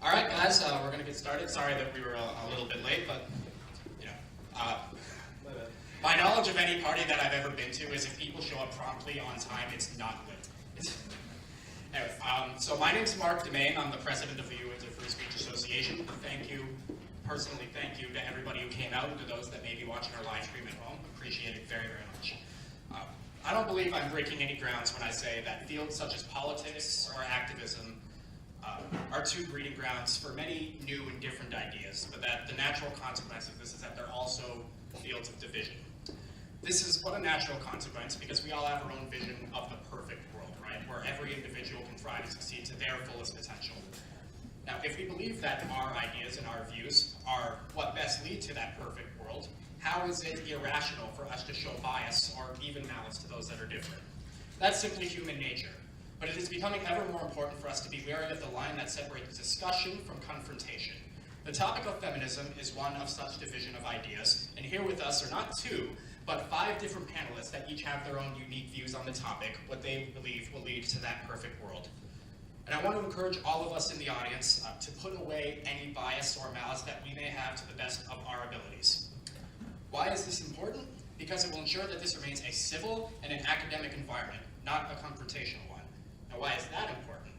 All right, guys, we're going to get started. Sorry that we were a little bit late, but, you know, my knowledge of any party that I've ever been to is if people show up promptly on time, it's not lit. Anyway, so my name's Mark Demain. I'm the president of the UWindsor Free Speech Association. Personally thank you to everybody who came out and to those that may be watching our live stream at home. Appreciate it very, very much. I don't believe I'm breaking any grounds when I say that fields such as politics or activism are two breeding grounds for many new and different ideas, but that the natural consequence of this is that they're also fields of division. This is what a natural consequence because we all have our own vision of the perfect world, right? Where every individual can try to succeed to their fullest potential. Now, if we believe that our ideas and our views are what best lead to that perfect world, how is it irrational for us to show bias or even malice to those that are different? That's simply human nature. But it is becoming ever more important for us to be wary of the line that separates discussion from confrontation. The topic of feminism is one of such division of ideas, and here with us are not two, but 5 different panelists that each have their own unique views on the topic, what they believe will lead to that perfect world. And I want to encourage all of us in the audience to put away any bias or malice that we may have to the best of our abilities. Why is this important? Because it will ensure that this remains a civil and an academic environment, not a confrontational one. Now, why is that important?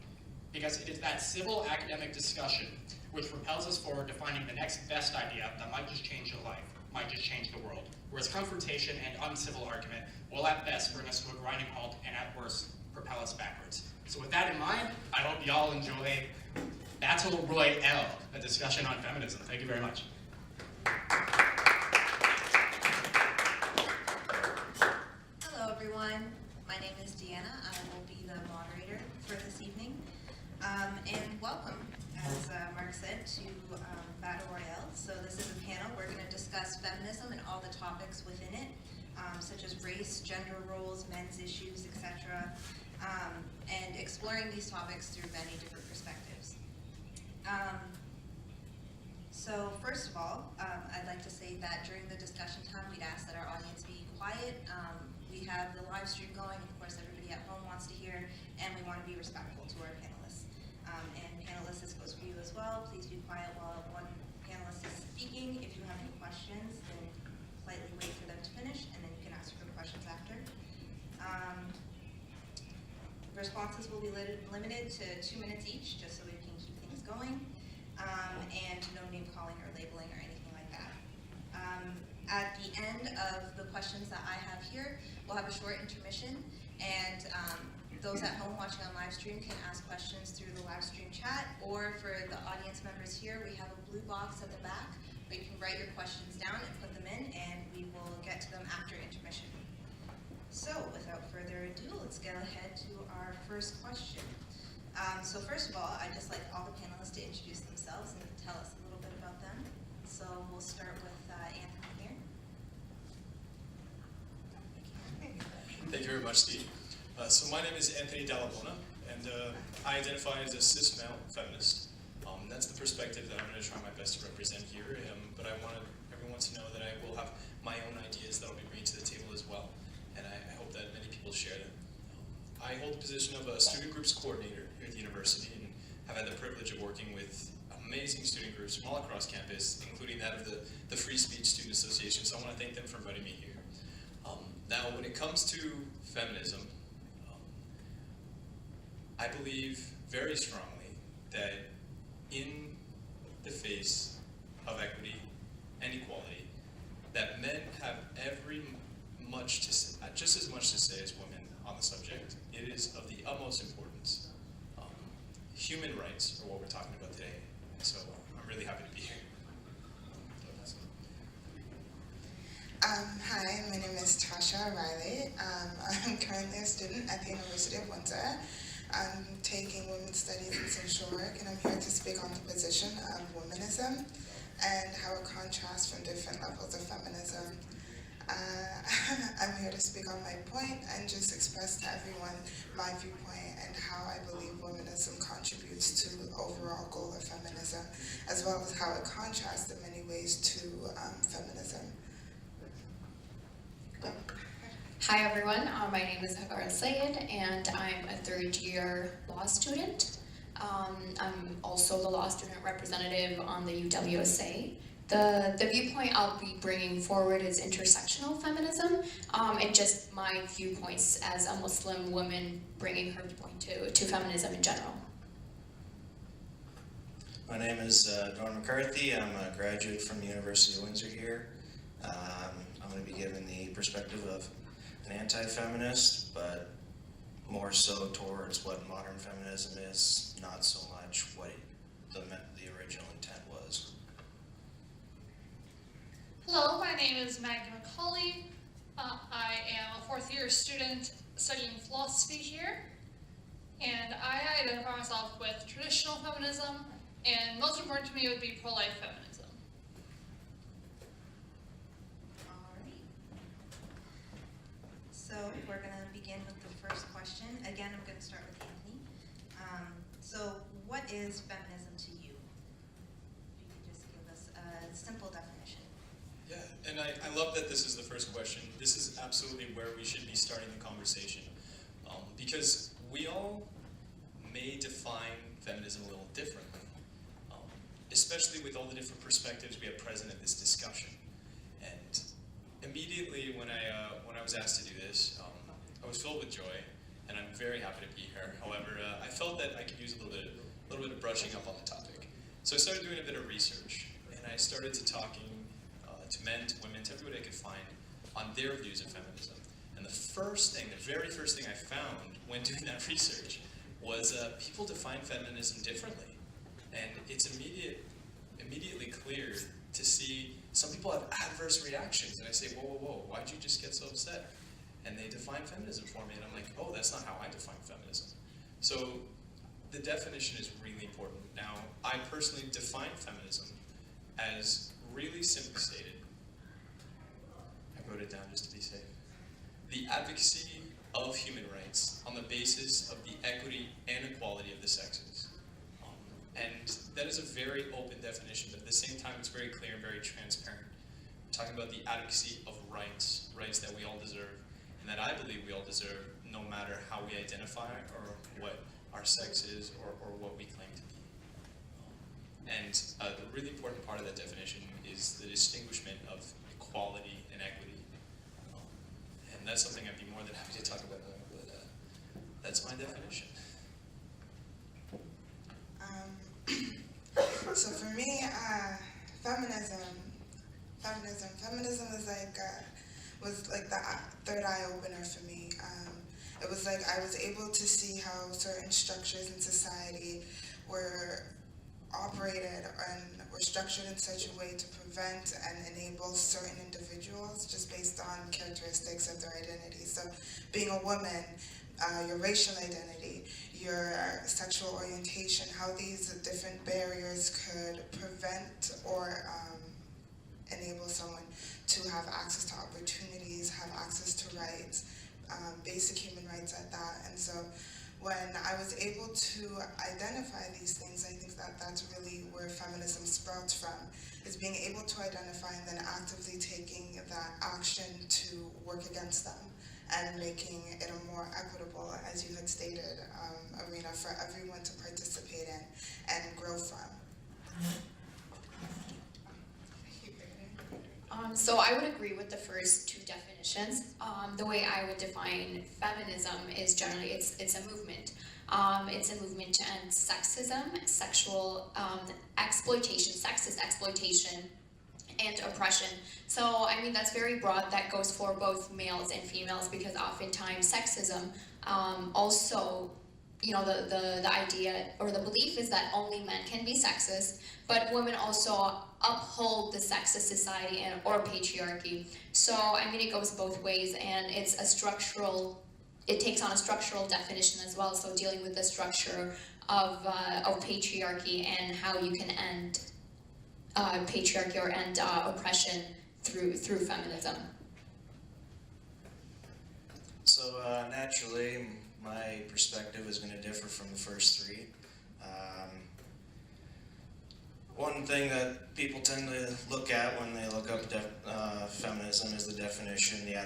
Because it is that civil academic discussion which propels us forward to finding the next best idea that might just change your life, might just change the world. Whereas confrontation and uncivil argument will at best bring us to a grinding halt and at worst propel us backwards. So with that in mind, I hope y'all enjoy Battle Royelle, a discussion on feminism. Thank you very much. Hello everyone, my name is Deanna. I will be the moderator for this evening. And welcome, as Mark said, to Battle Royelle. So this is a panel. We're going to discuss feminism and all the topics within it, such as race, gender roles, men's issues, etc. And exploring these topics through many different perspectives. So first of all, I'd like to say that during the discussion time, we'd ask that our audience be quiet. We have the live stream going. Of course, everybody at home wants to hear, and we want to be respectful to our panelists. And panelists, this goes for you as well. Please be quiet while one panelist is speaking. If you have any questions, then politely wait for them to finish, and then you can ask your questions after. Responses will be limited to 2 minutes each, just so we can keep things going, and no name calling or labeling or anything like that. At the end of the questions that I have here, we'll have a short intermission, and those at home watching on live stream can ask questions through the live stream chat, or for the audience members here, we have a blue box at the back where you can write your questions down and put them in, and we will get to them after intermission. So, without further ado, let's get ahead to our first question. So first of all, I'd just like all the panelists to introduce themselves and tell us a little bit about them. So we'll start with Anthony here. Thank you very much, Steve. So my name is Anthony Dallabona, and I identify as a cis male feminist. That's the perspective that I'm going to try my best to represent here, but I want everyone to know that I will have my own ideas that will be bringing to the table as well. And I hope that many people share them. I hold the position of a student groups coordinator here at the university and have had the privilege of working with amazing student groups from all across campus, including that of the Free Speech Student Association, so I want to thank them for inviting me here. Now, when it comes to feminism, I believe very strongly that in the face of equity and equality, that men have just as much to say as women on the subject. It is of the utmost importance. Human rights are what we're talking about today, and so I'm really happy to be here. Hi, my name is Tasha Riley. I'm currently a student at the University of Windsor. I'm taking Women's Studies and Social Work, and I'm here to speak on the position of womanism and how it contrasts from different levels of feminism. I'm here to speak on my point and just express to everyone my viewpoint and how I believe womanism contributes to the overall goal of feminism, as well as how it contrasts in many ways to feminism. Hi everyone, my name is Hagar Sayed and I'm a third-year law student. I'm also the law student representative on the UWSA. The viewpoint I'll be bringing forward is intersectional feminism, and just my viewpoints as a Muslim woman bringing her viewpoint to feminism in general. My name is Dawn McCarthy. I'm a graduate from the University of Windsor here. I'm going to be giving the perspective of an anti-feminist, but more so towards what modern feminism is, not so much what the original intent was. Hello, my name is Maggie McCauley. I am a fourth-year student studying philosophy here, and I identify myself with traditional feminism, and most important to me would be pro-life feminism. Alright. So we're gonna begin with the first question. Again, I'm gonna start with Anthony. So what is feminism to you? If you could just give us a simple definition. Yeah, and I love that this is the first question. This is absolutely where we should be starting the conversation, because we all may define feminism a little differently, especially with all the different perspectives we have present in this discussion. And immediately when I was asked to do this, I was filled with joy, and I'm very happy to be here. However, I felt that I could use a little bit of brushing up on the topic. So I started doing a bit of research, and I started talking to men, to women, to everybody I could find on their views of feminism. And the very first thing I found when doing that research was people define feminism differently. And it's immediately clear to see some people have adverse reactions. And I say, whoa, whoa, whoa, why'd you just get so upset? And they define feminism for me, and I'm like, oh, that's not how I define feminism. So the definition is really important. Now, I personally define feminism as really simply stated. I wrote it down just to be safe. The advocacy of human rights on the basis of the equity and equality of the sexes. And that is a very open definition, but at the same time, it's very clear and very transparent. We're talking about the advocacy of rights that we all deserve, and that I believe we all deserve, no matter how we identify or what our sex is or what we claim to be. And the really important part of that definition is the distinguishment of equality and equity. And that's something I'd be more than happy to talk about, but that's my definition. So for me, feminism was like the third eye opener for me. It was like I was able to see how certain structures in society were operated and were structured in such a way to prevent and enable certain individuals just based on characteristics of their identity. So being a woman, your racial identity, your sexual orientation, how these different barriers could prevent or enable someone to have access to opportunities, have access to rights, basic human rights at that. And so when I was able to identify these things, I think that that's really where feminism sprouts from, is being able to identify and then actively taking that action to work against them and making it a more equitable, as you had stated, arena for everyone to participate in and grow from. So I would agree with the first two definitions. The way I would define feminism is generally it's a movement. It's a movement to end sexism, sexual exploitation, sexist exploitation, and oppression. So I mean that's very broad. That goes for both males and females, because oftentimes sexism also, you know, the idea or the belief is that only men can be sexist, but women also uphold the sexist society or patriarchy. So I mean it goes both ways, and it takes on a structural definition as well. So dealing with the structure of patriarchy and how you can end patriarchy or end oppression through feminism. So naturally, my perspective is going to differ from the first three. One thing that people tend to look at when they look up feminism is the definition, the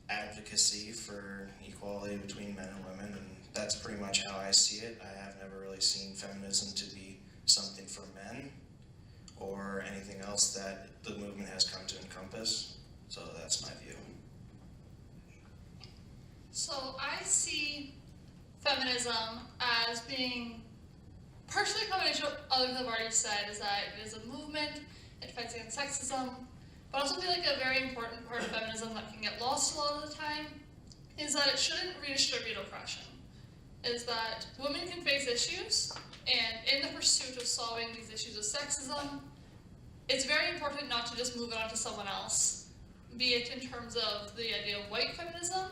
advocacy for equality between men and women, and that's pretty much how I see it. I have never really seen feminism to be something for men or anything else that the movement has come to encompass. So that's my view. So I see feminism as being partially a combination of what others have already said, is that it is a movement, it fights against sexism, but also feel like a very important part of feminism that can get lost a lot of the time is that it shouldn't redistribute oppression. Is that women can face issues, and in the pursuit of solving these issues of sexism, it's very important not to just move it on to someone else, be it in terms of the idea of white feminism,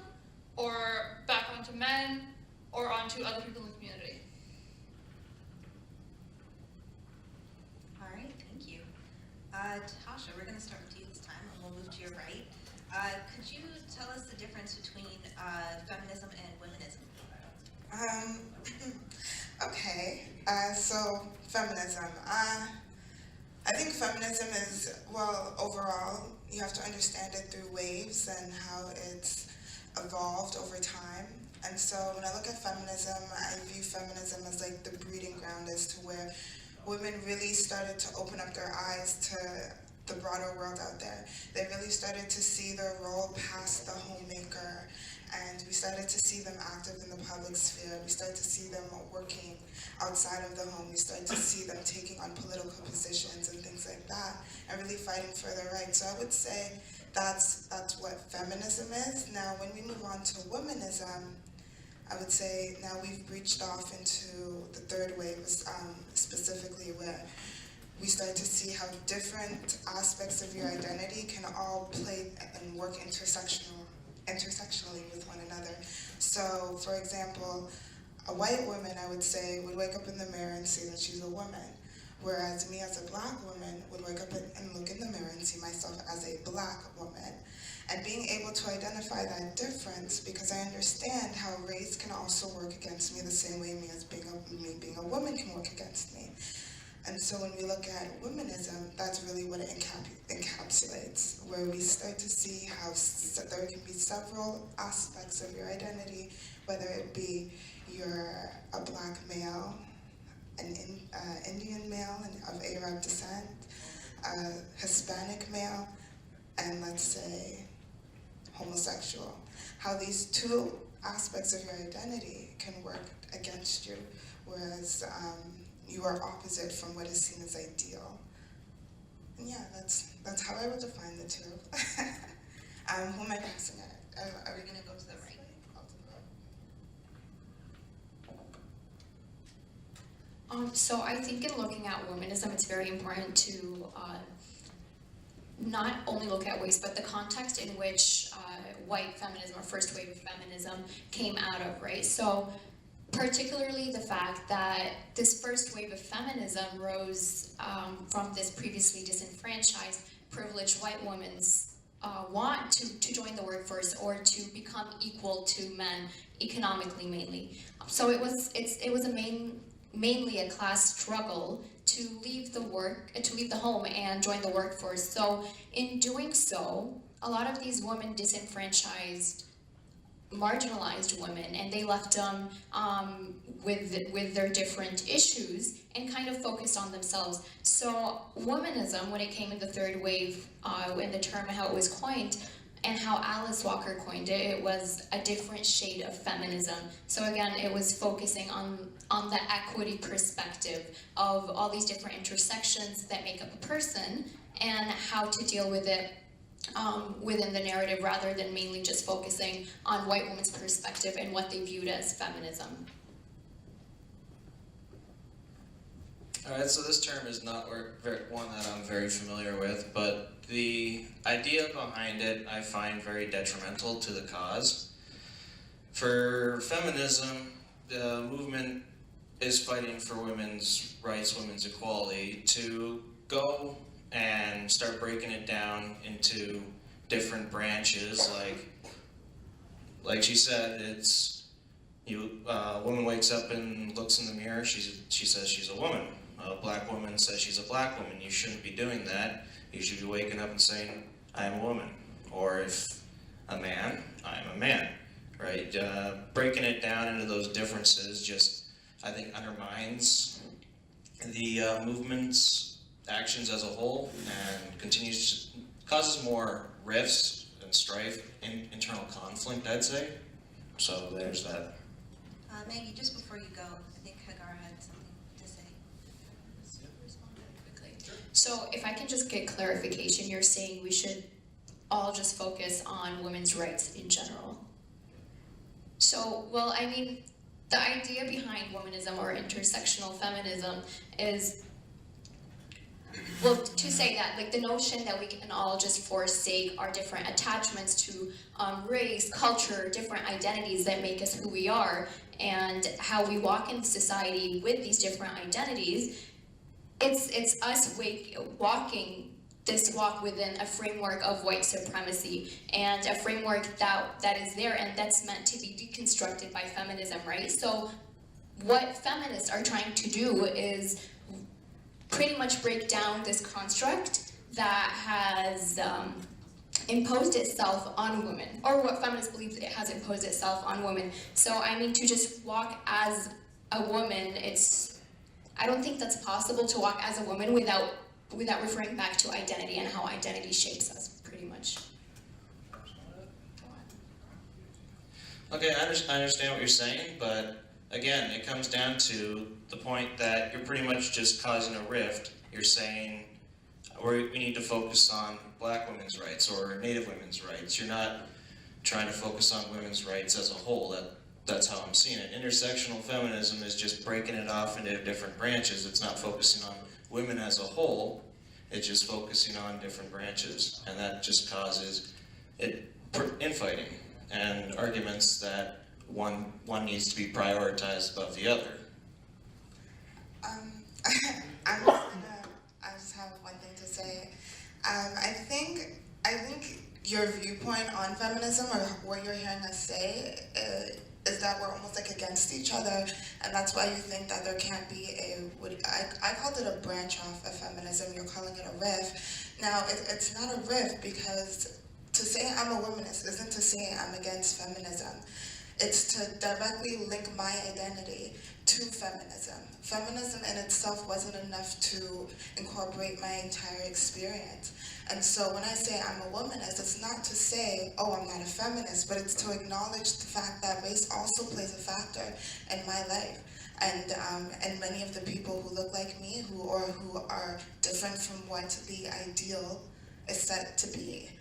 or back onto men, or onto other people in the community. All right, thank you. Tasha, we're going to start with you this time, and we'll move to your right. Could you tell us the difference between feminism and womenism? Okay, so feminism. I think feminism is, well, overall, you have to understand it through waves and how it's evolved over time. And so when I look at feminism, I view feminism as like the breeding ground as to where women really started to open up their eyes to the broader world out there. They really started to see their role past the homemaker, and we started to see them active in the public sphere. We started to see them working outside of the home. We started to see them taking on political positions and things like that, and really fighting for their rights. So I would say that's what feminism is. Now, when we move on to womanism, I would say now we've breached off into the third wave, specifically where we start to see how different aspects of your identity can all play and work intersectionally with one another. So, for example, a white woman, I would say, would wake up in the mirror and say that she's a woman, whereas me as a black woman would wake up and look in the mirror and see myself as a black woman. And being able to identify that difference, because I understand how race can also work against me the same way me being a woman can work against me. And so when we look at womanism, that's really what it encapsulates, where we start to see how there can be several aspects of your identity, whether it be you're a black male, an Indian male of Arab descent, a Hispanic male, and let's say homosexual. How these two aspects of your identity can work against you, whereas you are opposite from what is seen as ideal. And yeah, that's how I would define the two. Who am I passing it? Are we gonna go to the right? So I think in looking at womanism, it's very important to not only look at ways, but the context in which white feminism or first wave of feminism came out of, right? So particularly the fact that this first wave of feminism rose from this previously disenfranchised, privileged white women's want to join the workforce or to become equal to men economically mainly. So it was mainly a class struggle to leave the home and join the workforce. So in doing so, a lot of these women disenfranchised marginalized women, and they left them with their different issues and kind of focused on themselves. So womanism, when it came in the third wave, in the term how it was coined, and how Alice Walker coined it, it was a different shade of feminism. So again, it was focusing on the equity perspective of all these different intersections that make up a person and how to deal with it within the narrative, rather than mainly just focusing on white women's perspective and what they viewed as feminism. All right, so this term is not one that I'm very familiar with, but the idea behind it I find very detrimental to the cause. For feminism, the movement is fighting for women's rights, women's equality, to go and start breaking it down into different branches. Like she said, it's a woman wakes up and looks in the mirror. She says she's a woman. A black woman says she's a black woman. You shouldn't be doing that. You should be waking up and saying, I am a woman. Or if a man, I am a man. Right? Breaking it down into those differences just I think undermines the movement's actions as a whole and causes more rifts and strife and internal conflict, I'd say. So there's that. Maggie, just before you go, I think Hagar had something to say. Respond really quickly. So if I can just get clarification, you're saying we should all just focus on women's rights in general. So, well, I mean, the idea behind womanism or intersectional feminism is, well, to say that, like the notion that we can all just forsake our different attachments to race, culture, different identities that make us who we are, and how we walk in society with these different identities. It's us walking this walk within a framework of white supremacy and a framework that is there and that's meant to be deconstructed by feminism, right? So what feminists are trying to do is pretty much break down this construct that has imposed itself on women, or what feminists believe it has imposed itself on women. So I mean, to just walk as a woman, I don't think that's possible to walk as a woman without referring back to identity and how identity shapes us, pretty much. Okay, I understand what you're saying, but again, it comes down to the point that you're pretty much just causing a rift. You're saying we need to focus on Black women's rights or Native women's rights. You're not trying to focus on women's rights as a whole. That's how I'm seeing it. Intersectional feminism is just breaking it off into different branches. It's not focusing on women as a whole. It's just focusing on different branches, and that just causes infighting and arguments that one needs to be prioritized above the other. I just have one thing to say. I think your viewpoint on feminism, or what you're hearing us say, is that we're almost like against each other, and that's why you think that there can't be I called it a branch off of feminism, you're calling it a riff. Now, it's not a riff, because to say I'm a womanist isn't to say I'm against feminism. It's to directly link my identity to feminism. Feminism in itself wasn't enough to incorporate my entire experience. And so when I say I'm a womanist, it's not to say, oh, I'm not a feminist, but it's to acknowledge the fact that race also plays a factor in my life. And many of the people who look like me, who are different from what the ideal is set to be.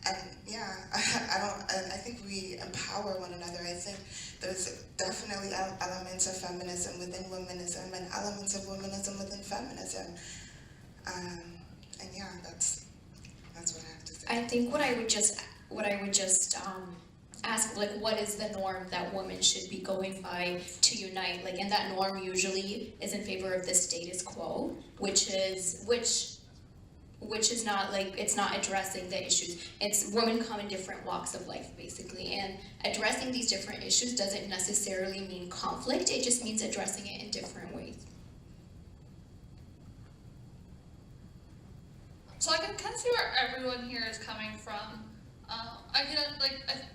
And yeah, I think we empower one another. I think there's definitely elements of feminism within womanism and elements of womanism within feminism. And yeah, that's what I have to say. I think what I would just ask, like, what is the norm that women should be going by to unite? Like, and that norm usually is in favor of the status quo, which is not, like, it's not addressing the issues. It's women come in different walks of life, basically, and addressing these different issues doesn't necessarily mean conflict. It just means addressing it in different ways. So I can kind of see where everyone here is coming from. I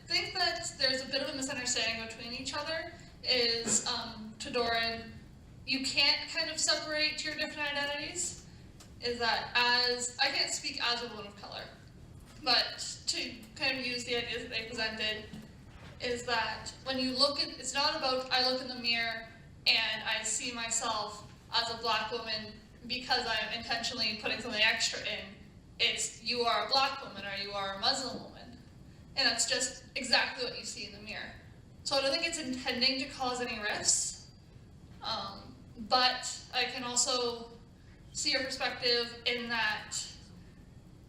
think that there's a bit of a misunderstanding between each other. Is to Doran, you can't kind of separate your different identities. Is that I can't speak as a woman of color, but to kind of use the ideas that they presented, is that when you look at, it's not about I look in the mirror and I see myself as a Black woman because I am intentionally putting something extra in. It's you are a Black woman or you are a Muslim woman. And that's just exactly what you see in the mirror. So I don't think it's intending to cause any rifts, but I can also see your perspective in that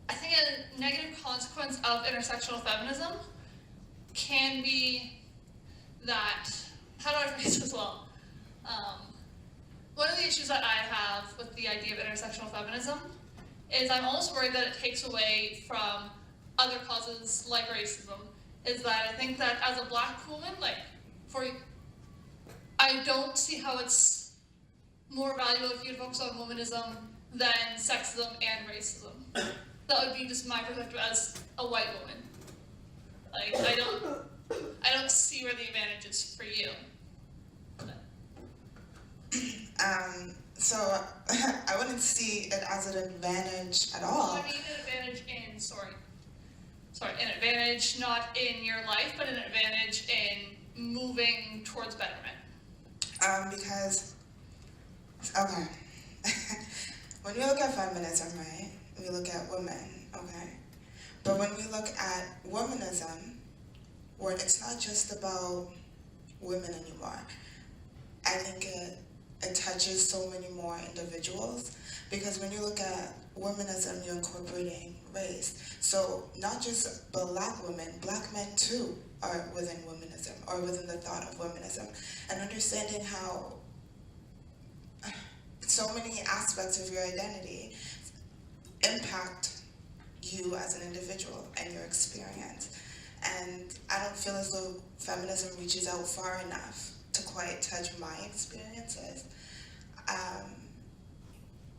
I think a negative consequence of intersectional feminism can be that, how do I phrase this well? One of the issues that I have with the idea of intersectional feminism is I'm almost worried that it takes away from other causes like racism, is that I think that as a Black woman, I don't see how it's more valuable if you focus on womanism than sexism and racism. That would be just my perspective as a white woman. I don't see where the advantage is for you. But So I wouldn't see it as an advantage at all. Well, I mean an advantage in, an advantage not in your life, but an advantage in moving towards betterment. Because, okay, when we look at feminism, right, we look at women, okay? But when we look at womanism, where it's not just about women anymore, I think it touches so many more individuals, because when you look at womanism, you're incorporating race. So not just black women, black men too are within womanism, or within the thought of womanism, and understanding how so many aspects of your identity impact you as an individual and your experience. And I don't feel as though feminism reaches out far enough to quite touch my experiences.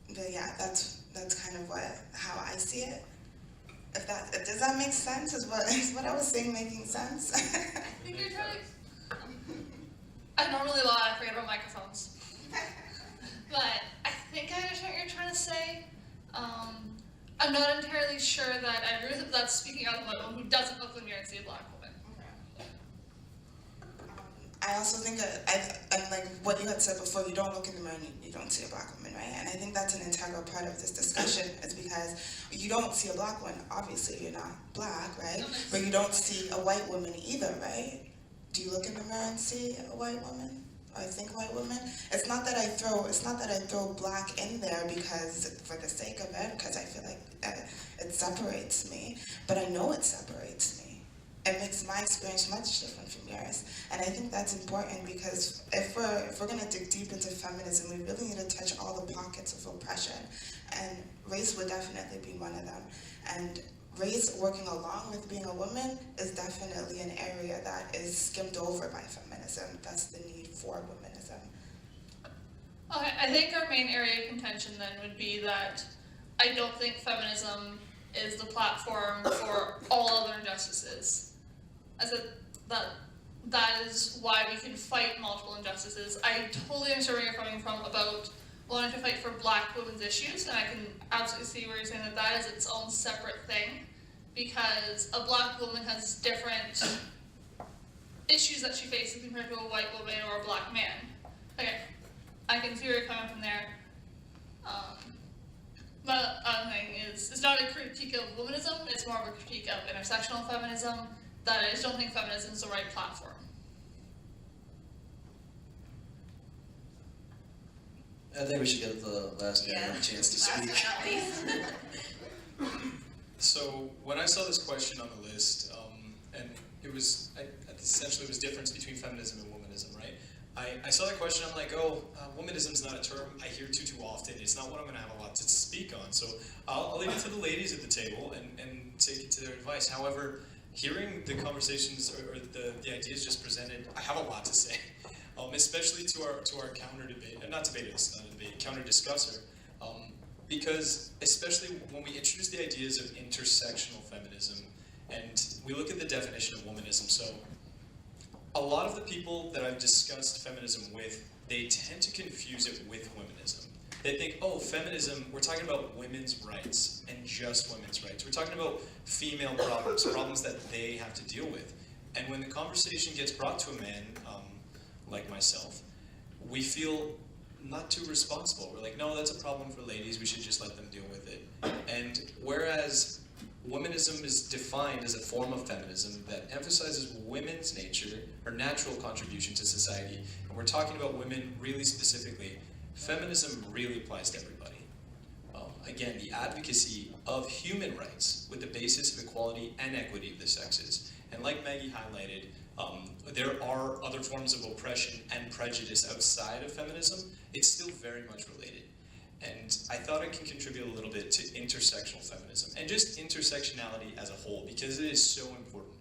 But yeah, that's kind of how I see it. Does that make sense? Is what I was saying making sense? I think you're trying to... I normally lie, I forget about microphones. But I think I understand what you're trying to say. I'm not entirely sure that I agree with that speaking out of someone who doesn't look in the mirror and see a black woman. I also think and like what you had said before, you don't look in the mirror and you don't see a black woman, right? And I think that's an integral part of this discussion, is because you don't see a black woman, obviously you're not black, right? But you don't see a white woman either, right? Do you look in the mirror and see a white woman? Or think white woman? It's not that I throw black in there because for the sake of it, because I feel like it separates me, but I know it separates me. It makes my experience much different from yours. And I think that's important, because if we're going to dig deep into feminism, we really need to touch all the pockets of oppression. And race would definitely be one of them. And race, working along with being a woman, is definitely an area that is skimmed over by feminism. That's the need for womanism. Okay, I think our main area of contention then would be that I don't think feminism is the platform for all other injustices. I said that is why we can fight multiple injustices. I totally understand where you're coming from about wanting to fight for black women's issues, and I can absolutely see where you're saying that is its own separate thing, because a black woman has different issues that she faces compared to a white woman or a black man. Okay, I can see where you're coming from there. The other thing is, it's not a critique of womanism, it's more of a critique of intersectional feminism, that I just don't think feminism is the right platform. I think we should give the last guy a chance to speak. Last but not least. So when I saw this question on the list, and it was essentially it was difference between feminism and womanism, right? I saw that question. I'm like, womanism is not a term I hear too often. It's not what I'm going to have a lot to speak on. So I'll leave it to the ladies at the table and take it to their advice. However, hearing the conversations or the ideas just presented, I have a lot to say, especially to our counter debate, counter discusser, because especially when we introduce the ideas of intersectional feminism, and we look at the definition of womanism. So a lot of the people that I've discussed feminism with, they tend to confuse it with womanism. They think, feminism, we're talking about women's rights and just women's rights. We're talking about female problems that they have to deal with. And when the conversation gets brought to a man, like myself, we feel not too responsible. We're like, no, that's a problem for ladies, we should just let them deal with it. And whereas womanism is defined as a form of feminism that emphasizes women's nature, or natural contribution to society, and we're talking about women really specifically, feminism really applies to everybody. Again, the advocacy of human rights with the basis of equality and equity of the sexes. And like Maggie highlighted, there are other forms of oppression and prejudice outside of feminism. It's still very much related. And I thought I can contribute a little bit to intersectional feminism, and just intersectionality as a whole, because it is so important.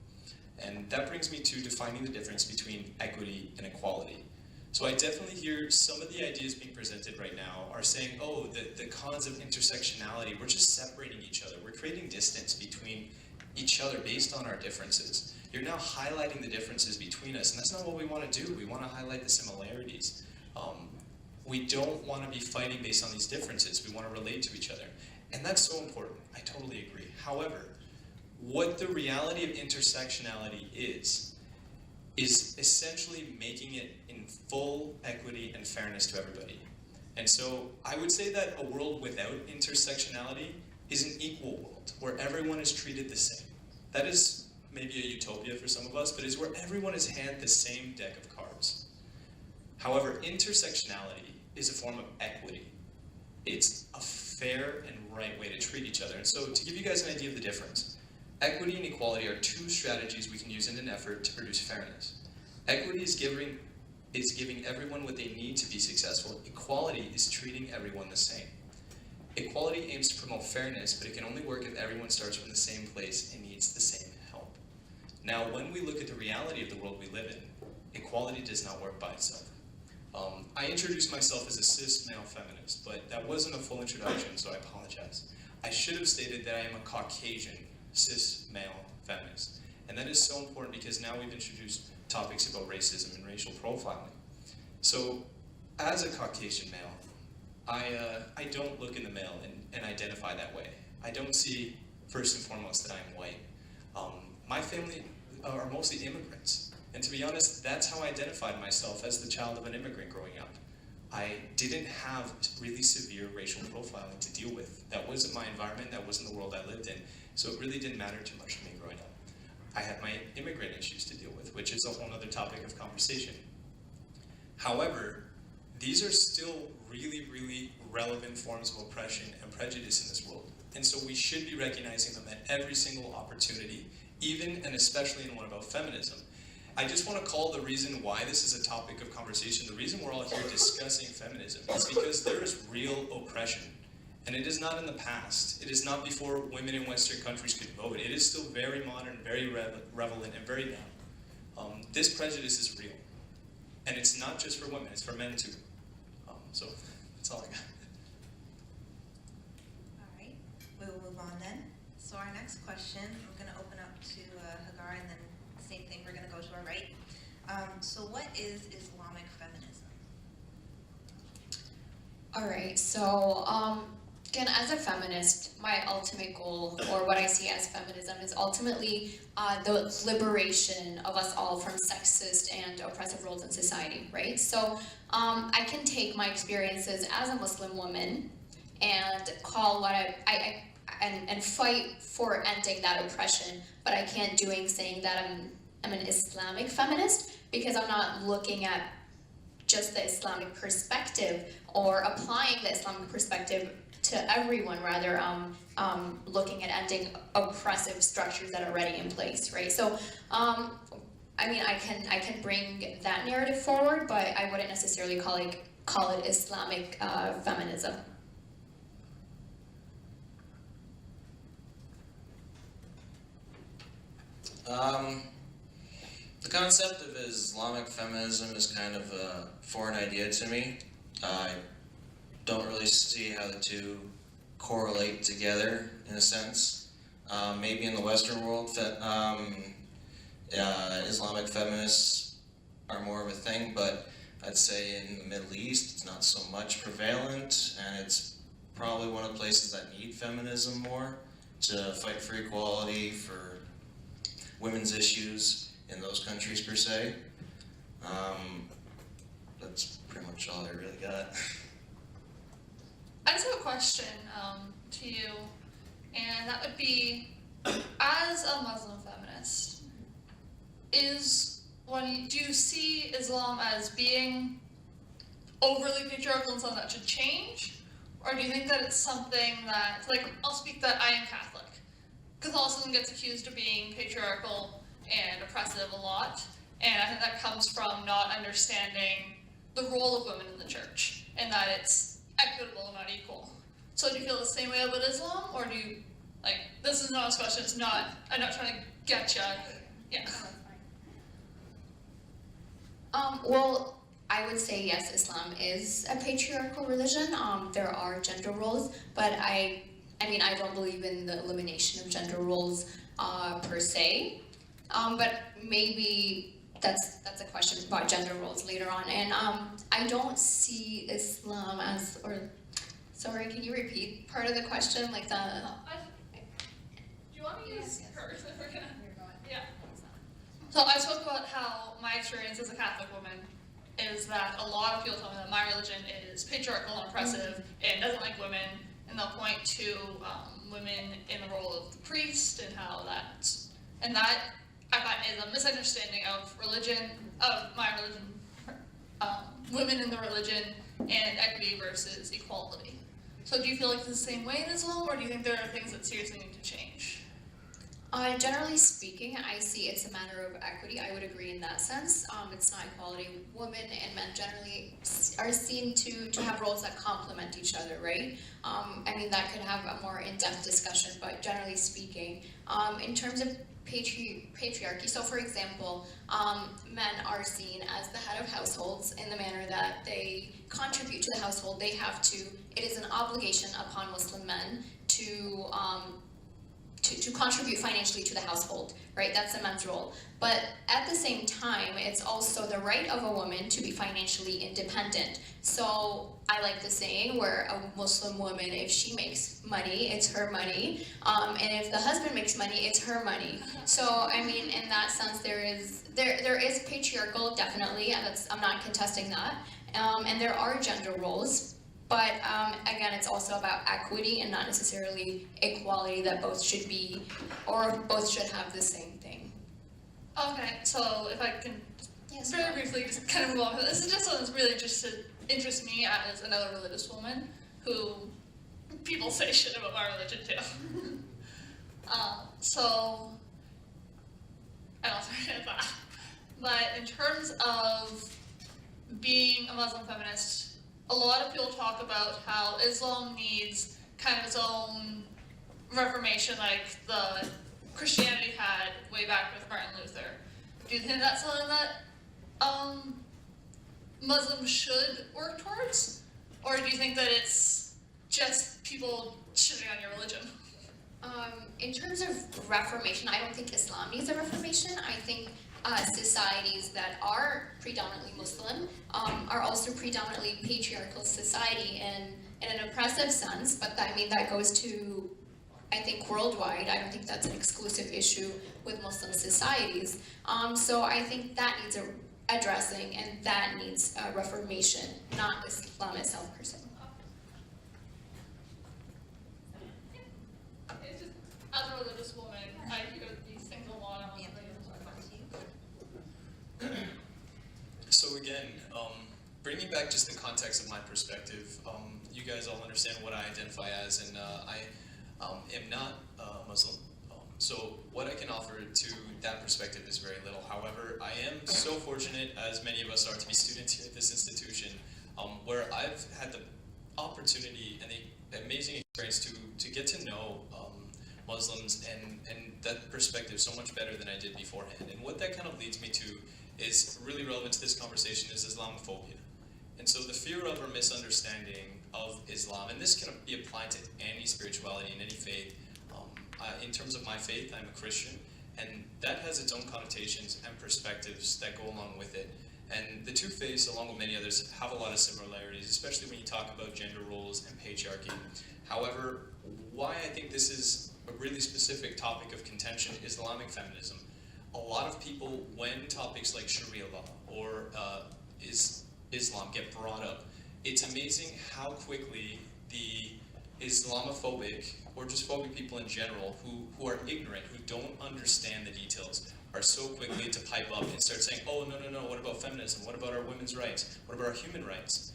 And that brings me to defining the difference between equity and equality. So I definitely hear some of the ideas being presented right now are saying, the cons of intersectionality, we're just separating each other. We're creating distance between each other based on our differences. You're now highlighting the differences between us, and that's not what we want to do. We want to highlight the similarities. We don't want to be fighting based on these differences. We want to relate to each other. And that's so important. I totally agree. However, what the reality of intersectionality is essentially making it in full equity and fairness to everybody. And so I would say that a world without intersectionality is an equal world, where everyone is treated the same. That is maybe a utopia for some of us, but is where everyone is handed the same deck of cards. However, intersectionality is a form of equity. It's a fair and right way to treat each other. And so to give you guys an idea of the difference, equity and equality are two strategies we can use in an effort to produce fairness. Equity is giving everyone what they need to be successful. Equality is treating everyone the same. Equality aims to promote fairness, but it can only work if everyone starts from the same place and needs the same help. Now, when we look at the reality of the world we live in, equality does not work by itself. I introduced myself as a cis male feminist, but that wasn't a full introduction, so I apologize. I should have stated that I am a Caucasian cis male feminist. And that is so important because now we've introduced topics about racism and racial profiling. So, as a Caucasian male, I don't look in the mirror and identify that way. I don't see, first and foremost, that I'm white. My family are mostly immigrants. And to be honest, that's how I identified myself as the child of an immigrant growing up. I didn't have really severe racial profiling to deal with. That wasn't my environment, that wasn't the world I lived in. So it really didn't matter too much to me growing up. I had my immigrant issues to deal with, which is a whole other topic of conversation. However, these are still really, really relevant forms of oppression and prejudice in this world. And so we should be recognizing them at every single opportunity, even and especially in one about feminism. I just want to call the reason why this is a topic of conversation, the reason we're all here discussing feminism is because there is real oppression. And it is not in the past. It is not before women in Western countries could vote. It is still very modern, very relevant, and very now. This prejudice is real. And it's not just for women, it's for men too. So that's all I got. All right, we will move on then. So our next question, I'm going to open up to Hagar, and then same thing, we're going to go to our right. So what is Islamic feminism? All right, so again, as a feminist, my ultimate goal, or what I see as feminism, is ultimately the liberation of us all from sexist and oppressive roles in society, right? So I can take my experiences as a Muslim woman and call what and fight for ending that oppression, but I can't saying that I'm an Islamic feminist, because I'm not looking at just the Islamic perspective or applying the Islamic perspective to everyone, rather looking at ending oppressive structures that are already in place, right? So, I mean, I can bring that narrative forward, but I wouldn't necessarily call it Islamic feminism. The concept of Islamic feminism is kind of a foreign idea to me. I don't really see how the two correlate together in a sense. Maybe in the Western world, Islamic feminists are more of a thing, but I'd say in the Middle East it's not so much prevalent, and it's probably one of the places that need feminism more to fight for equality, for women's issues in those countries per se. That's pretty much all I really got. I just have a question to you, and that would be, as a Muslim feminist, do you see Islam as being overly patriarchal and something that should change? Or do you think that it's something that, like, I'll speak that I am Catholic. Catholicism gets accused of being patriarchal and oppressive a lot, and I think that comes from not understanding the role of women in the church, and that it's equitable, not equal. So do you feel the same way about Islam, or do you, like, this is not a question, I'm not trying to get you. Yeah. Well, I would say yes, Islam is a patriarchal religion. There are gender roles, but I mean, I don't believe in the elimination of gender roles per se. But maybe that's a question about gender roles later on. And I don't see Islam as, or sorry, can you repeat part of the question, like the? Do you want me to use Yes. hers? We're gonna, yeah. So I spoke about how my experience as a Catholic woman is that a lot of people tell me that my religion is patriarchal and oppressive and doesn't like women, and they'll point to women in the role of the priest and how that I find is a misunderstanding of religion, of my religion, women in the religion, and equity versus equality. So do you feel like it's the same way in Islam, or do you think there are things that seriously need to change? Generally speaking, I see it's a matter of equity. I would agree in that sense. It's not equality. Women and men generally are seen to have roles that complement each other, right? I mean, that could have a more in-depth discussion, but generally speaking, in terms of patriarchy, so for example, men are seen as the head of households in the manner that they contribute to the household. It is an obligation upon Muslim men to contribute financially to the household, right? That's a man's role. But at the same time, it's also the right of a woman to be financially independent. So I like the saying where a Muslim woman, if she makes money, it's her money. And if the husband makes money, it's her money. So, I mean, in that sense, there is patriarchal, definitely, and I'm not contesting that. And there are gender roles. But again, it's also about equity and not necessarily equality, that both should be, or both should have the same thing. Okay, so if I can Yes. very briefly just kind of move on. This is just something that's really interests me as another religious woman who people say shit about my religion too. So I don't forget that. But in terms of being a Muslim feminist, a lot of people talk about how Islam needs kind of its own reformation, like the Christianity had way back with Martin Luther. Do you think that's something that Muslims should work towards? Or do you think that it's just people shitting on your religion? In terms of reformation, I don't think Islam needs a reformation. I think societies that are predominantly Muslim are also predominantly patriarchal society in an oppressive sense, but that goes to, I think, worldwide. I don't think that's an exclusive issue with Muslim societies. So I think that needs addressing, and that needs reformation, not Islam itself per se. It's just, as a religious woman, I hear these things a lot. Yeah, So again, bringing back just the context of my perspective, you guys all understand what I identify as, and I am not Muslim. So what I can offer to that perspective is very little. However, I am so fortunate, as many of us are, to be students here at this institution, where I've had the opportunity and the amazing experience to get to know Muslims and that perspective so much better than I did beforehand. And what that kind of leads me to is really relevant to this conversation is Islamophobia. And so the fear of or misunderstanding of Islam, and this can be applied to any spirituality and any faith. In terms of my faith, I'm a Christian, and that has its own connotations and perspectives that go along with it. And the two faiths, along with many others, have a lot of similarities, especially when you talk about gender roles and patriarchy. However, why I think this is a really specific topic of contention is Islamic feminism. A lot of people, when topics like Sharia law or Islam get brought up, it's amazing how quickly the Islamophobic or just phobic people in general who are ignorant, who don't understand the details, are so quickly to pipe up and start saying, oh, no, what about feminism? What about our women's rights? What about our human rights?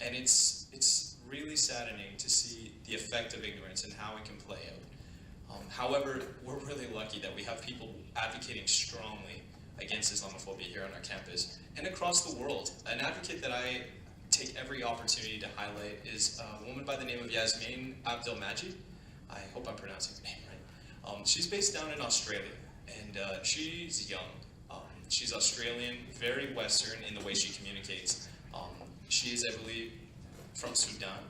And it's really saddening to see the effect of ignorance and how it can play out. However, we're really lucky that we have people advocating strongly against Islamophobia here on our campus and across the world. An advocate that I take every opportunity to highlight is a woman by the name of Yasmin Abdelmajid. I hope I'm pronouncing her name right. She's based down in Australia, and she's young. She's Australian, very Western in the way she communicates. She is, I believe, from Sudan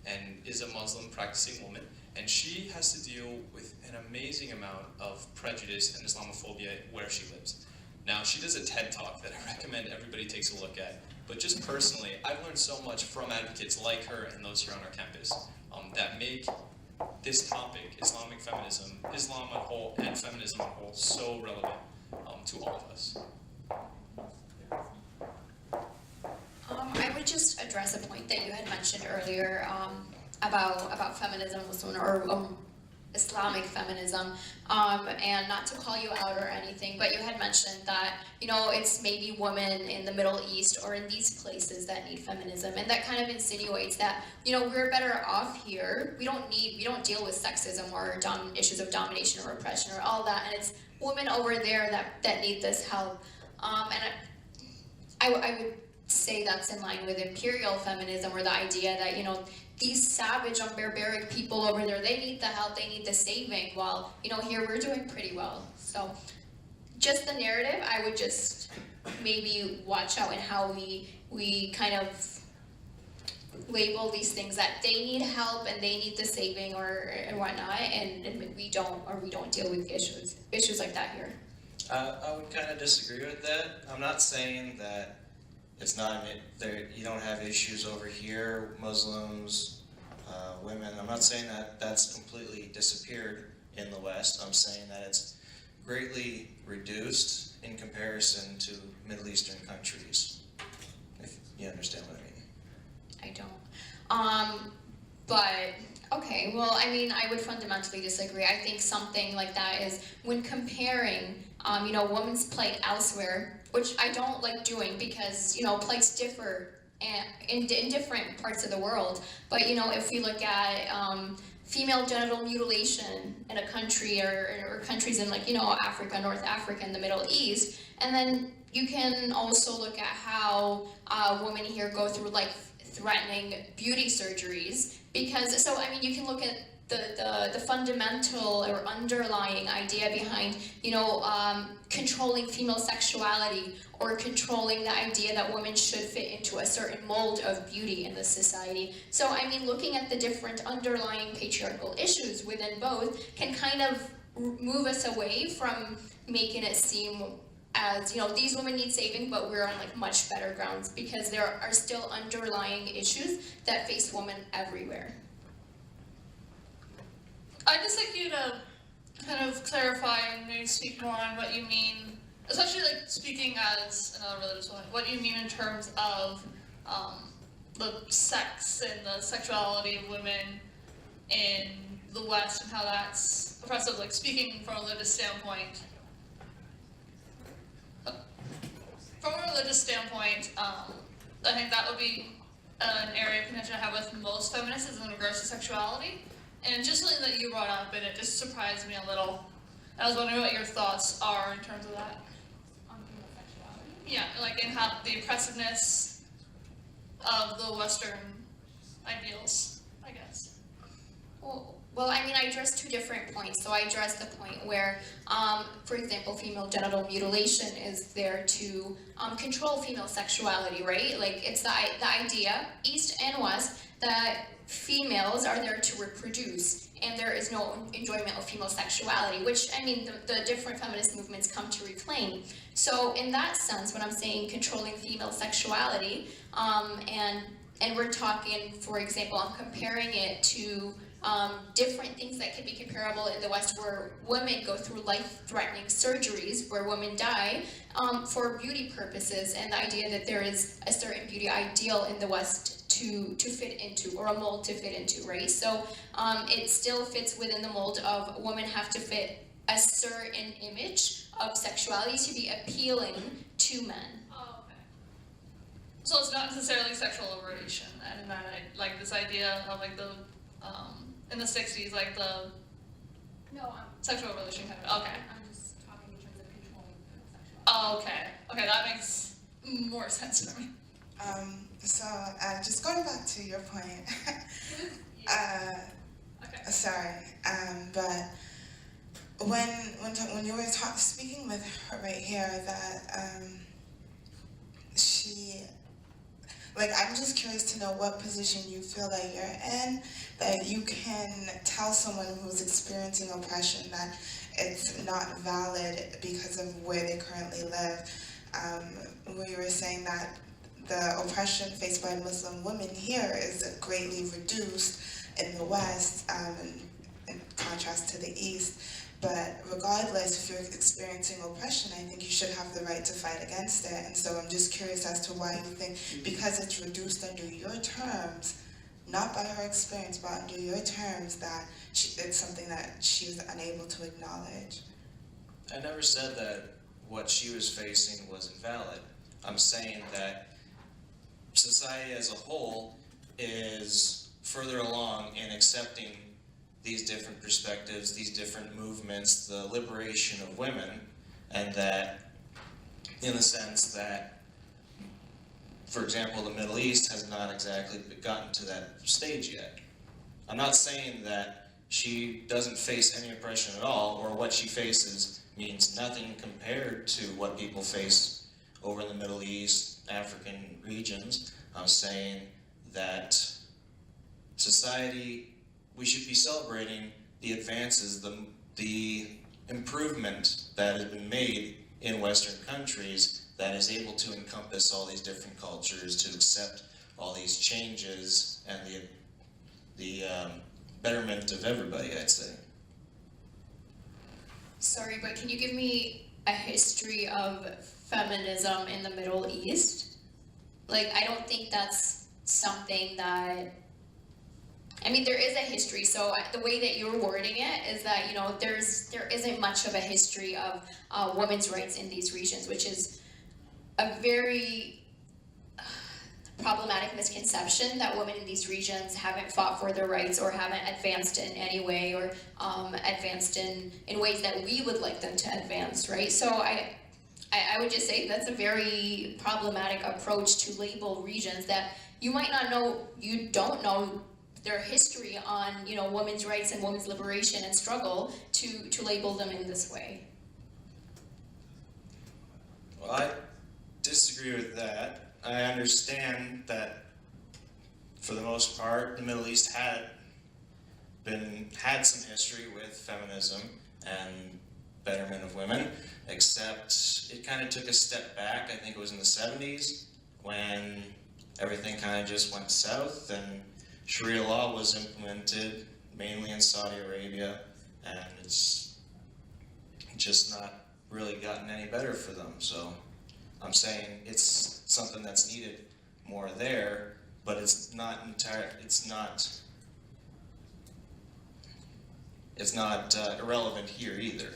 and is a Muslim practicing woman, and she has to deal with an amazing amount of prejudice and Islamophobia where she lives. Now, she does a TED Talk that I recommend everybody takes a look at. But just personally, I've learned so much from advocates like her and those here on our campus that make this topic, Islamic feminism, Islam on whole, and feminism on whole, so relevant to all of us. I would just address a point that you had mentioned earlier about feminism or Islamic feminism, and not to call you out or anything, but you had mentioned that, you know, it's maybe women in the Middle East or in these places that need feminism, and that kind of insinuates that, you know, we're better off here. We don't deal with sexism or issues of domination or oppression or all that, and it's women over there that need this help. And I would say that's in line with imperial feminism, or the idea that, you know, these savage and barbaric people over there, they need the help, they need the saving, while, you know, here we're doing pretty well. So just the narrative, I would just maybe watch out in how we kind of label these things, that they need help and they need the saving or whatnot, and we don't deal with issues like that here. I would kind of disagree with that. I'm not saying that it's not, you don't have issues over here, Muslims, women. I'm not saying that that's completely disappeared in the West. I'm saying that it's greatly reduced in comparison to Middle Eastern countries, if you understand what I mean. I don't. But, okay, well, I mean, I would fundamentally disagree. I think something like that is when comparing, you know, women's plight elsewhere, which I don't like doing because, you know, plights differ in different parts of the world. But, you know, if we look at female genital mutilation in a country or countries in, like, you know, Africa, North Africa, and the Middle East, and then you can also look at how women here go through life-threatening beauty surgeries. Because, so, I mean, you can look at the fundamental or underlying idea behind, you know, controlling female sexuality, or controlling the idea that women should fit into a certain mold of beauty in the society. So, I mean, looking at the different underlying patriarchal issues within both can kind of move us away from making it seem as, you know, these women need saving, but we're on, like, much better grounds, because there are still underlying issues that face women everywhere. I'd just like you to kind of clarify and maybe speak more on what you mean, especially like speaking as another religious woman, what you mean in terms of the sex and the sexuality of women in the West and how that's oppressive, like speaking from a religious standpoint. From a religious standpoint, I think that would be an area of contention I have with most feminists is in regards to sexuality. And just something that you brought up, and it just surprised me a little. I was wondering what your thoughts are in terms of that. On female sexuality? Yeah, like in how the oppressiveness of the Western ideals, I guess. Well, I mean, I addressed two different points. So I addressed the point where, for example, female genital mutilation is there to control female sexuality, right? Like, it's the idea, East and West, that females are there to reproduce, and there is no enjoyment of female sexuality, which, I mean, the different feminist movements come to reclaim. So in that sense, when I'm saying controlling female sexuality, and we're talking, for example, I'm comparing it to different things that could be comparable in the West, where women go through life-threatening surgeries, where women die for beauty purposes, and the idea that there is a certain beauty ideal in the West to fit into, or a mold to fit into, right? So it still fits within the mold of women have to fit a certain image of sexuality to be appealing to men. Oh, okay. So it's not necessarily sexual liberation, and that like this idea of like the in the 60s, like the sexual revolution kind of. Okay. I'm just talking in terms of controlling female sexuality. Oh, okay. Okay, that makes more sense to me. So just going back to your point, Okay. sorry, but when you were speaking with her right here, that she, like, I'm just curious to know what position you feel like you're in, that you can tell someone who's experiencing oppression that it's not valid because of where they currently live. We were saying that the oppression faced by Muslim women here is greatly reduced in the West, in contrast to the East. But regardless, if you're experiencing oppression, I think you should have the right to fight against it. And so I'm just curious as to why you think, because it's reduced under your terms, not by her experience, but under your terms, that it's something that she was unable to acknowledge. I never said that what she was facing was invalid. I'm saying that society as a whole is further along in accepting these different perspectives, these different movements, the liberation of women, and that in the sense that, for example, the Middle East has not exactly gotten to that stage yet. I'm not saying that she doesn't face any oppression at all, or what she faces means nothing compared to what people face over in the Middle East, African regions. I'm saying that society, we should be celebrating the advances, the improvement that has been made in Western countries that is able to encompass all these different cultures, to accept all these changes and the betterment of everybody, I'd say. Sorry, but can you give me a history of feminism in the Middle East? Like, I don't think that's something that, I mean, there is a history, so the way that you're wording it is that, you know, there isn't much of a history of women's rights in these regions, which is a very problematic misconception that women in these regions haven't fought for their rights or haven't advanced in any way, or advanced in ways that we would like them to advance, right? So I would just say that's a very problematic approach to label regions that you might not know, you don't know their history on, you know, women's rights and women's liberation and struggle to label them in this way. Well, I disagree with that. I understand that for the most part, the Middle East had some history with feminism and betterment of women, except it kind of took a step back. I think it was in the 70s when everything kind of just went south and Sharia law was implemented mainly in Saudi Arabia, and it's just not really gotten any better for them. So I'm saying it's something that's needed more there, but it's not irrelevant here either.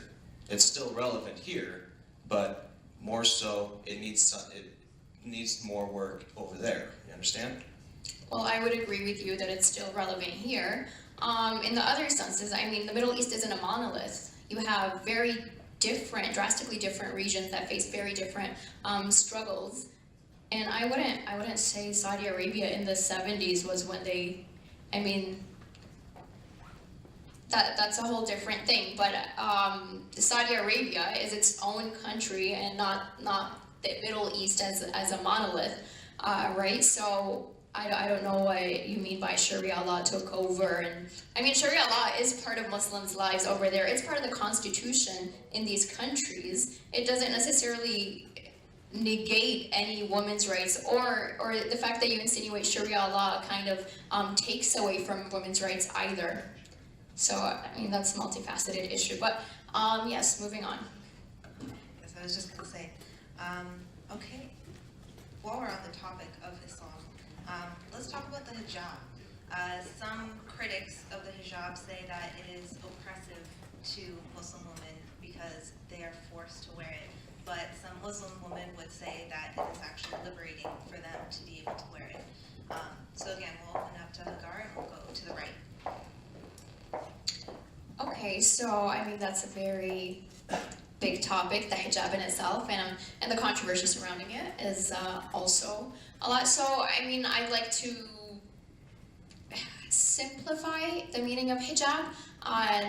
It's still relevant here, but more so it needs more work over there. You understand? Well, I would agree with you that it's still relevant here. In the other senses, I mean, the Middle East isn't a monolith. You have very different, drastically different regions that face very different struggles. And I wouldn't say Saudi Arabia in the 70s was when they, I mean, that's a whole different thing. But Saudi Arabia is its own country and not the Middle East as a monolith, right? So I don't know what you mean by Sharia law took over. And I mean, Sharia law is part of Muslims' lives over there. It's part of the constitution in these countries. It doesn't necessarily negate any women's rights, or the fact that you insinuate Sharia law kind of takes away from women's rights either. So, I mean, that's a multifaceted issue. But yes, moving on. Yes, I was just going to say, okay, while we're on the topic of Islam, let's talk about the hijab. Some critics of the hijab say that it is oppressive to Muslim women because they are forced to wear it. But some Muslim women would say that it is actually liberating for them to be able to wear it. So again, we'll open up to Hagar and we'll go to the right. Okay, so I mean, that's a very big topic, the hijab in itself, and the controversy surrounding it is also a lot. So I mean, I'd like to simplify the meaning of hijab,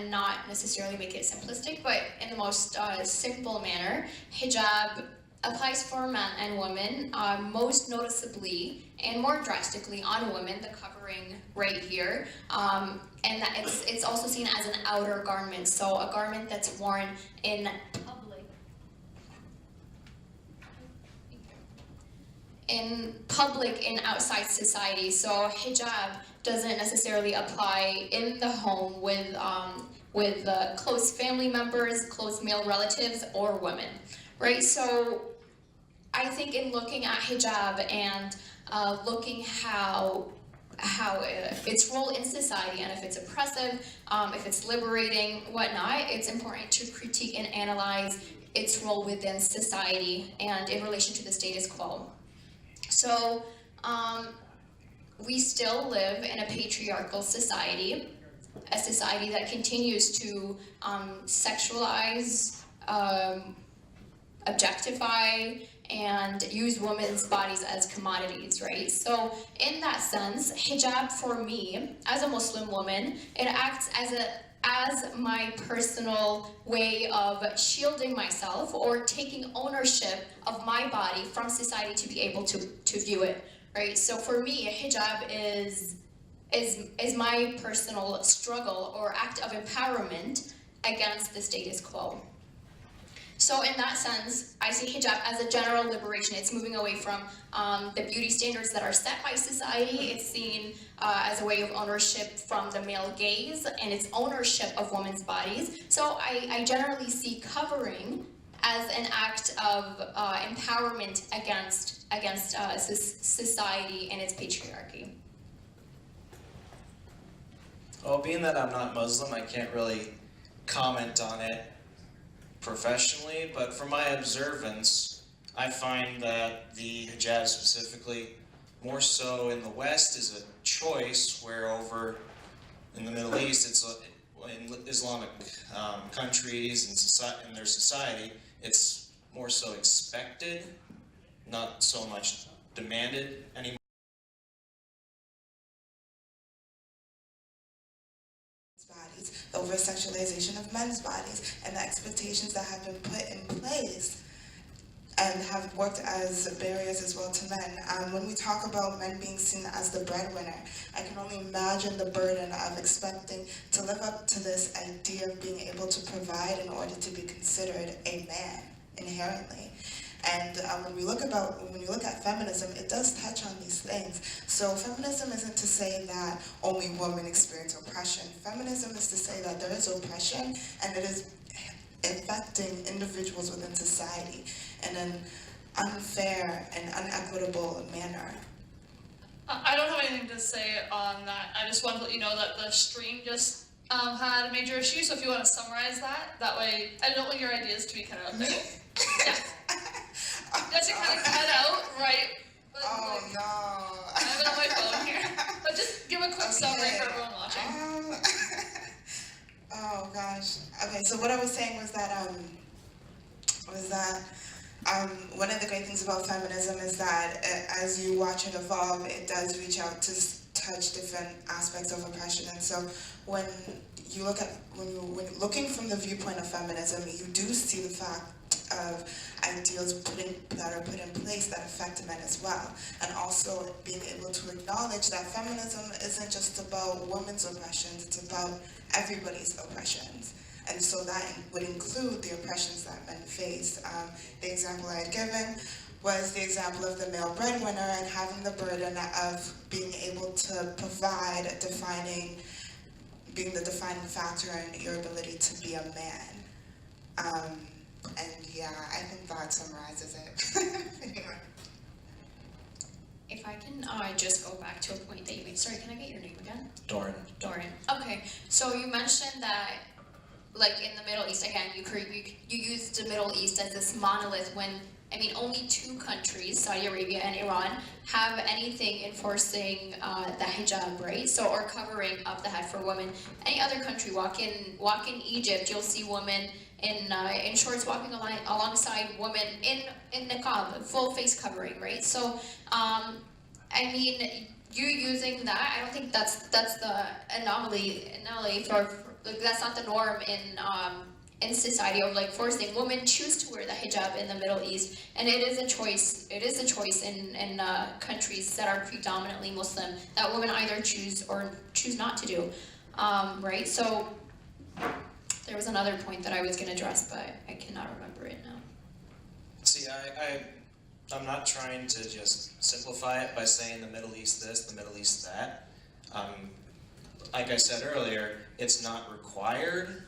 not necessarily make it simplistic, but in the most simple manner. Hijab applies for men and women, most noticeably and more drastically on women, the covering right here, and that it's also seen as an outer garment, so a garment that's worn in public in outside society. So hijab doesn't necessarily apply in the home with close family members, close male relatives, or women, right? So I think in looking at hijab and looking how its role in society, and if it's oppressive, if it's liberating, whatnot, it's important to critique and analyze its role within society and in relation to the status quo. So we still live in a patriarchal society, a society that continues to sexualize, objectify, and use women's bodies as commodities, right? So in that sense, hijab for me, as a Muslim woman, it acts as my personal way of shielding myself or taking ownership of my body from society to be able to view it, right? So for me, hijab is my personal struggle or act of empowerment against the status quo. So in that sense, I see hijab as a general liberation. It's moving away from the beauty standards that are set by society. It's seen as a way of ownership from the male gaze and its ownership of women's bodies. So I generally see covering as an act of empowerment against society and its patriarchy. Well, being that I'm not Muslim, I can't really comment on it professionally, but from my observance, I find that the hijab specifically, more so in the West, is a choice, where over in the Middle East, it's in Islamic countries and their society, it's more so expected, not so much demanded anymore. Bodies, the over-sexualization of men's bodies, and the expectations that have been put in place and have worked as barriers as well to men. When we talk about men being seen as the breadwinner, I can only imagine the burden of expecting to live up to this idea of being able to provide in order to be considered a man inherently. And when you look at feminism, it does touch on these things. So feminism isn't to say that only women experience oppression. Feminism is to say that there is oppression, and it is affecting individuals within society in an unfair and unequitable manner. I don't have anything to say on that. I just wanted to let you know that the stream just had a major issue, so if you want to summarize that way, I don't want your ideas to be cut out there. Yeah. That's it, kind of cut out, right? But, Oh like, no. I have it on my phone here. But just give a quick summary for everyone watching. Oh gosh. Okay, so what I was saying was that one of the great things about feminism is that as you watch it evolve, it does reach out to touch different aspects of oppression. And so when you're looking from the viewpoint of feminism, you do see the fact of ideals that are put in place that affect men as well, and also being able to acknowledge that feminism isn't just about women's oppressions, it's about everybody's oppressions. And so that would include the oppressions that men face. The example I had given was the example of the male breadwinner and having the burden of being able to provide, being the defining factor in your ability to be a man. And yeah, I think that summarizes it. If I can just go back to a point that you made. Sorry, can I get your name again? Doran. Doran. Okay, so you mentioned that, like in the Middle East, again, you used the Middle East as this monolith when, I mean, only two countries, Saudi Arabia and Iran, have anything enforcing the hijab, right? So, or covering of the head for women. Any other country, walk in Egypt, you'll see women in shorts walking alongside women in niqab, full face covering, right? So, I mean, you using that, I don't think that's the anomaly for like, that's not the norm in society of like forcing women choose to wear the hijab in the Middle East, and it is a choice. It is a choice in countries that are predominantly Muslim that women either choose or choose not to do, right? So there was another point that I was going to address, but I cannot remember it now. See, I'm not trying to just simplify it by saying the Middle East this, the Middle East that. Like I said earlier, it's not required,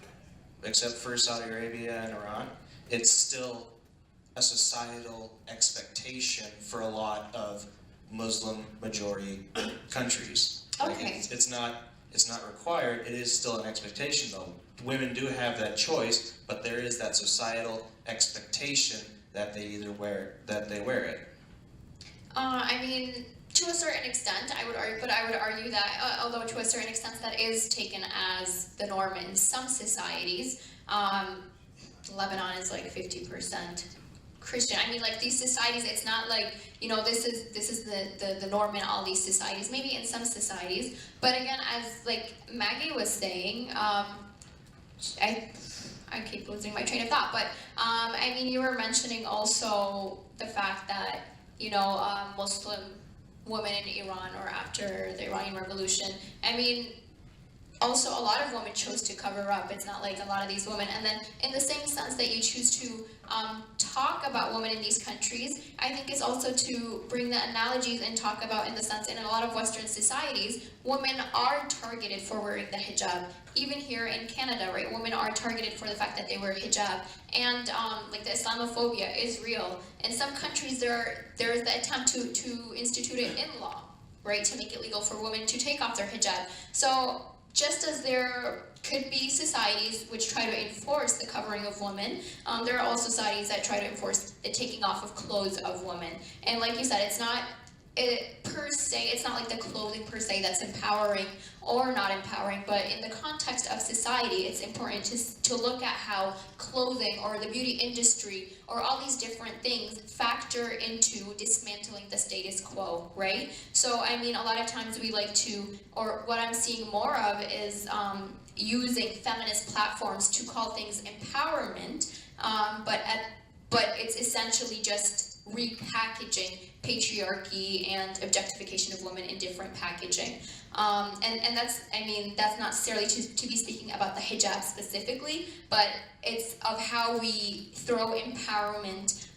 except for Saudi Arabia and Iran. It's still a societal expectation for a lot of Muslim majority countries. Okay. Like it's not required. It is still an expectation, though. Women do have that choice, but there is that societal expectation that they wear it. I mean, to a certain extent, I would argue that, although to a certain extent that is taken as the norm in some societies, Lebanon is like 50% Christian. I mean, like these societies, it's not like, you know, this is the norm in all these societies, maybe in some societies, but again, as like Maggie was saying, I keep losing my train of thought, but I mean, you were mentioning also the fact that, you know, Muslim women in Iran or after the Iranian Revolution, I mean, also a lot of women chose to cover up. It's not like a lot of these women, and then in the same sense that you choose to talk about women in these countries, I think it's also to bring the analogies and talk about in the sense in a lot of Western societies, women are targeted for wearing the hijab. Even here in Canada, right, women are targeted for the fact that they wear hijab, and like the Islamophobia is real. In some countries, there is the attempt to institute it in law, right, to make it legal for women to take off their hijab. So just as there could be societies which try to enforce the covering of women, there are also societies that try to enforce the taking off of clothes of women. And like you said, it's not per se, it's not like the clothing per se that's empowering or not empowering, but in the context of society, it's important to look at how clothing or the beauty industry or all these different things factor into dismantling the status quo, right? So, I mean, a lot of times we like to, or what I'm seeing more of is using feminist platforms to call things empowerment, but it's essentially just repackaging patriarchy and objectification of women in different packaging. And that's, I mean, that's not necessarily to be speaking about the hijab specifically, but it's of how we throw empowerment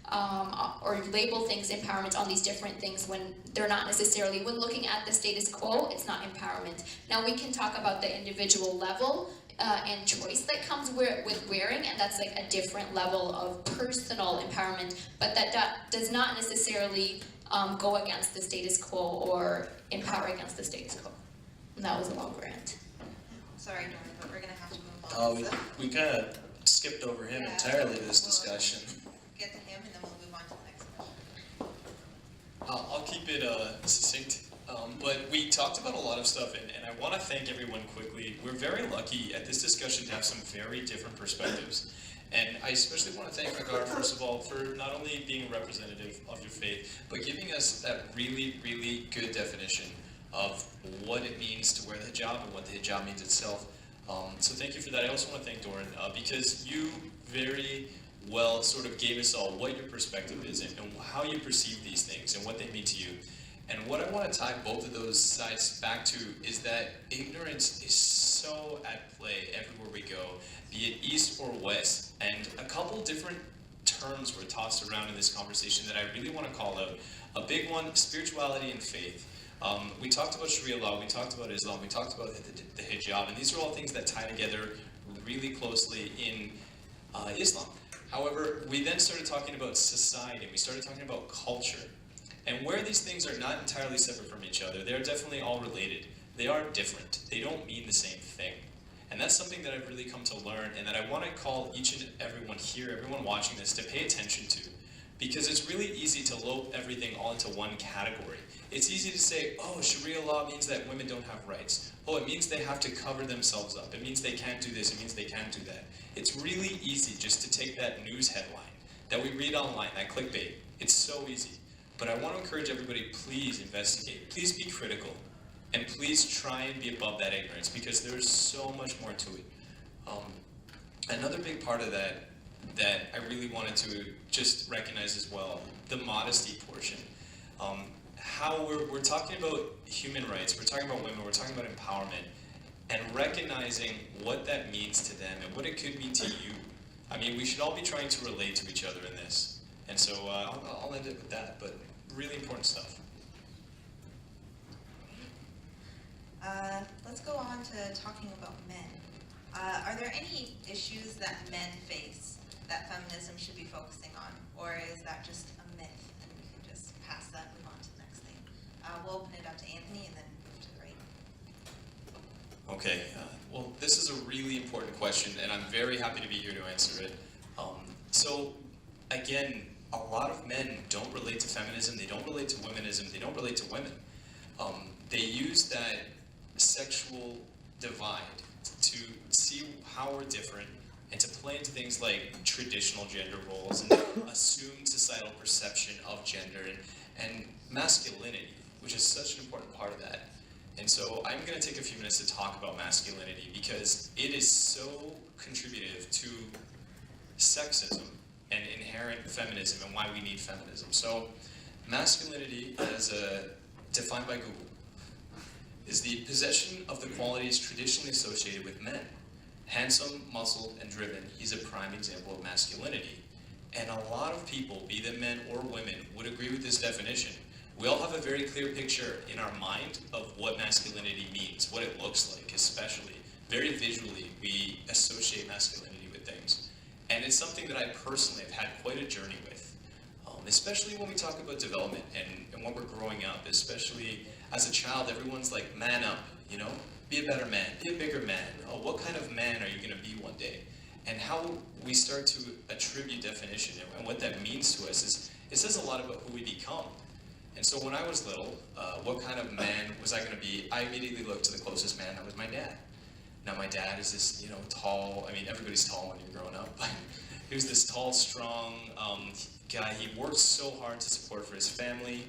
or label things empowerment on these different things when they're not necessarily, when looking at the status quo, it's not empowerment. Now we can talk about the individual level and choice that comes with wearing, and that's like a different level of personal empowerment, but that does not necessarily go against the status quo or empower against the status quo. And that was a long rant. Sorry, Dorn, but we're gonna have to move on. Oh, So, we kind of skipped over him Yeah. entirely this discussion. get to him and then we'll move on to the next question. I'll keep it succinct, but we talked about a lot of stuff, and I want to thank everyone quickly. We're very lucky at this discussion to have some very different perspectives. And I especially want to thank Agar, first of all, for not only being a representative of your faith, but giving us that really, really good definition of what it means to wear the hijab and what the hijab means itself. So thank you for that. I also want to thank Doran, because you very well sort of gave us all what your perspective is and how you perceive these things and what they mean to you. And what I want to tie both of those sides back to is that ignorance is so at play everywhere we go, be it east or west. And a couple different terms were tossed around in this conversation that I really want to call out. A big one, spirituality and faith. We talked about Sharia law, we talked about Islam, we talked about the hijab, and these are all things that tie together really closely in Islam. However, we then started talking about society, we started talking about culture. And where these things are not entirely separate from each other, they're definitely all related. They are different. They don't mean the same thing. And that's something that I've really come to learn and that I want to call each and everyone here, everyone watching this, to pay attention to. Because it's really easy to lump everything all into one category. It's easy to say, oh, Sharia law means that women don't have rights. Oh, it means they have to cover themselves up. It means they can't do this. It means they can't do that. It's really easy just to take that news headline that we read online, that clickbait. It's so easy. But I want to encourage everybody, please investigate. Please be critical. And please try and be above that ignorance, because there's so much more to it. Another big part of that I really wanted to just recognize as well, the modesty portion. How we're talking about human rights, we're talking about women, we're talking about empowerment, and recognizing what that means to them and what it could mean to you. I mean, we should all be trying to relate to each other in this. And so I'll end it with that, but really important stuff. Let's go on to talking about men. Are there any issues that men face that feminism should be focusing on? Or is that just a myth and we can just pass that and move on to the next thing? We'll open it up to Anthony and then move to the right. Okay, well, this is a really important question, and I'm very happy to be here to answer it. So, again, a lot of men don't relate to feminism, they don't relate to womanism, they don't relate to women. They use that sexual divide to see how we're different and to play into things like traditional gender roles and assumed societal perception of gender and masculinity, which is such an important part of that. And so I'm going to take a few minutes to talk about masculinity because it is so contributive to sexism and inherent feminism and why we need feminism. So masculinity, as defined by Google, is the possession of the qualities traditionally associated with men. Handsome, muscled, and driven, he's a prime example of masculinity. And a lot of people, be them men or women, would agree with this definition. We all have a very clear picture in our mind of what masculinity means, what it looks like, especially. Very visually, we associate masculinity with things. And it's something that I personally have had quite a journey with. Especially when we talk about development and when we're growing up, especially as a child, everyone's like, man up, you know? Be a better man, be a bigger man. Oh, what kind of man are you going to be one day? And how we start to attribute definition and what that means to us is, it says a lot about who we become. And so when I was little, what kind of man was I going to be? I immediately looked to the closest man, that was my dad. Now my dad is this, you know, tall, I mean, everybody's tall when you're growing up, but he was this tall, strong guy. He worked so hard to support for his family.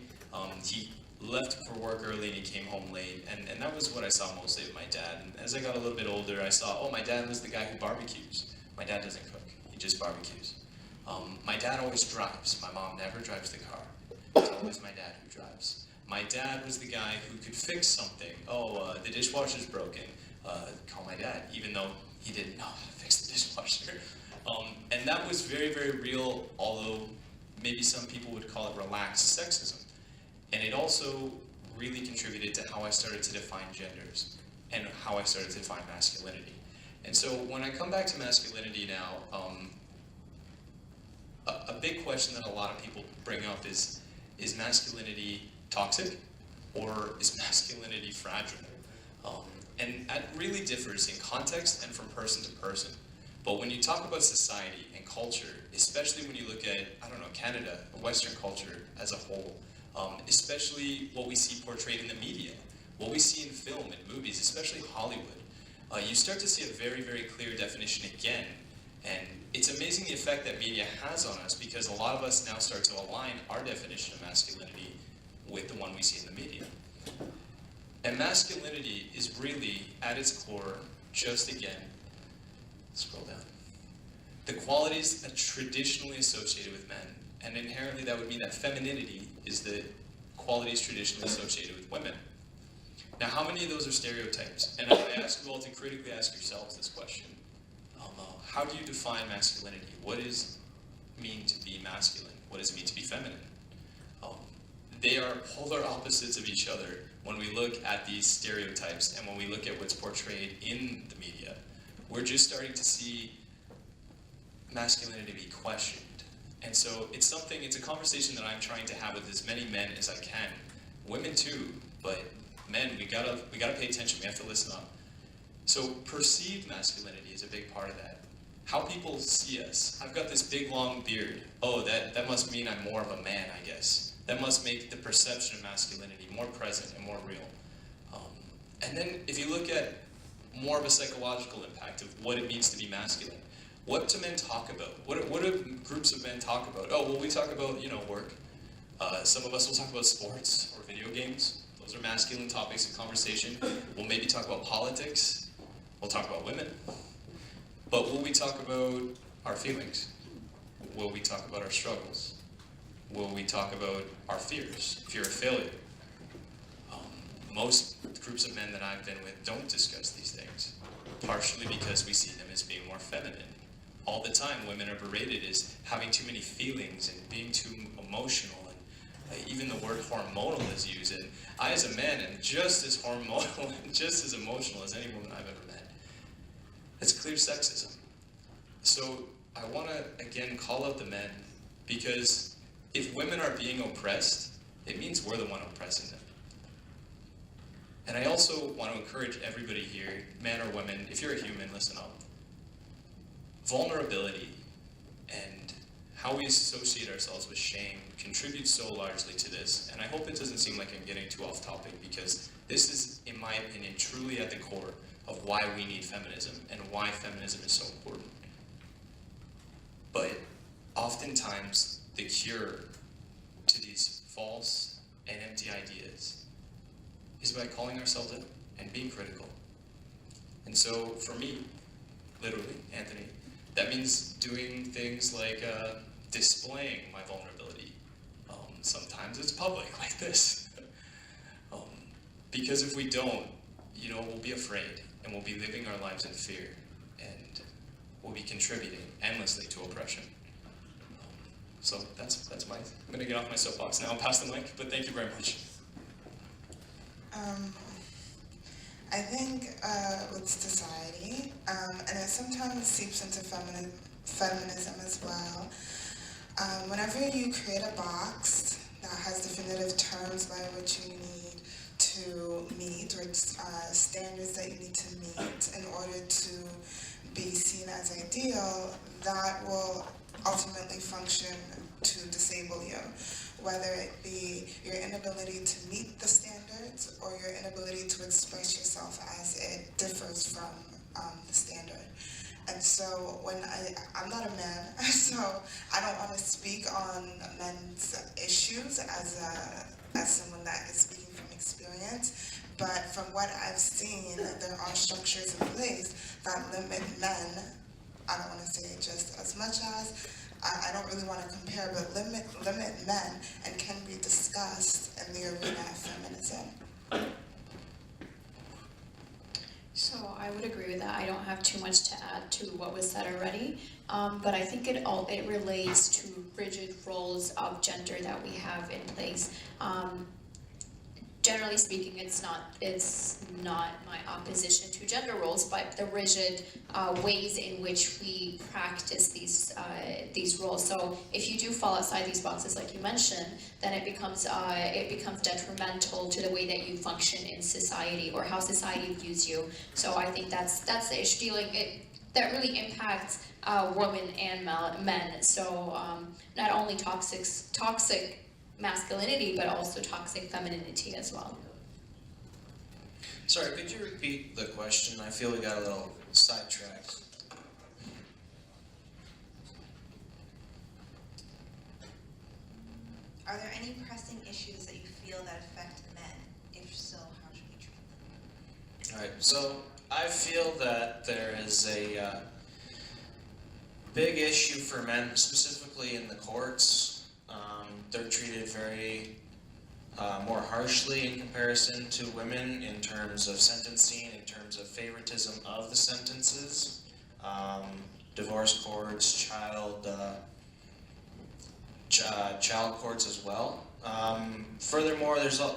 He left for work early and he came home late, and that was what I saw mostly of my dad. And as I got a little bit older, I saw, oh, my dad was the guy who barbecues. My dad doesn't cook, he just barbecues. My dad always drives. My mom never drives the car. It's always my dad who drives. My dad was the guy who could fix something. Oh, the dishwasher's broken. Call my dad, even though he didn't know how to fix the dishwasher. And that was very, very real, although maybe some people would call it relaxed sexism. And it also really contributed to how I started to define genders and how I started to define masculinity. And so when I come back to masculinity now, a big question that a lot of people bring up is masculinity toxic or is masculinity fragile? And that really differs in context and from person to person. But when you talk about society and culture, especially when you look at, I don't know, Canada, Western culture as a whole, especially what we see portrayed in the media, what we see in film and movies, especially Hollywood, you start to see a very, very clear definition again. And it's amazing the effect that media has on us because a lot of us now start to align our definition of masculinity with the one we see in the media. And masculinity is really, at its core, just again, scroll down, the qualities that traditionally associated with men. And inherently that would mean that femininity is the qualities traditionally associated with women. Now, how many of those are stereotypes? And I ask you all to critically ask yourselves this question. How do you define masculinity? What does it mean to be masculine? What does it mean to be feminine? They are polar opposites of each other when we look at these stereotypes and when we look at what's portrayed in the media. We're just starting to see masculinity be questioned. And so it's a conversation that I'm trying to have with as many men as I can. Women too, but men, we gotta pay attention, we have to listen up. So perceived masculinity is a big part of that. How people see us. I've got this big long beard. Oh, that must mean I'm more of a man, I guess. That must make the perception of masculinity more present and more real. And then if you look at more of a psychological impact of what it means to be masculine, what do men talk about? What do groups of men talk about? Oh, well, we talk about, you know, work. Some of us will talk about sports or video games. Those are masculine topics of conversation. We'll maybe talk about politics. We'll talk about women. But will we talk about our feelings? Will we talk about our struggles? Will we talk about our fears, fear of failure? Most groups of men that I've been with don't discuss these things, partially because we see them as being more feminine. All the time, women are berated as having too many feelings and being too emotional, and even the word hormonal is used. And I, as a man, am just as hormonal and just as emotional as any woman I've ever met. It's clear sexism. So I want to, again, call out the men, because if women are being oppressed, it means we're the one oppressing them. And I also want to encourage everybody here, man or women, if you're a human, listen up. Vulnerability and how we associate ourselves with shame contributes so largely to this. And I hope it doesn't seem like I'm getting too off topic, because this is, in my opinion, truly at the core of why we need feminism and why feminism is so important. But oftentimes, the cure to these false and empty ideas is by calling ourselves out and being critical. And so for me, literally, Anthony, that means doing things like displaying my vulnerability. Sometimes it's public, like this. Because if we don't, we'll be afraid, and we'll be living our lives in fear, and we'll be contributing endlessly to oppression. So that's I'm gonna get off my soapbox now and pass the mic, but thank you very much. I think with society, and it sometimes seeps into feminism as well, whenever you create a box that has definitive terms by which you need to meet, or standards that you need to meet in order to be seen as ideal, that will ultimately function to disable you, whether it be your inability to meet the standards or your inability to express yourself as it differs from the standard. And so when I'm not a man, so I don't want to speak on men's issues as someone that is speaking from experience, but from what I've seen, there are structures in place that limit men. I don't want to say just as much as, I don't really want to compare, but limit men, and can be discussed in the arena of feminism. So I would agree with that. I don't have too much to add to what was said already, but I think it relates to rigid roles of gender that we have in place. Generally speaking, it's not my opposition to gender roles, but the rigid ways in which we practice these roles. So if you do fall outside these boxes, like you mentioned, then it becomes detrimental to the way that you function in society, or how society views you. So I think that's the issue. That really impacts women and men. So not only toxic masculinity, but also toxic femininity as well. Sorry, could you repeat the question? I feel we got a little sidetracked. Are there any pressing issues that you feel that affect men? If so, how should we treat them? All right, so I feel that there is a big issue for men, specifically in the courts. They're treated very more harshly in comparison to women in terms of sentencing, in terms of favoritism of the sentences, divorce courts, child courts as well. Furthermore, there's on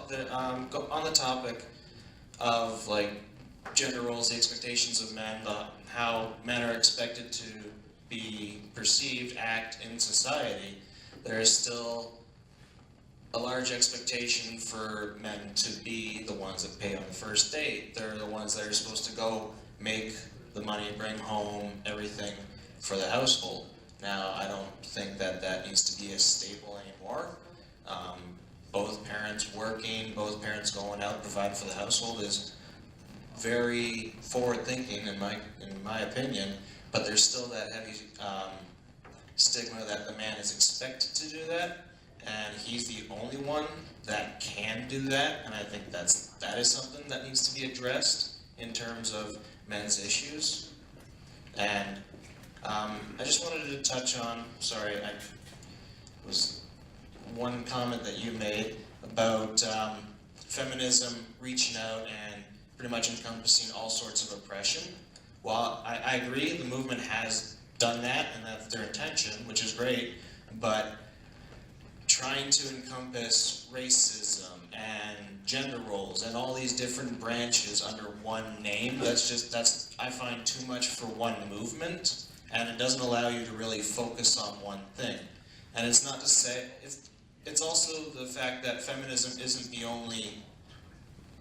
the topic of like gender roles, the expectations of men, how men are expected to be perceived, act in society. There is still a large expectation for men to be the ones that pay on the first date. They're the ones that are supposed to go make the money, bring home everything for the household. Now, I don't think that that needs to be a staple anymore. Both parents working, both parents going out, providing for the household is very forward-thinking in my opinion, but there's still that heavy stigma that the man is expected to do that, and he's the only one that can do that, and I think that is something that needs to be addressed in terms of men's issues. And I just wanted to touch on, sorry, was one comment that you made about feminism reaching out and pretty much encompassing all sorts of oppression. While I agree the movement has done that and that's their intention, which is great, but trying to encompass racism and gender roles and all these different branches under one name, that's I find too much for one movement, and it doesn't allow you to really focus on one thing. And it's not to say, it's also the fact that feminism isn't the only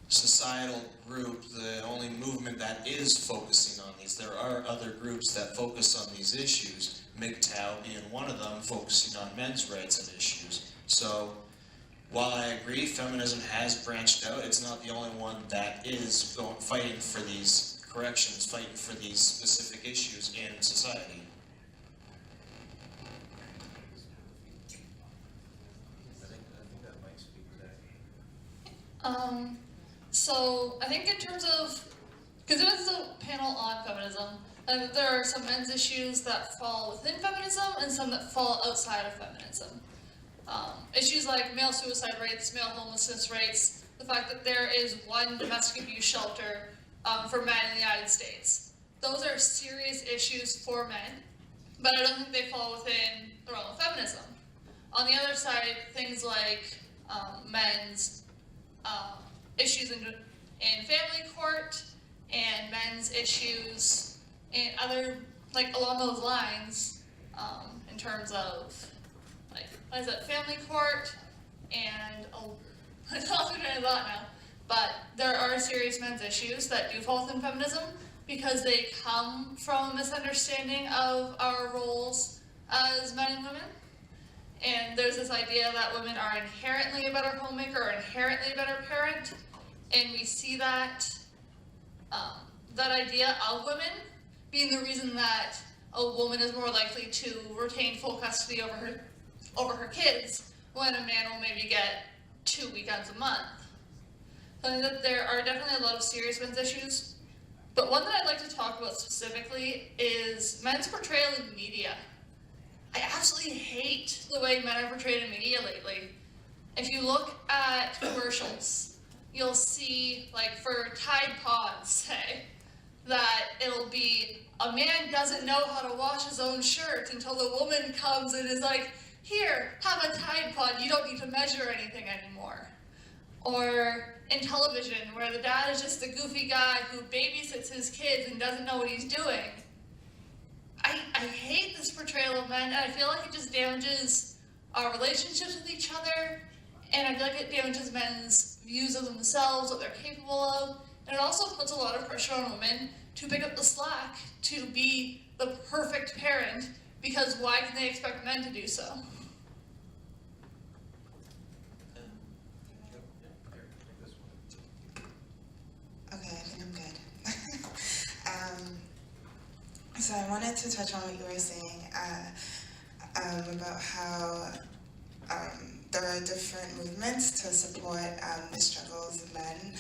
societal group, the only movement that is focusing on these. There are other groups that focus on these issues, MGTOW being one of them, focusing on men's rights and issues. So, while I agree feminism has branched out, it's not the only one that is fighting for these corrections, fighting for these specific issues in society. So I think in terms of, because there was a panel on feminism, and there are some men's issues that fall within feminism and some that fall outside of feminism. Issues like male suicide rates, male homelessness rates, the fact that there is one domestic abuse shelter for men in the United States. Those are serious issues for men, but I don't think they fall within the realm of feminism. On the other side, things like men's issues in family court and men's issues and other, like along those lines, in terms of, like, what is it, family court and, I lost my train of thought now, but there are serious men's issues that do fall within feminism because they come from a misunderstanding of our roles as men and women. And there's this idea that women are inherently a better homemaker or inherently a better parent, and we see that that idea of women being the reason that a woman is more likely to retain full custody over her kids when a man will maybe get 2 weekends a month. So I think that there are definitely a lot of serious men's issues, but one that I'd like to talk about specifically is men's portrayal in media. I absolutely hate the way men are portrayed in media lately. If you look at commercials, you'll see, like for Tide Pods, say, that it'll be a man doesn't know how to wash his own shirt until the woman comes and is like, here, have a Tide Pod, you don't need to measure anything anymore. Or in television, where the dad is just the goofy guy who babysits his kids and doesn't know what he's doing. I hate this portrayal of men, and I feel like it just damages our relationships with each other, and I feel like it damages men's views of themselves, what they're capable of, and it also puts a lot of pressure on women to pick up the slack, to be the perfect parent, because why can they expect men to do so? Okay, I think I'm good. So I wanted to touch on what you were saying about how there are different movements to support the struggles men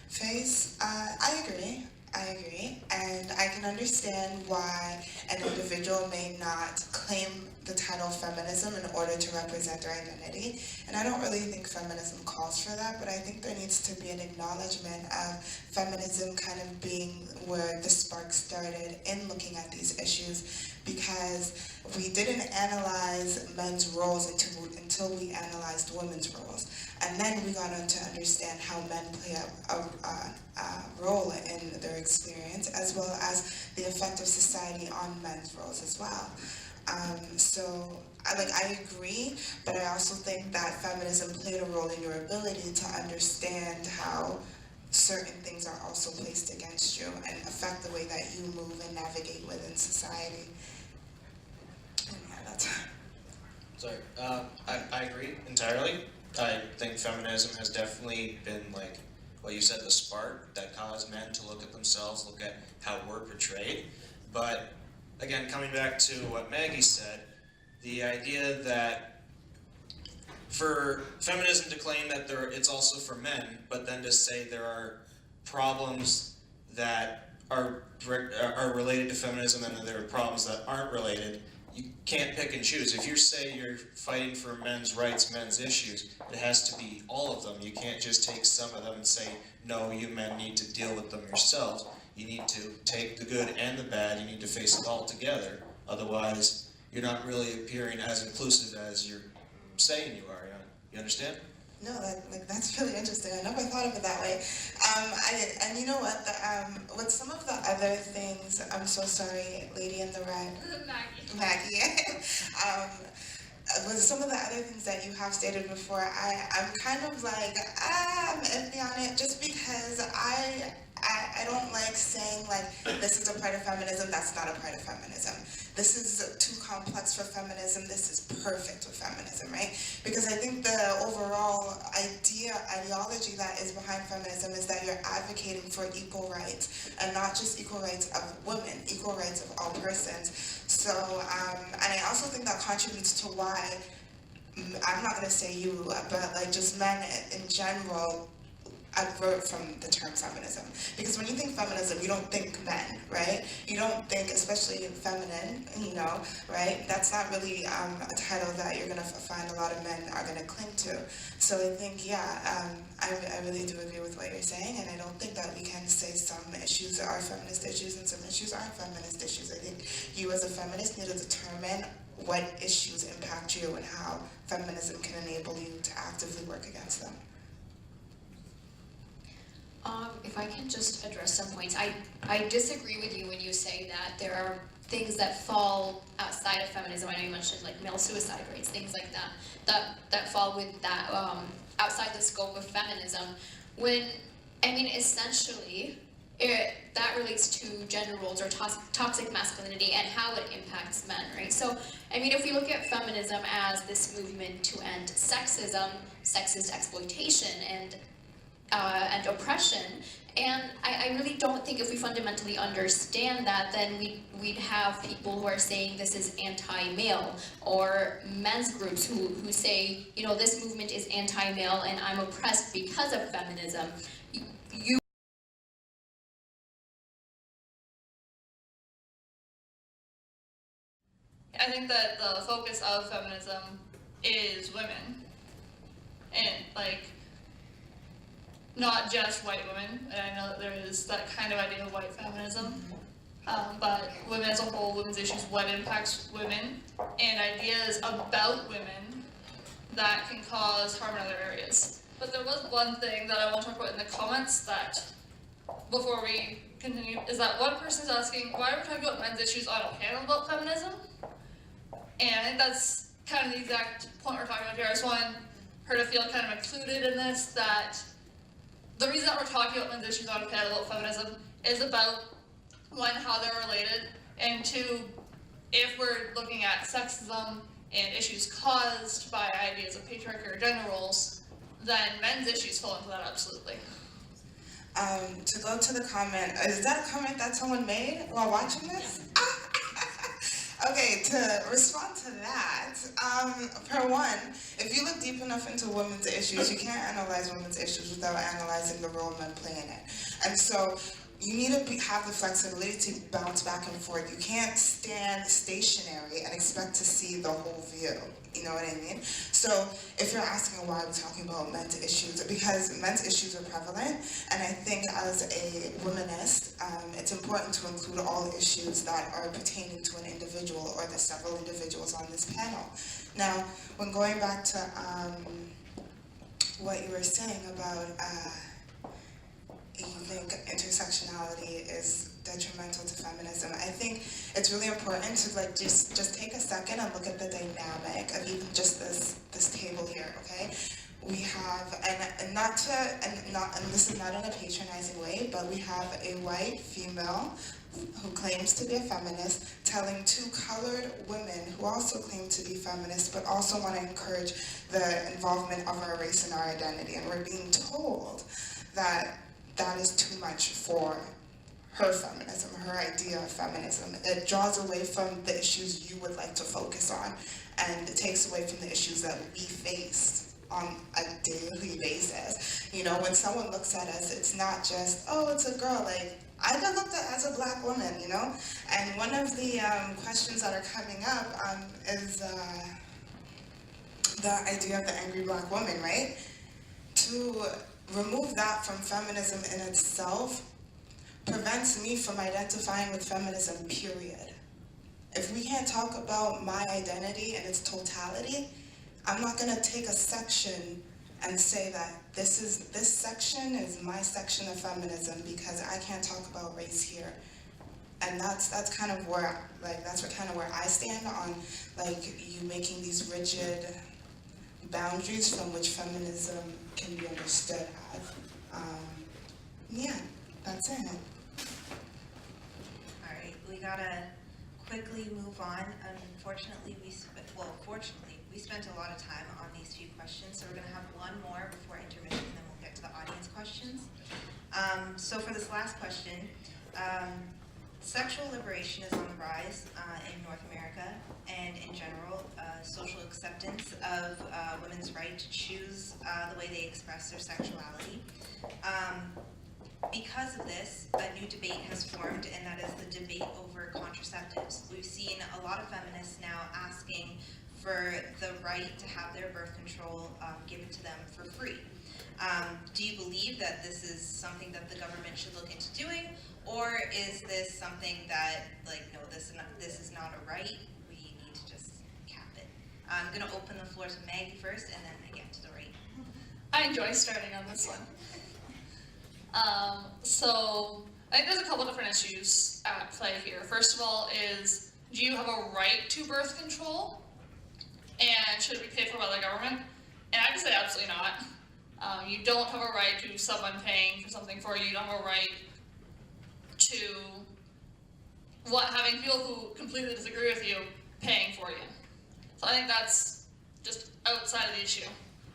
face. I agree, and I can understand why an individual may not claim the title feminism in order to represent their identity, and I don't really think feminism calls for that, but I think there needs to be an acknowledgement of feminism kind of being where the spark started in looking at these issues, because we didn't analyze men's roles until we analyzed women's roles, and then we got on to understand how men play a role in their experience, as well as the effect of society on men's roles as well. So I agree, but I also think that feminism played a role in your ability to understand how certain things are also placed against you and affect the way that you move and navigate within society. And yeah, that's Sorry, I agree entirely. I think feminism has definitely been, like what you said, the spark that caused men to look at themselves, look at how we're portrayed. But again, coming back to what Maggie said, the idea that for feminism to claim that it's also for men, but then to say there are problems that are related to feminism and there are problems that aren't related, you can't pick and choose. If you say you're fighting for men's rights, men's issues, it has to be all of them. You can't just take some of them and say, no, you men need to deal with them yourselves. You need to take the good and the bad, you need to face it all together. Otherwise, you're not really appearing as inclusive as you're saying you are. You understand? No, that's really interesting. I never thought of it that way. And you know what? With some of the other things, I'm so sorry, lady in the red. Maggie. With some of the other things that you have stated before, I'm kind of like, I'm iffy on it, just because I don't like saying like, this is a part of feminism, that's not a part of feminism. This is too complex for feminism, this is perfect for feminism, right? Because I think the overall ideology that is behind feminism is that you're advocating for equal rights, and not just equal rights of women, equal rights of all persons. So, and I also think that contributes to why, I'm not gonna say you, but like just men in general, advert from the term feminism. Because when you think feminism, you don't think men, right? You don't think, especially feminine, you know, right? That's not really a title that you're gonna find a lot of men are gonna cling to. So I think, yeah, I really do agree with what you're saying, and I don't think that we can say some issues are feminist issues and some issues aren't feminist issues. I think you as a feminist need to determine what issues impact you and how feminism can enable you to actively work against them. If I can just address some points, I disagree with you when you say that there are things that fall outside of feminism. I know you mentioned like male suicide rates, things like that fall with that outside the scope of feminism. When, I mean, essentially, that relates to gender roles or toxic masculinity and how it impacts men, right? So, I mean, if we look at feminism as this movement to end sexism, sexist exploitation, and oppression, and I really don't think if we fundamentally understand that, then we'd have people who are saying this is anti-male, or men's groups who say, you know, this movement is anti-male and I'm oppressed because of feminism. I think that the focus of feminism is women, and like, not just white women, and I know that there is that kind of idea of white feminism, but women as a whole, women's issues, what impacts women, and ideas about women that can cause harm in other areas. But there was one thing that I want to talk about in the comments that, before we continue, is that one person's asking, why are we talking about men's issues on a panel about feminism? And I think that's kind of the exact point we're talking about here. I just want her to feel kind of included in this, that the reason that we're talking about men's issues on a panel about feminism is about, one, how they're related, and two, if we're looking at sexism and issues caused by ideas of patriarchy or gender roles, then men's issues fall into that absolutely. To go to the comment, is that a comment that someone made while watching this? Okay, to respond to that, for one, if you look deep enough into women's issues, you can't analyze women's issues without analyzing the role men play in it. And so you need to have the flexibility to bounce back and forth. You can't stand stationary and expect to see the whole view. You know what I mean? So if you're asking why we're talking about men's issues, because men's issues are prevalent, and I think as a womanist, it's important to include all issues that are pertaining to an individual or the several individuals on this panel. Now, when going back to what you were saying about you think intersectionality is detrimental to feminism, I think it's really important to like just take a second and look at the dynamic of even just this table here, okay? We have, and this is not in a patronizing way, but we have a white female who claims to be a feminist telling two colored women who also claim to be feminists but also want to encourage the involvement of our race and our identity, and we're being told that that is too much for her feminism, her idea of feminism. It draws away from the issues you would like to focus on, and it takes away from the issues that we face on a daily basis. You know, when someone looks at us, it's not just, oh, it's a girl, like, I developed it as a Black woman, you know? And one of the questions that are coming up is the idea of the angry Black woman, right? To remove that from feminism in itself prevents me from identifying with feminism, period. If we can't talk about my identity in its totality, I'm not gonna take a section and say that this section is my section of feminism because I can't talk about race here. And that's kind of where, like, that's kind of where I stand on, like, you making these rigid boundaries from which feminism can be understood as. Yeah, that's it. All right, we gotta quickly move on. Unfortunately, fortunately, we spent a lot of time on these few questions, so we're gonna have one more before intermission, and then we'll get to the audience questions. So for this last question, sexual liberation is on the rise in North America and in general, social acceptance of women's right to choose the way they express their sexuality. Because of this, a new debate has formed, and that is the debate over contraceptives. We've seen a lot of feminists now asking for the right to have their birth control given to them for free. Do you believe that this is something that the government should look into doing, or is this something that, like, no, this is not a right, we need to just cap it? I'm gonna open the floor to Maggie first, and then again to the right. I enjoy starting on this one. So I think there's a couple different issues at play here. First of all is, do you have a right to birth control? And should it be paid for by the government? And I would say absolutely not. You don't have a right to someone paying for something for you. You don't have a right to having people who completely disagree with you paying for you. So I think that's just outside of the issue.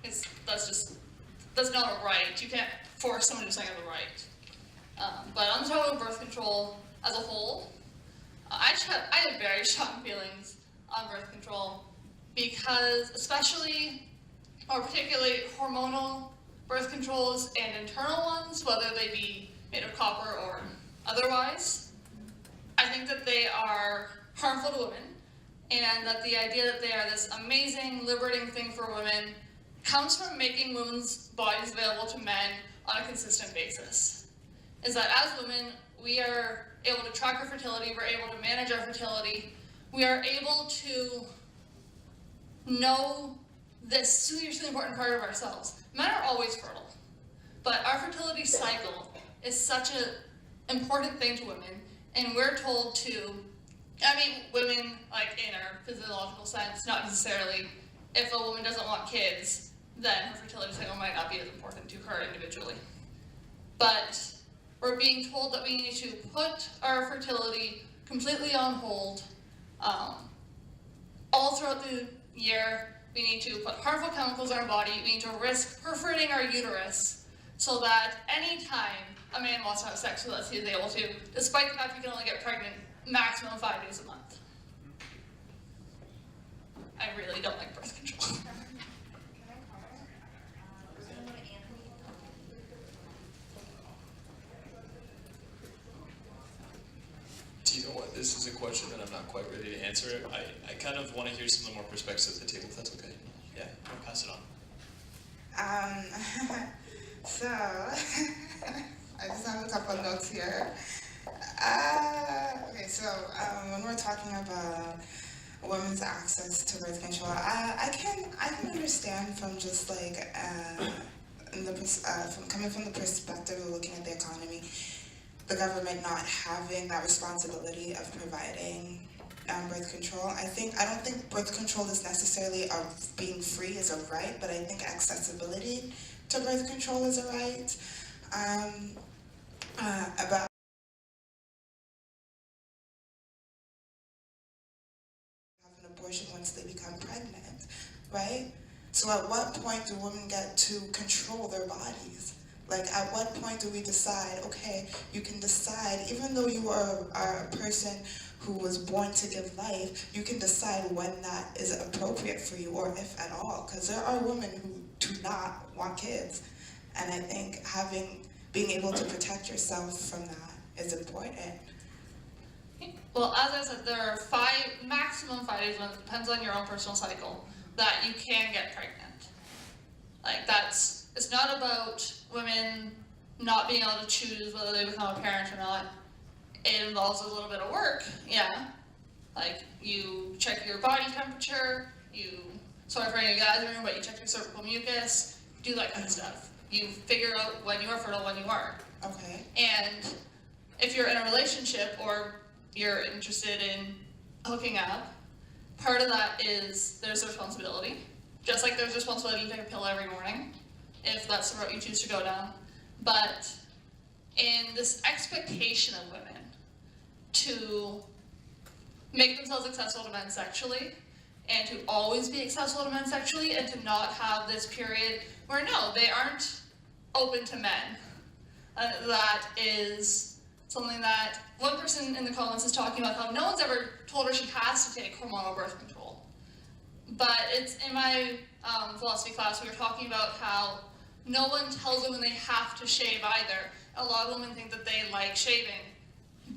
That's not a right. You can't force someone to do something as a right. But on the topic of birth control as a whole, I had very strong feelings on birth control because especially, or particularly hormonal birth controls and internal ones, whether they be made of copper or otherwise, I think that they are harmful to women, and that the idea that they are this amazing, liberating thing for women comes from making women's bodies available to men on a consistent basis. Is that as women, we are able to track our fertility, we're able to manage our fertility, we are able to know this seriously important part of ourselves. Men are always fertile, but our fertility cycle is such an important thing to women, and we're told to, women, like, in our physiological sense, not necessarily, if a woman doesn't want kids, then her fertility cycle might not be as important to her individually. But we're being told that we need to put our fertility completely on hold all throughout the year. We need to put harmful chemicals in our body. We need to risk perforating our uterus so that any time a man wants to have sex with us, he's able to, despite the fact we can only get pregnant maximum 5 days a month. I really don't like birth control. Do you know what? This is a question that I'm not quite ready to answer. I kind of want to hear some of the more perspectives at the table, if that's okay. Yeah, I'll pass it on. So, I just have a couple of notes here. Okay, so when we're talking about women's access to birth control, I can understand from just like from coming from the perspective of looking at the economy, the government not having that responsibility of providing birth control. I don't think birth control is necessarily being free is a right, but I think accessibility to birth control is a right. About have an abortion once they become pregnant, right? So at what point do women get to control their bodies? Like, at what point do we decide, okay, you can decide, even though you are a person who was born to give life, you can decide when that is appropriate for you, or if at all, because there are women who do not want kids. And I think being able to protect yourself from that is important. Well, as I said, there are maximum 5 days, when it depends on your own personal cycle, that you can get pregnant. Like it's not about women not being able to choose whether they become a parent or not. It involves a little bit of work, yeah. Like you check your body temperature, sorry for any guys in the room, but you check your cervical mucus, do that kind of stuff. You figure out when you are fertile, when you aren't. Okay. And if you're in a relationship or you're interested in hooking up, part of that is there's a responsibility. Just like there's a responsibility to take a pill every morning, if that's the route you choose to go down. But in this expectation of women to make themselves accessible to men sexually, and to always be accessible to men sexually, and to not have this period where no, they aren't open to men. That is something that one person in the comments is talking about, how no one's ever told her she has to take hormonal birth control. But it's in my philosophy class, we were talking about how no one tells women they have to shave either. A lot of women think that they like shaving.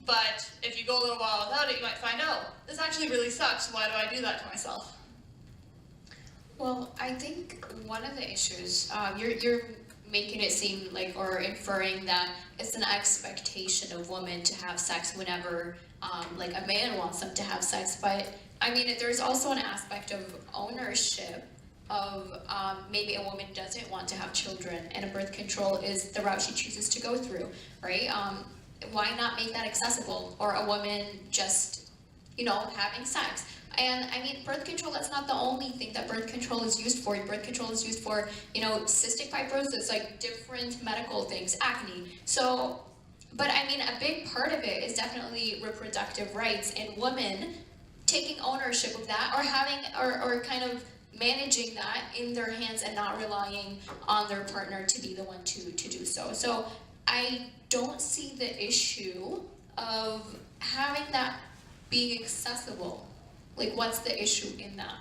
But if you go a little while without it, you might find, oh, this actually really sucks. Why do I do that to myself? Well, I think one of the issues, you're making it seem like, or inferring that it's an expectation of women to have sex whenever, like a man wants them to have sex. But I mean, there's also an aspect of ownership of maybe a woman doesn't want to have children, and a birth control is the route she chooses to go through, right? Why not make that accessible? Or a woman just, having sex. And I mean, birth control, that's not the only thing that birth control is used for. Birth control is used for, cystic fibrosis, like different medical things, acne. So, but I mean, a big part of it is definitely reproductive rights, and women taking ownership of that, or having, or kind of managing that in their hands and not relying on their partner to be the one to do so. So I don't see the issue of having that being accessible. Like, what's the issue in that?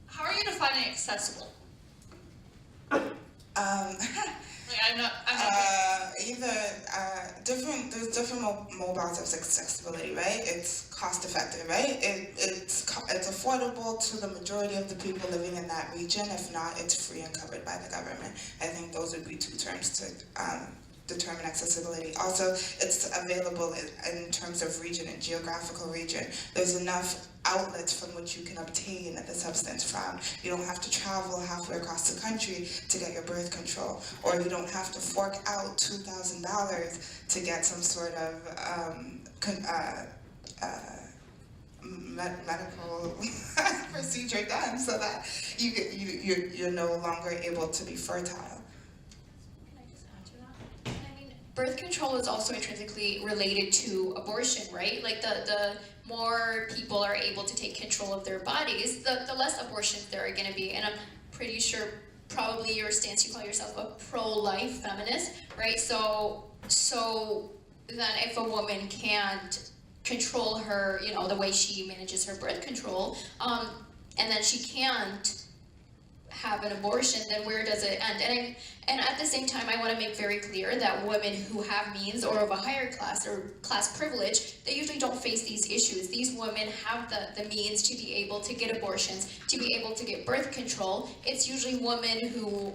How are you defining accessible? There's different mobiles of accessibility, right? It's cost effective, right? It's affordable to the majority of the people living in that region. If not, it's free and covered by the government. I think those would be 2 terms to determine accessibility. Also, it's available in terms of region and geographical region. There's enough outlets from which you can obtain the substance from. You don't have to travel halfway across the country to get your birth control, or you don't have to fork out $2,000 to get some sort of medical procedure done, so that you're no longer able to be fertile. Birth control is also intrinsically related to abortion, right? Like the more people are able to take control of their bodies, the less abortions there are going to be. And I'm pretty sure probably your stance, you call yourself a pro-life feminist, right? So then if a woman can't control her, the way she manages her birth control, and then she can't have an abortion, then where does it end? And at the same time, I want to make very clear that women who have means or of a higher class or class privilege, they usually don't face these issues. These women have the means to be able to get abortions, to be able to get birth control. It's usually women who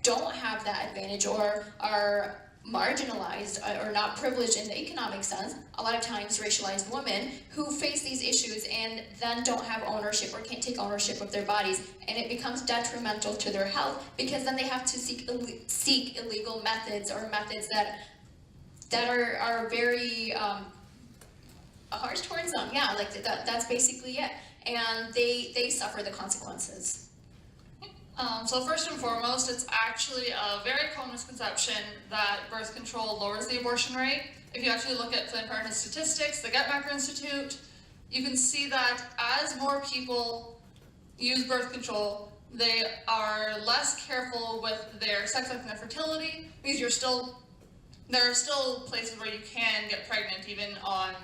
don't have that advantage or are marginalized or not privileged in the economic sense, a lot of times racialized women who face these issues and then don't have ownership or can't take ownership of their bodies, and it becomes detrimental to their health because then they have to seek illegal methods or methods that are very harsh towards them. Yeah, like that's basically it, and they suffer the consequences. So first and foremost, it's actually a very common misconception that birth control lowers the abortion rate. If you actually look at Planned Parenthood statistics, the Guttmacher Institute, you can see that as more people use birth control, they are less careful with their sex life and their fertility, because there are still places where you can get pregnant even on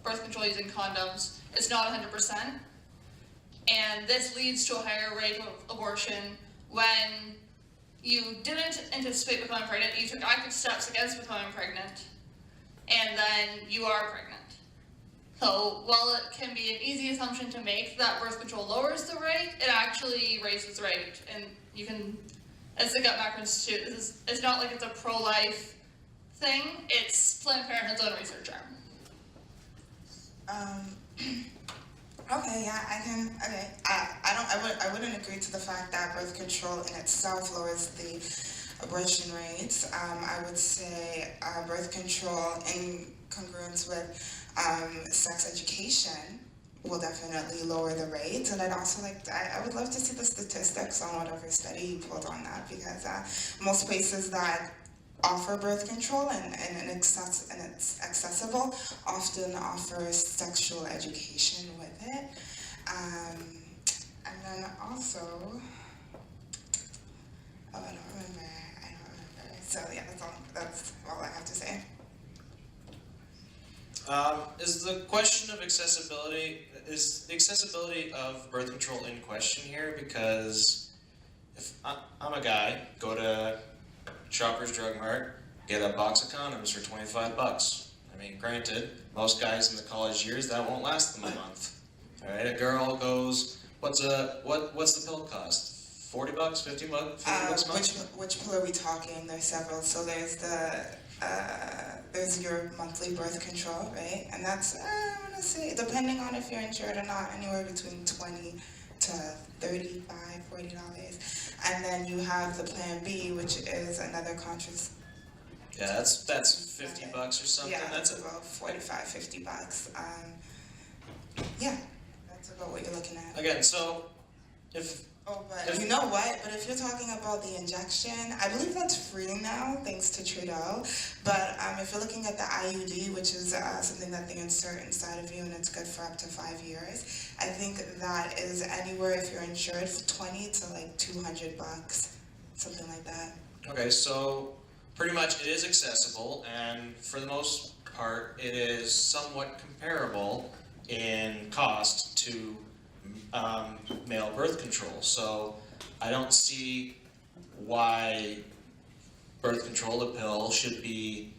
birth control using condoms. It's not 100%. And this leads to a higher rate of abortion when you didn't anticipate becoming pregnant, you took active steps against becoming pregnant, and then you are pregnant. So while it can be an easy assumption to make that birth control lowers the rate, it actually raises the rate. And you can, as the Gut Macro Institute, it's not like it's a pro-life thing, it's Planned Parenthood's own research arm. Okay, yeah, I can, okay. I wouldn't agree to the fact that birth control in itself lowers the abortion rates. I would say birth control in congruence with sex education will definitely lower the rates. And I would love to see the statistics on whatever study you pulled on that, because most places that offer birth control and it's accessible often offer sexual education with it. And then also, I don't remember. So yeah, that's all I have to say. Is the question of accessibility, is the accessibility of birth control in question here? Because if I'm a guy, go to Shoppers Drug Mart, get a box of condoms for 25 bucks. I mean, granted, most guys in the college years, that won't last them a month. All right, a girl goes, what's the pill cost? 40 bucks, 50 bucks, 50 bucks a month? Which pill are we talking? There's several. So there's your monthly birth control, right? And that's, I want to say, depending on if you're insured or not, anywhere between $20 to $35, $40. And then you have the Plan B, which is another Yeah, that's 50 bucks or something. Yeah, That's about 45, 50 bucks. Yeah, that's about what you're looking at. again, so if But you know what? But if you're talking about the injection, I believe that's free now, thanks to Trudeau. But if you're looking at the IUD, which is something that they insert inside of you and it's good for up to 5 years, I think that is anywhere, if you're insured, 20 to like 200 bucks, something like that. Okay, so pretty much it is accessible, and for the most part, it is somewhat comparable in cost to male birth control. So I don't see why birth control, the pill, should be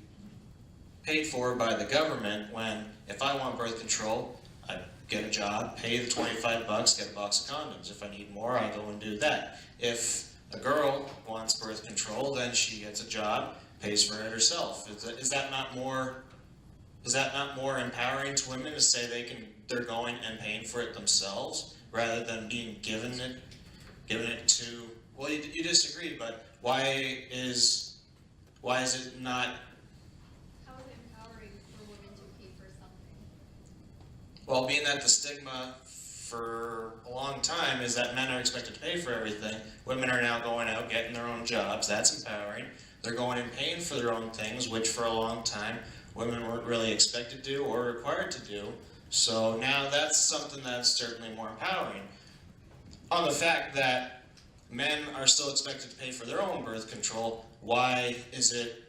paid for by the government when, if I want birth control, I get a job, pay the 25 bucks, get a box of condoms. If I need more, I go and do that. If a girl wants birth control, then she gets a job, pays for it herself. Is that not more empowering to women to say they're going and paying for it themselves, rather than being given it to, well, you disagree, but why is it not? How is it empowering for women to pay for something? Well, being that the stigma for a long time is that men are expected to pay for everything, women are now going out, getting their own jobs, that's empowering. They're going and paying for their own things, which for a long time, women weren't really expected to do or required to do. So now that's something that's certainly more empowering. On the fact that men are still expected to pay for their own birth control, why is it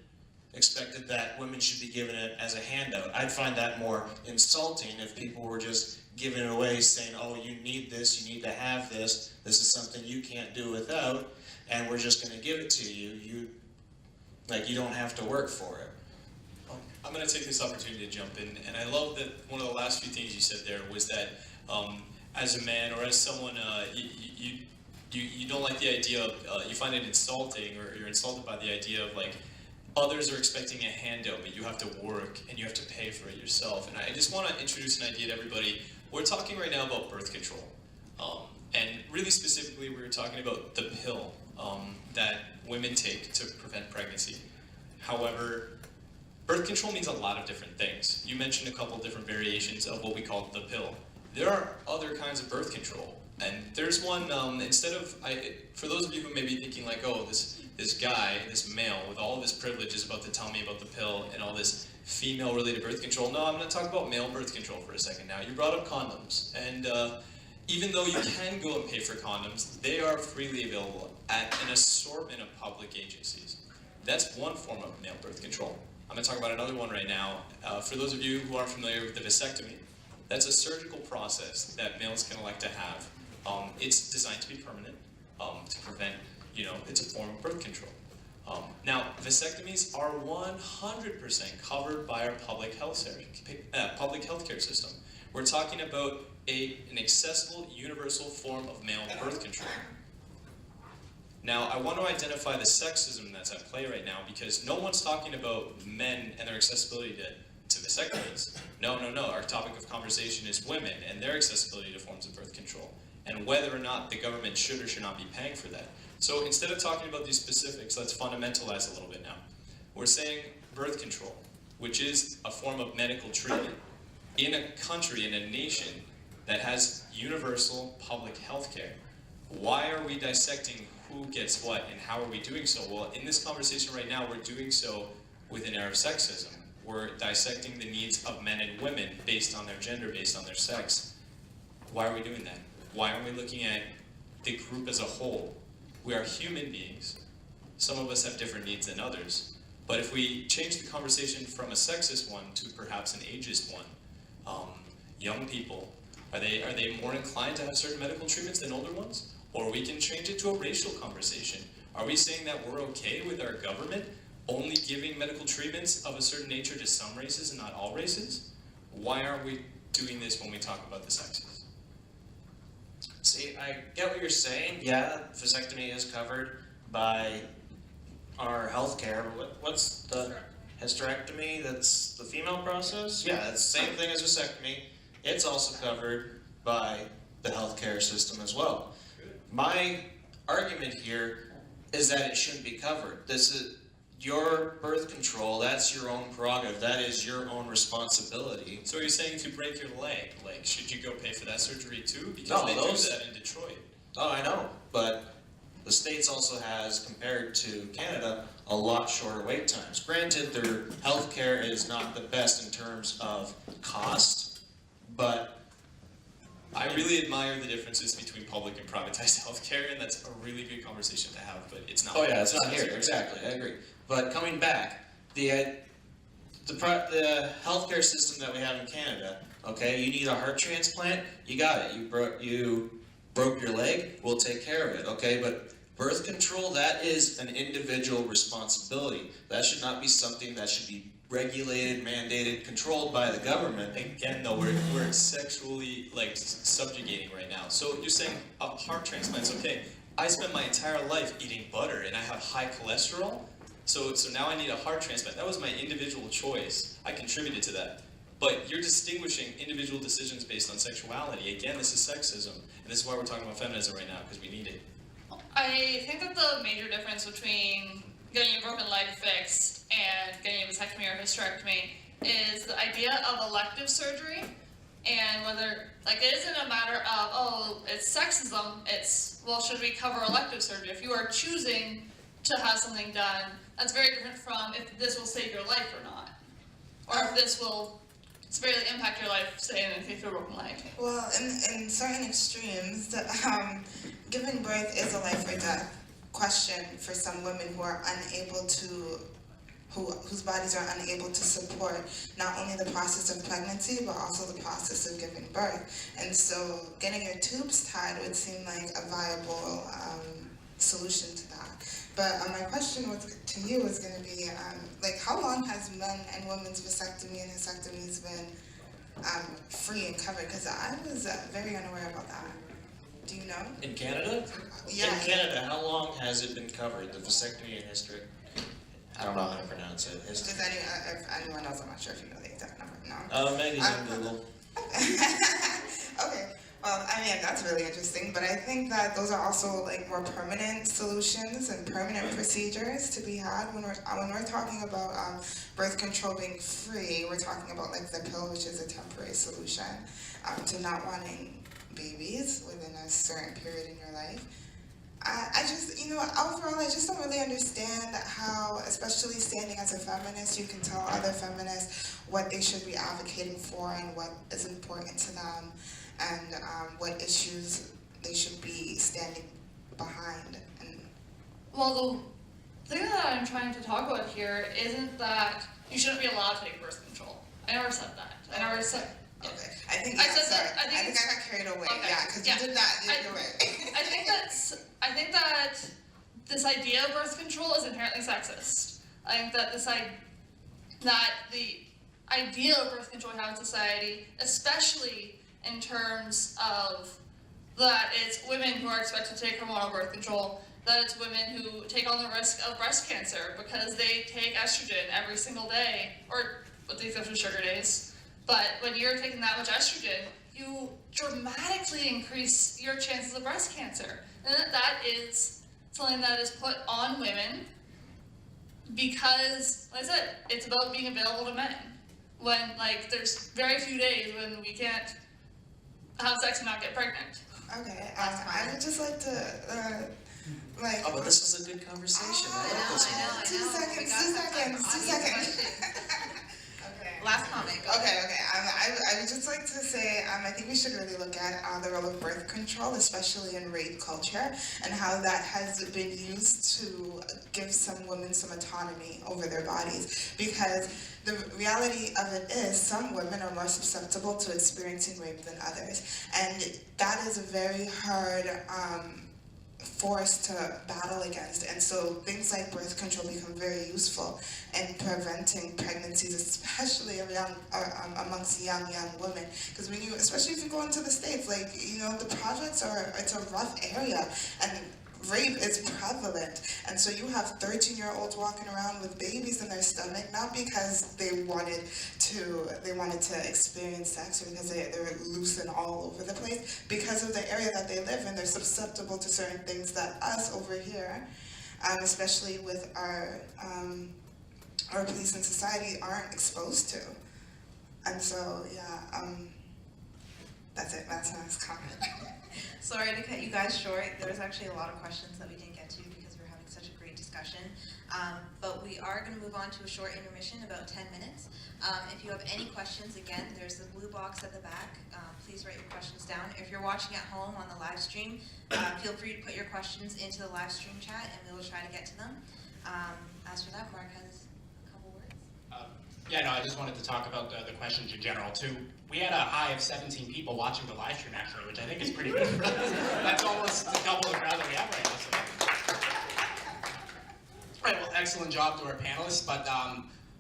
expected that women should be given it as a handout? I'd find that more insulting if people were just giving it away, saying, oh, you need this, you need to have this, this is something you can't do without, and we're just going to give it to you. You don't have to work for it. I'm going to take this opportunity to jump in, and I love that one of the last few things you said there was that as a man or as someone, you don't like the idea of, you find it insulting, or you're insulted by the idea of like, others are expecting a handout, but you have to work and you have to pay for it yourself. And I just want to introduce an idea to everybody. We're talking right now about birth control. And really specifically, we were talking about the pill that women take to prevent pregnancy. However, birth control means a lot of different things. You mentioned a couple different variations of what we call the pill. There are other kinds of birth control. And there's one, for those of you who may be thinking like, oh, this guy, this male with all of his privilege is about to tell me about the pill and all this female-related birth control. No, I'm going to talk about male birth control for a second now. You brought up condoms. And even though you can go and pay for condoms, they are freely available at an assortment of public agencies. That's one form of male birth control. I'm going to talk about another one right now. For those of you who aren't familiar with the vasectomy, that's a surgical process that males can elect to have. It's designed to be permanent, to prevent, it's a form of birth control. Now, vasectomies are 100% covered by our public health care system. We're talking about an accessible, universal form of male birth control. Now, I want to identify the sexism that's at play right now because no one's talking about men and their accessibility to vasectomies. No. Our topic of conversation is women and their accessibility to forms of birth control and whether or not the government should or should not be paying for that. So instead of talking about these specifics, let's fundamentalize a little bit now. We're saying birth control, which is a form of medical treatment in a country, in a nation that has universal public health care. Why are we dissecting who gets what and how are we doing so? Well, in this conversation right now, we're doing so with an air of sexism. We're dissecting the needs of men and women based on their gender, based on their sex. Why are we doing that? Why aren't we looking at the group as a whole? We are human beings. Some of us have different needs than others. But if we change the conversation from a sexist one to perhaps an ageist one, young people, are they more inclined to have certain medical treatments than older ones? Or we can change it to a racial conversation. Are we saying that we're okay with our government only giving medical treatments of a certain nature to some races and not all races? Why aren't we doing this when we talk about the sexes? See, I get what you're saying. Yeah, vasectomy is covered by our healthcare. What's the hysterectomy? That's the female process? Yeah, it's the same thing as vasectomy. It's also covered by the healthcare system as well. My argument here is that it shouldn't be covered. This is your birth control, that's your own prerogative, that is your own responsibility. So you're saying if you break your leg, should you go pay for that surgery too? Because No, they do those- that in Detroit. Oh, I know, but the States also has, compared to Canada, a lot shorter wait times. Granted, their healthcare is not the best in terms of cost, but I really admire the differences between public and privatized healthcare, and that's a really good conversation to have, but it's not. oh yeah, it's not here, exactly, I agree. But coming back, the healthcare system that we have in Canada, okay, you need a heart transplant, you got it. You broke your leg, we'll take care of it, okay? But birth control, that is an individual responsibility. That should not be something that should be regulated, mandated, controlled by the government. Again, though, we're sexually subjugating right now. So you're saying heart transplants, okay? I spent my entire life eating butter, and I have high cholesterol. So now I need a heart transplant. That was my individual choice. I contributed to that. But you're distinguishing individual decisions based on sexuality. Again, this is sexism, and this is why we're talking about feminism right now, because we need it. I think that the major difference between getting a broken leg fixed and getting a vasectomy or hysterectomy is the idea of elective surgery, and whether, it isn't a matter of, oh, it's sexism, it's, well, should we cover elective surgery? If you are choosing to have something done, that's very different from if this will save your life or not. Or if this will severely impact your life, say, if you have a broken leg. Well, in certain extremes, giving birth is a life or death question for some women who are unable to, whose bodies are unable to support not only the process of pregnancy, but also the process of giving birth. And so getting your tubes tied would seem like a viable solution to that. But my question to you was going to be, how long has men and women's vasectomy and hysterectomies been free and covered? Because I was very unaware about that. Do you know? In Canada? Yeah. In Canada, how long has it been covered, the vasectomy and hysterectomy? I don't know how to pronounce it. If anyone knows, I'm not sure if you know the exact number. No. Maggie's on Google. Okay. Well, that's really interesting, but I think that those are also more permanent solutions and permanent procedures to be had when we're talking about birth control being free. We're talking about the pill, which is a temporary solution to not wanting babies within a certain period in your life. I just, overall, I just don't really understand how, especially standing as a feminist, you can tell other feminists what they should be advocating for and what is important to them, and what issues they should be standing behind. Well, the thing that I'm trying to talk about here isn't that you shouldn't be allowed to take birth control. I never said that. I never said. Okay, I think I said sorry. that- I think I got carried away. Okay, Yeah, because yeah. you did that. You're right. I think that this idea of birth control is inherently sexist. I think that the idea of birth control we have in society, especially in terms of that it's women who are expected to take hormonal birth control, that it's women who take on the risk of breast cancer because they take estrogen every single day, or with the exception of sugar days. But when you're taking that much estrogen, you dramatically increase your chances of breast cancer. And that is something that is put on women because, like I said, it's about being available to men. When, like, there's very few days when we can't have sex and not get pregnant. Okay, I would just like to, Oh, but this was a good conversation. I like this one. Two seconds. Okay. Last comment, go ahead. Okay. I would just like to say, I think we should really look at the role of birth control, especially in rape culture, and how that has been used to give some women some autonomy over their bodies. Because the reality of it is, some women are more susceptible to experiencing rape than others, and that is a very hard force to battle against. And so things like birth control become very useful in preventing pregnancies, especially amongst young women. Because when you, especially if you go into the States, like, you know, the projects it's a rough area, and rape is prevalent. And so you have 13-year-olds walking around with babies in their stomach, not because they wanted to experience sex or because they're loose and all over the place, because of the area that they live in. They're susceptible to certain things that us over here, especially with our police and society, aren't exposed to. And so, yeah, that's it. That's my last comment. Sorry to cut you guys short. There was actually a lot of questions that we didn't get to because we're having such a great discussion. But we are going to move on to a short intermission, about 10 minutes. If you have any questions, again, there's the blue box at the back. Please write your questions down. If you're watching at home on the live stream, feel free to put your questions into the live stream chat and we will try to get to them. As for that, Mark has a couple words. Yeah, no, I just wanted to talk about the questions in general, too. We had a high of 17 people watching the live stream, actually, which I think is pretty good for us. That's almost double the crowd that we have right now. So. Right, well, excellent job to our panelists, but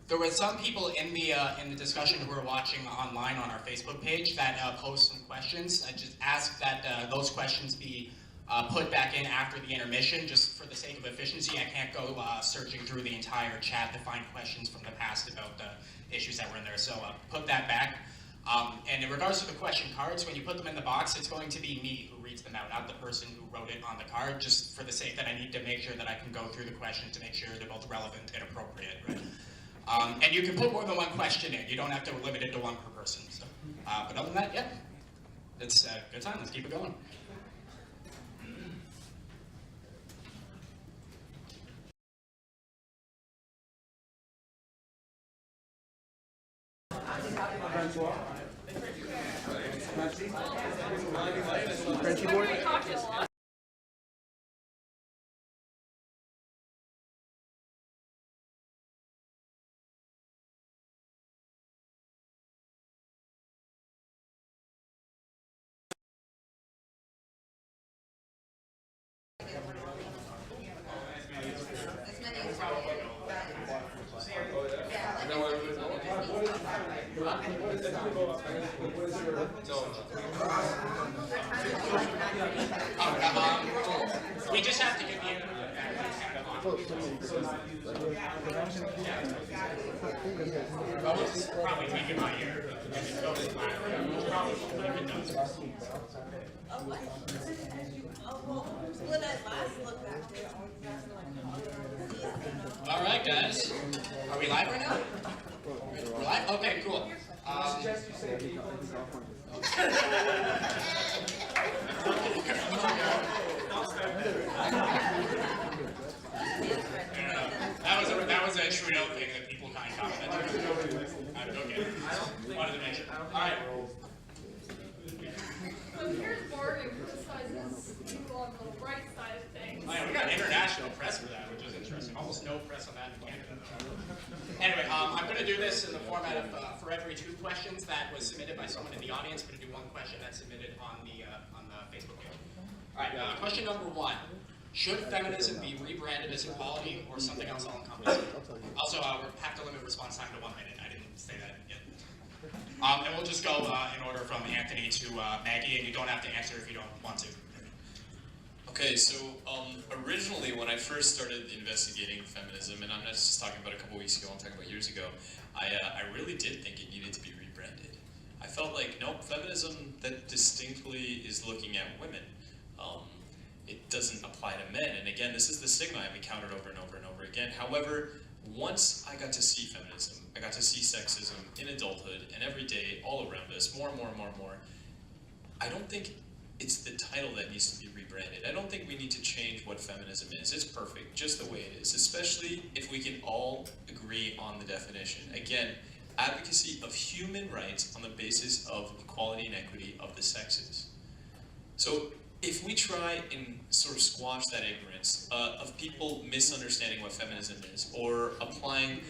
there were some people in the discussion who were watching online on our Facebook page that posed some questions. I just asked that those questions be put back in after the intermission, just for the sake of efficiency. I can't go searching through the entire chat to find questions from the past about the issues that were in there, so put that back. And in regards to the question cards, when you put them in the box, it's going to be me who reads them out, not the person who wrote it on the card, just for the sake that I need to make sure that I can go through the questions to make sure they're both relevant and appropriate, right? And you can put more than one question in. You don't have to limit it to one per person. So, but other than that, yeah, it's a good time. Let's keep it going. Crunchy board? As many as We just have to get the probably taking my ear. All right, guys. Are we live right now? We're live? Okay, cool. That was a Trudeau thing that people kind of commented. Okay. Wanted to mention. All right. So here's Morgan criticizes you on the right side of things. Oh, yeah, we got international press for that, which is interesting. Almost no press on that in Canada. Anyway, I'm going to do this in the format of for every 2 questions that was submitted by someone in the audience, I'm going to do 1 question that's submitted on the Facebook page. All right, question number 1. Should feminism be rebranded as equality or something else all-encompassing? Also, we have to limit response time to 1 minute. I didn't say that yet. And we'll just go in order from Anthony to Maggie, and you don't have to answer if you don't want to. Okay, so originally when I first started investigating feminism, and I'm not just talking about a couple weeks ago, I'm talking about years ago, I really did think it needed to be rebranded. I felt like, nope, feminism that distinctly is looking at women. It doesn't apply to men, and again, this is the stigma I've encountered over and over and over again. However, once I got to see feminism, I got to see sexism in adulthood and every day, all around us, more and more and more and more, I don't think it's the title that needs to be rebranded. I don't think we need to change what feminism is. It's perfect, just the way it is, especially if we can all agree on the definition. Again, advocacy of human rights on the basis of equality and equity of the sexes. So if we try and sort of squash that ignorance of people misunderstanding what feminism is, or applying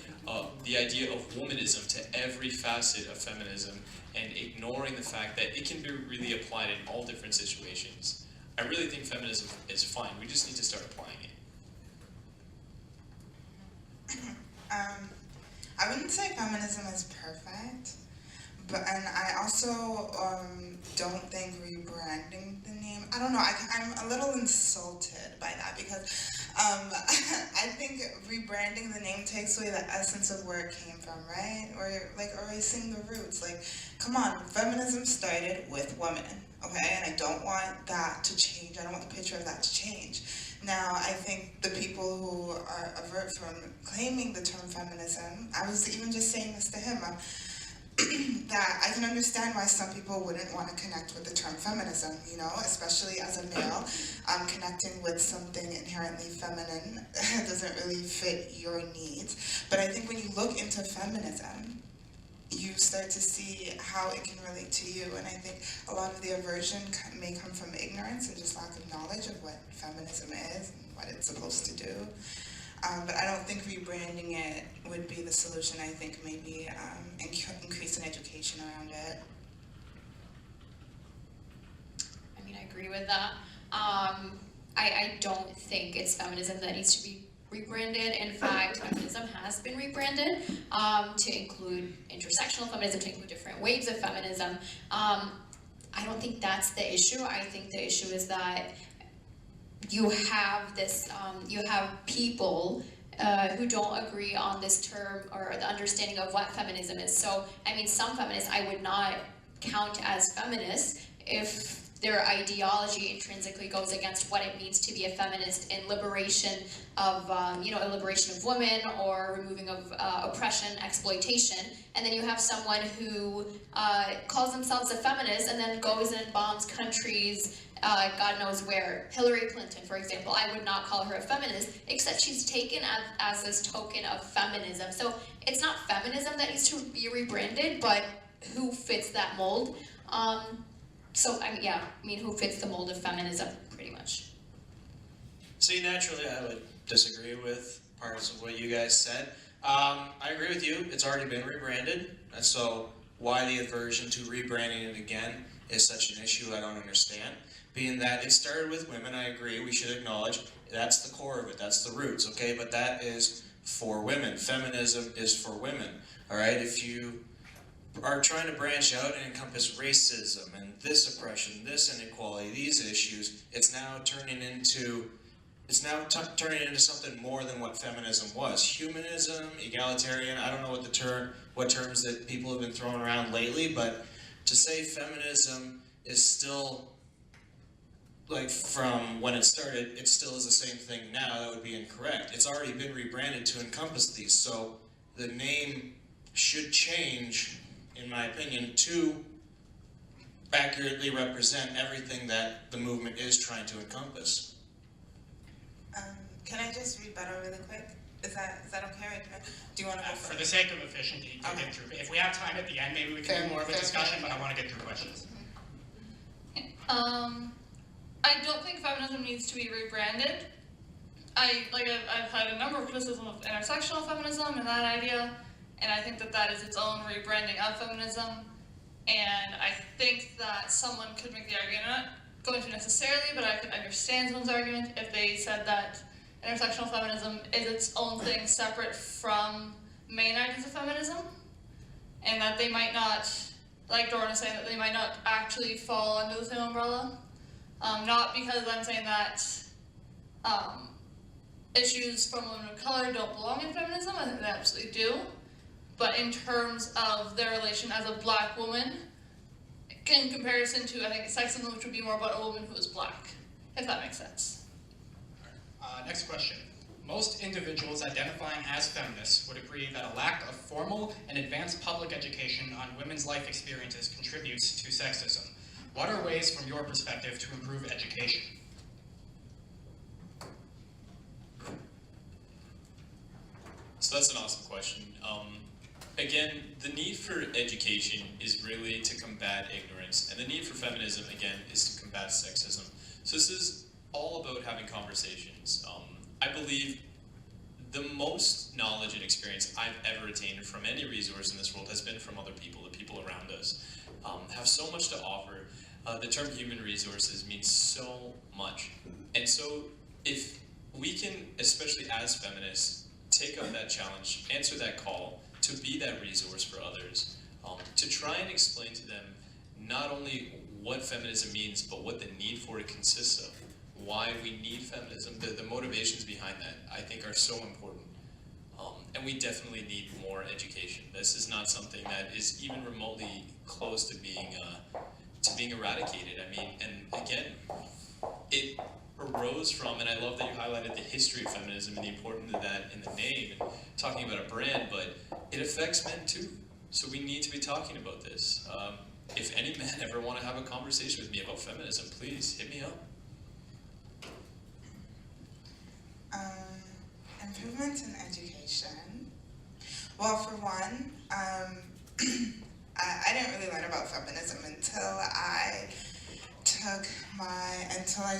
the idea of womanism to every facet of feminism, and ignoring the fact that it can be really applied in all different situations, I really think feminism is fine. We just need to start applying it. I wouldn't say feminism is perfect, and I also don't think rebranding the name, I don't know, I'm a little insulted by that because I think rebranding the name takes away the essence of where it came from, right? Or like erasing the roots. Like, come on, feminism started with women, okay? And I don't want that to change. I don't want the picture of that to change. Now, I think the people who are avert from claiming the term feminism, I was even just saying this to him, that I can understand why some people wouldn't want to connect with the term feminism, you know, especially as a male, connecting with something inherently feminine doesn't really fit your needs. But I think when you look into feminism, you start to see how it can relate to you, and I think a lot of the aversion may come from ignorance and just lack of knowledge of what feminism is and what it's supposed to do. But I don't think rebranding it would be the solution. I think maybe increase in education around it. I mean, I agree with that. I don't think it's feminism that needs to be rebranded. In fact, feminism has been rebranded to include intersectional feminism, to include different waves of feminism. I don't think that's the issue. I think the issue is that you have this, you have people who don't agree on this term or the understanding of what feminism is. So, I mean, some feminists I would not count as feminists if their ideology intrinsically goes against what it means to be a feminist in liberation of, you know, a liberation of women or removing of oppression, exploitation. And then you have someone who calls themselves a feminist and then goes and bombs countries, God knows where. Hillary Clinton, for example, I would not call her a feminist, except she's taken as this token of feminism. So it's not feminism that needs to be rebranded, but who fits that mold. So, I mean, yeah, I mean, who fits the mold of feminism, pretty much. See, naturally, I would disagree with parts of what you guys said. I agree with you. It's already been rebranded, and so why the aversion to rebranding it again is such an issue, I don't understand. Being that it started with women, I agree, we should acknowledge that's the core of it, that's the roots, okay? But that is for women. Feminism is for women, all right? If you are trying to branch out and encompass racism and this oppression, this inequality, these issues, it's now turning into something more than what feminism was. Humanism, egalitarian, I don't know what terms that people have been throwing around lately, but to say feminism is still, like, from when it started, it still is the same thing now, that would be incorrect. It's already been rebranded to encompass these, so the name should change, in my opinion, to accurately represent everything that the movement is trying to encompass. Can I just rebuttal really quick? Is that okay? Do you want to go For the sake of efficiency, to get through. If we have time at the end, maybe we can do more of a discussion, but I want to get through questions. I don't think feminism needs to be rebranded. I've had a number of criticisms of intersectional feminism and that idea, and I think that is its own rebranding of feminism. And I think that someone could make the argument go into necessarily, but I could understand someone's argument if they said that intersectional feminism is its own thing separate from main ideas of feminism, and that they might not, like Doran is saying, that they might not actually fall under the same umbrella. Not because I'm saying that issues from women of color don't belong in feminism, I think they absolutely do, but in terms of their relation as a black woman, in comparison to, I think, sexism, which would be more about a woman who is black, if that makes sense. Next question. Most individuals identifying as feminists would agree that a lack of formal and advanced public education on women's life experiences contributes to sexism. What are ways, from your perspective, to improve education? So that's an awesome question. Again, the need for education is really to combat ignorance, and the need for feminism, again, is to combat sexism. So this is all about having conversations. I believe the most knowledge and experience I've ever attained from any resource in this world has been from other people, the people around us. Have so much to offer. The term human resources means so much. And so if we can, especially as feminists, take up that challenge, answer that call, to be that resource for others, to try and explain to them not only what feminism means, but what the need for it consists of, why we need feminism, the motivations behind that, I think are so important. And we definitely need more education. This is not something that is even remotely close to being eradicated. I mean, and again, it arose from, and I love that you highlighted the history of feminism and the importance of that in the name, and talking about a brand, but it affects men too. So we need to be talking about this. If any men ever want to have a conversation with me about feminism, please hit me up. Improvements in education. Well, for one, I didn't really learn about feminism until I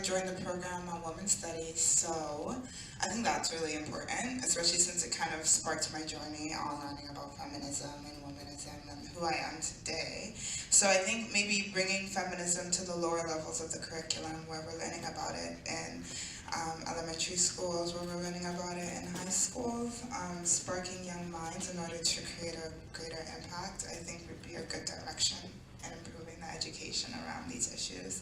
joined the program on women's studies, so I think that's really important, especially since it kind of sparked my journey on learning about feminism and womanism and who I am today. So I think maybe bringing feminism to the lower levels of the curriculum, where we're learning about it in elementary schools, where we're learning about it in high schools, sparking young minds in order to create a greater impact, I think would be a good direction in improving the education around these issues.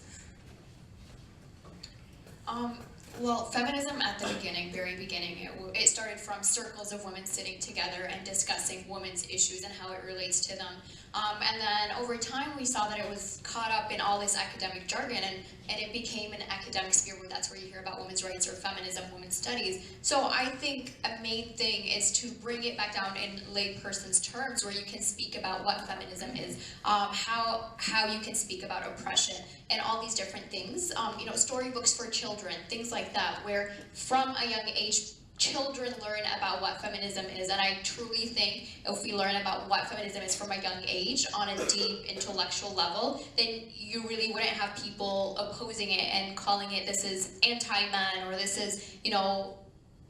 Well, feminism at the beginning, very beginning, it started from circles of women sitting together and discussing women's issues and how it relates to them. And then over time we saw that it was caught up in all this academic jargon, and it became an academic sphere where that's where you hear about women's rights or feminism, women's studies. So I think a main thing is to bring it back down in layperson's terms, where you can speak about what feminism is, how you can speak about oppression and all these different things. You know, storybooks for children, things like that, where from a young age children learn about what feminism is. And I truly think if we learn about what feminism is from a young age on a deep intellectual level, then you really wouldn't have people opposing it and calling it this is anti-man, or this is, you know,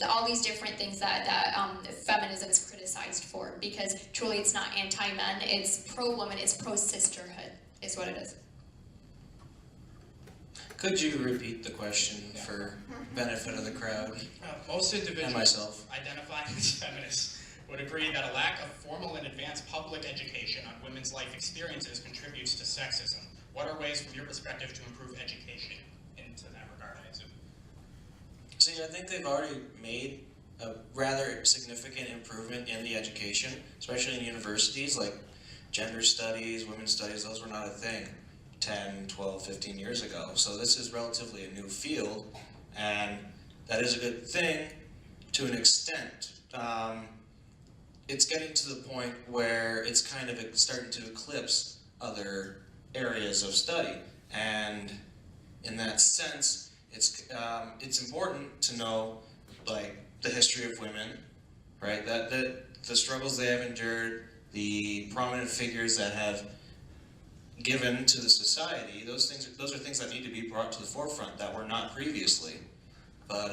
all these different things that feminism is criticized for, because truly it's not anti-men, it's pro-woman, it's pro-sisterhood is what it is. Could you repeat the question for benefit of the crowd Most and individuals myself? identifying as feminists would agree that a lack of formal and advanced public education on women's life experiences contributes to sexism. What are ways, from your perspective, to improve education into that regard, I assume? See, I think they've already made a rather significant improvement in the education, especially in universities, like gender studies, women's studies, those were not a thing 10, 12, 15 years ago. So this is relatively a new field, and that is a good thing to an extent. It's getting to the point where it's kind of starting to eclipse other areas of study, and in that sense, it's important to know, like, the history of women, right? That the struggles they have endured, the prominent figures that have given to the society, those are things that need to be brought to the forefront that were not previously. But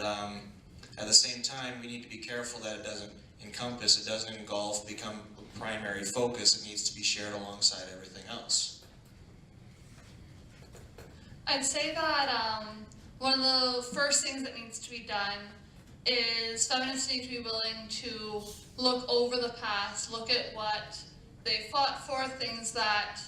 at the same time, we need to be careful that it doesn't encompass, it doesn't engulf, become a primary focus. It needs to be shared alongside everything else. I'd say that one of the first things that needs to be done is feminists need to be willing to look over the past, look at what they fought for, things that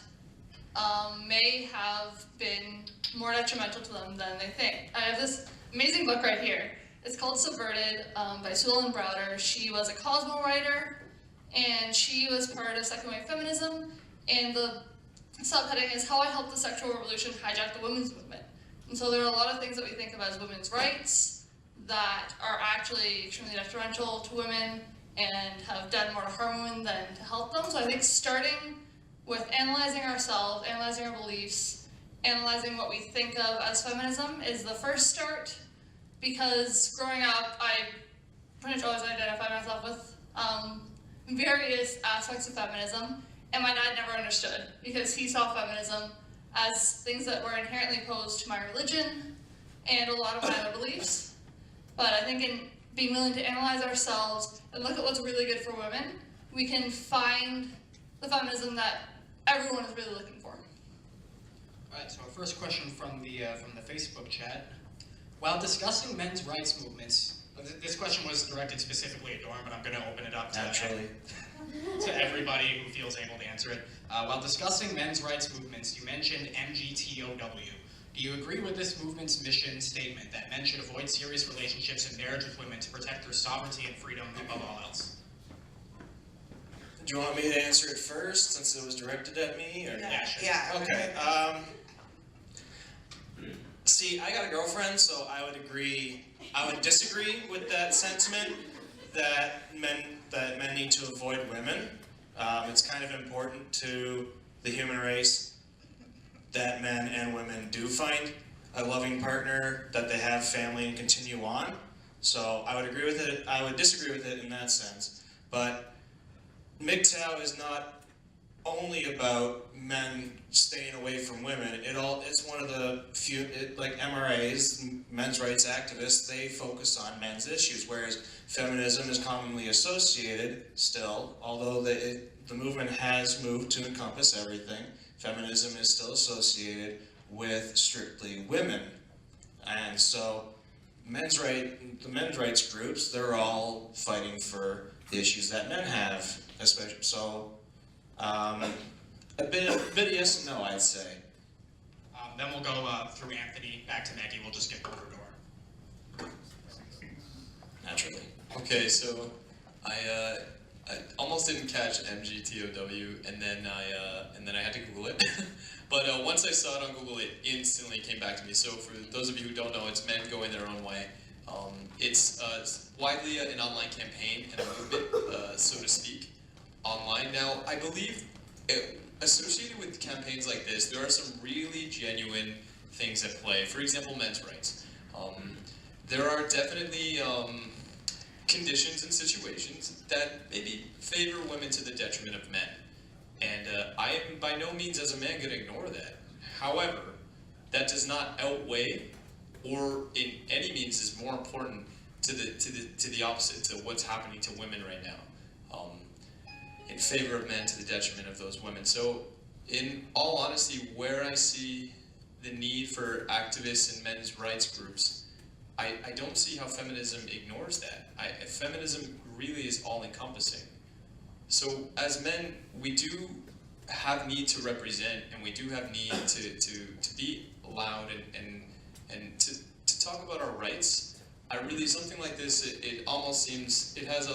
may have been more detrimental to them than they think. I have this amazing book right here. It's called Subverted by Sue Ellen Browder. She was a Cosmo writer, and she was part of second wave feminism, and the subheading is How I Helped the Sexual Revolution Hijack the Women's Movement. And so there are a lot of things that we think of as women's rights that are actually extremely detrimental to women and have done more to harm women than to help them. So I think starting with analyzing ourselves, analyzing our beliefs, analyzing what we think of as feminism is the first start, because growing up, I pretty much always identified myself with various aspects of feminism, and my dad never understood, because he saw feminism as things that were inherently opposed to my religion and a lot of my other beliefs. But I think in being willing to analyze ourselves and look at what's really good for women, we can find the feminism that everyone is really looking for. All right, so our first question from the Facebook chat. While discussing men's rights movements, this question was directed specifically at Dorn, but I'm going to open it up to everybody who feels able to answer it. While discussing men's rights movements, you mentioned MGTOW. Do you agree with this movement's mission statement that men should avoid serious relationships and marriage with women to protect their sovereignty and freedom above all else? Do you want me to answer it first, since it was directed at me? Or? Yeah, sure. Yeah. Okay. See, I got a girlfriend, so I would disagree with that sentiment that men need to avoid women. It's kind of important to the human race that men and women do find a loving partner, that they have family and continue on. So I would agree with it. I would disagree with it in that sense. But MGTOW is not only about men staying away from women. It's one of the few, like MRAs, men's rights activists, they focus on men's issues, whereas feminism is commonly associated still, although the movement has moved to encompass everything, feminism is still associated with strictly women. And so the men's rights groups, they're all fighting for the issues that men have, especially, so a bit yes and no, I'd say. Then we'll go through Anthony, back to Maggie. We'll just get door to door. Naturally. Okay, so I almost didn't catch MGTOW, and then I had to Google it. But once I saw it on Google, it instantly came back to me. So for those of you who don't know, it's men going their own way. It's widely an online campaign and a movement, so to speak, online. Now, I believe associated with campaigns like this, there are some really genuine things at play. For example, men's rights. There are definitely conditions and situations that maybe favor women to the detriment of men. And I am by no means as a man going to ignore that. However, that does not outweigh or in any means is more important to the opposite, to what's happening to women right now. In favor of men to the detriment of those women. So in all honesty, where I see the need for activists and men's rights groups, I don't see how feminism ignores that. Feminism really is all-encompassing. So as men, we do have need to represent, and we do have need to be loud and to talk about our rights. Something like this, it almost seems, it has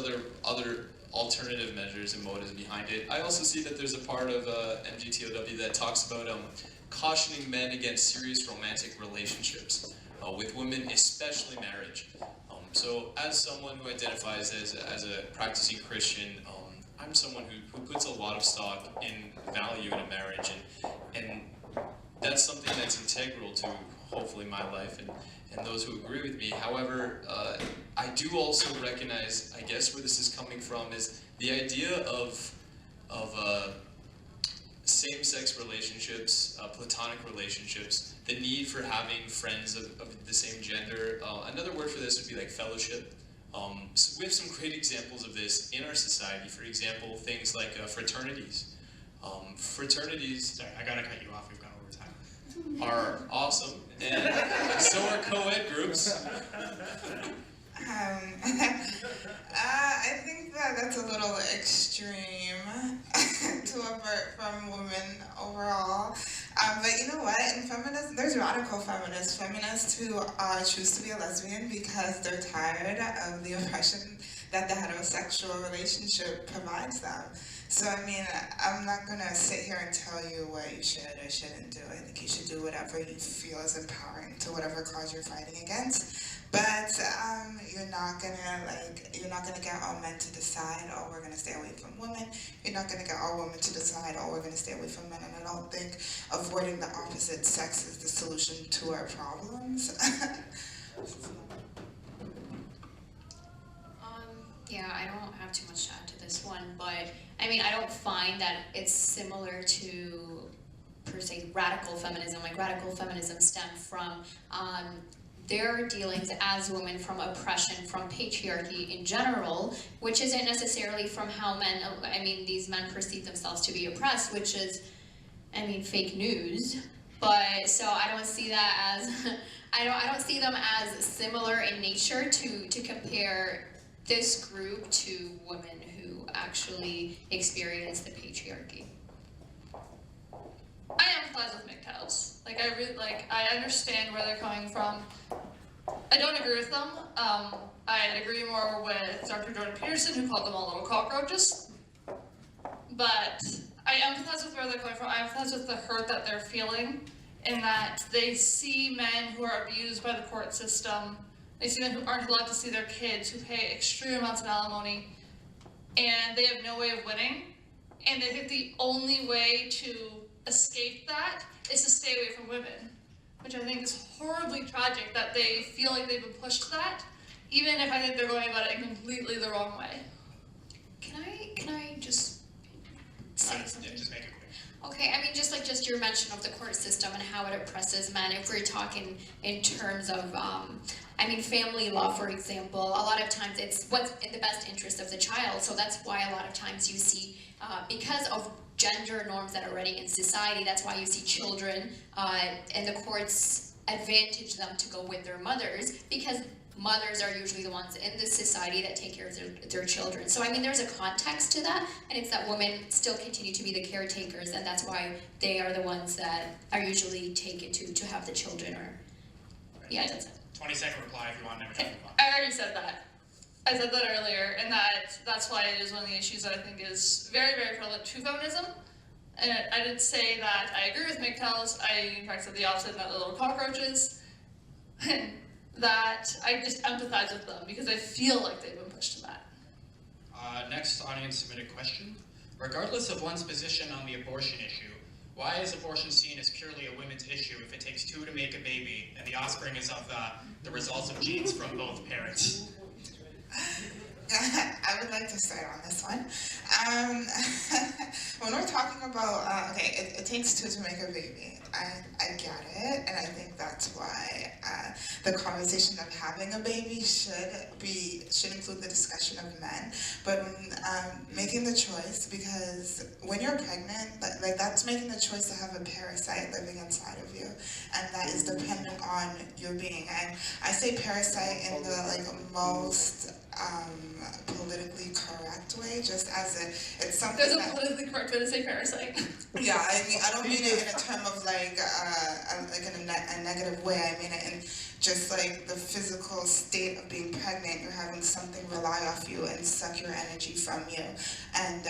other alternative measures and motives behind it. I also see that there's a part of MGTOW that talks about cautioning men against serious romantic relationships with women, especially marriage. So as someone who identifies as a practicing Christian, I'm someone who puts a lot of stock in value in a marriage, and that's something that's integral to hopefully my life and those who agree with me. However, I do also recognize, I guess where this is coming from, is the idea of same-sex relationships, platonic relationships, the need for having friends of the same gender. Another word for this would be like fellowship. So we have some great examples of this in our society. For example, things like fraternities. Fraternities. Sorry, I gotta cut you off. We've gone over time. are awesome, and so are co-ed groups. I think that's a little extreme to avert from women overall. But you know what? In feminism, there's radical feminists who choose to be a lesbian because they're tired of the oppression that the heterosexual relationship provides them. So I mean, I'm not gonna sit here and tell you what you should or shouldn't do. I think you should do whatever you feel is empowering to whatever cause you're fighting against. But you're not gonna get all men to decide, oh, we're gonna stay away from women. You're not gonna get all women to decide, oh, we're gonna stay away from men. And I don't think avoiding the opposite sex is the solution to our problems. Yeah, I don't have too much to add to this one, but I mean, I don't find that it's similar to, per se, radical feminism. Like, radical feminism stemmed from their dealings as women, from oppression, from patriarchy in general, which isn't necessarily from how men, I mean, these men perceive themselves to be oppressed, which is, I mean, fake news. But, so I don't see that as, I don't see them as similar in nature to compare this group to women who actually experience the patriarchy. I empathize with MGTOWs. Like, I understand where they're coming from. I don't agree with them. I agree more with Dr. Jordan Peterson, who called them all little cockroaches. But I empathize with where they're coming from. I empathize with the hurt that they're feeling, in that they see men who are abused by the court system. They see men who aren't allowed to see their kids, who pay extreme amounts of alimony, and they have no way of winning. And they think the only way to escape that is to stay away from women, which I think is horribly tragic, that they feel like they've been pushed to that, even if I think they're going about it in completely the wrong way. Can I just say something? Yeah, just make it quick. Okay, I mean, just your mention of the court system and how it oppresses men. If we're talking in terms of, I mean, family law, for example, a lot of times it's what's in the best interest of the child. So that's why a lot of times you see, because of gender norms that are already in society, that's why you see children, and the courts advantage them to go with their mothers, because mothers are usually the ones in this society that take care of their children. So I mean, there's a context to that, and it's that women still continue to be the caretakers, and that's why they are the ones that are usually taken to have the children. Or yeah, that's it. 20-second reply if you want, never to move on. I already said that. I said that earlier, and that's why it is one of the issues that I think is very, very prevalent to feminism. And I didn't say that I agree with MGTOWs. I, in fact, said the opposite, that they're little cockroaches. That I just empathize with them because I feel like they've been pushed to that. Next audience submitted question. Regardless of one's position on the abortion issue, why is abortion seen as purely a women's issue if it takes two to make a baby and the offspring is of the results of genes from both parents? I would like to start on this one. When we're talking about, it takes two to make a baby. I get it, and I think that's why the conversation of having a baby should include the discussion of men. But making the choice, because when you're pregnant, like that's making the choice to have a parasite living inside of you, and that is dependent on your being. And I say parasite in the most politically correct way, just as it's something. There's a politically correct way to say parasite. Yeah, I mean, I don't mean it in a term of in a negative way. I mean it in just like the physical state of being pregnant. You're having something rely off you and suck your energy from you, and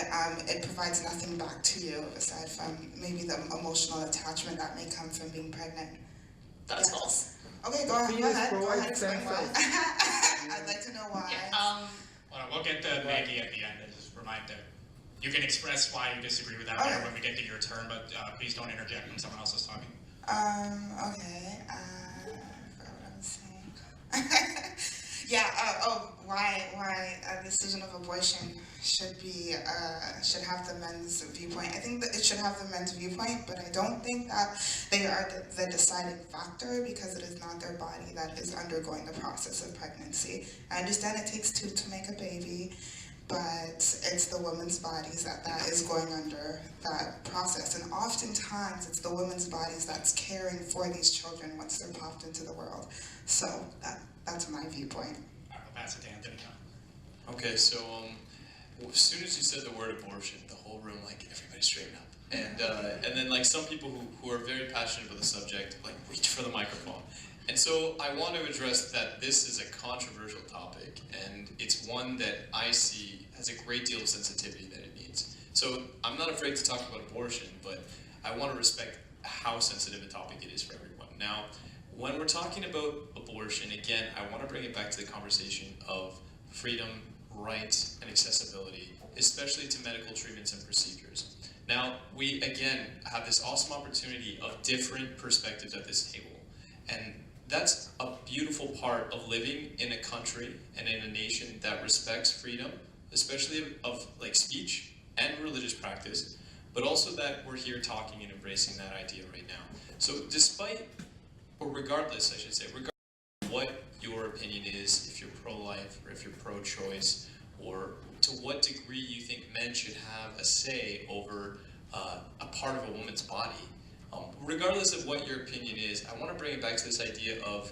it provides nothing back to you aside from maybe the emotional attachment that may come from being pregnant. That's false. Okay, go ahead. Explain why. I'd like to know why. Yeah, We'll get to Maggie at the end and just remind that you can express why you disagree with that there when we get to your turn, but please don't interject when someone else is talking. Okay. I forgot what I was saying. Yeah. Why a decision of abortion should have the men's viewpoint. I think that it should have the men's viewpoint, but I don't think that they are the deciding factor, because it is not their body that is undergoing the process of pregnancy. I understand it takes two to make a baby, but it's the women's bodies that is going under that process. And oftentimes it's the women's bodies that's caring for these children once they're popped into the world. So that's my viewpoint. All right, I'll pass it to Anthony now. Okay, so as soon as you said the word abortion, the whole room, like, everybody straighten up. And then, like, some people who are very passionate about the subject, like, reach for the microphone. And so I want to address that this is a controversial topic, and it's one that I see has a great deal of sensitivity that it needs. So I'm not afraid to talk about abortion, but I want to respect how sensitive a topic it is for everyone. Now, when we're talking about abortion, again, I want to bring it back to the conversation of freedom, rights, and accessibility, especially to medical treatments and procedures. Now, we, again, have this awesome opportunity of different perspectives at this table. And that's a beautiful part of living in a country and in a nation that respects freedom, especially of like speech and religious practice, but also that we're here talking and embracing that idea right now. So despite, or regardless, I should say, regardless of what your opinion is, if you're pro-life or if you're pro-choice, or to what degree you think men should have a say over a part of a woman's body, regardless of what your opinion is, I want to bring it back to this idea of,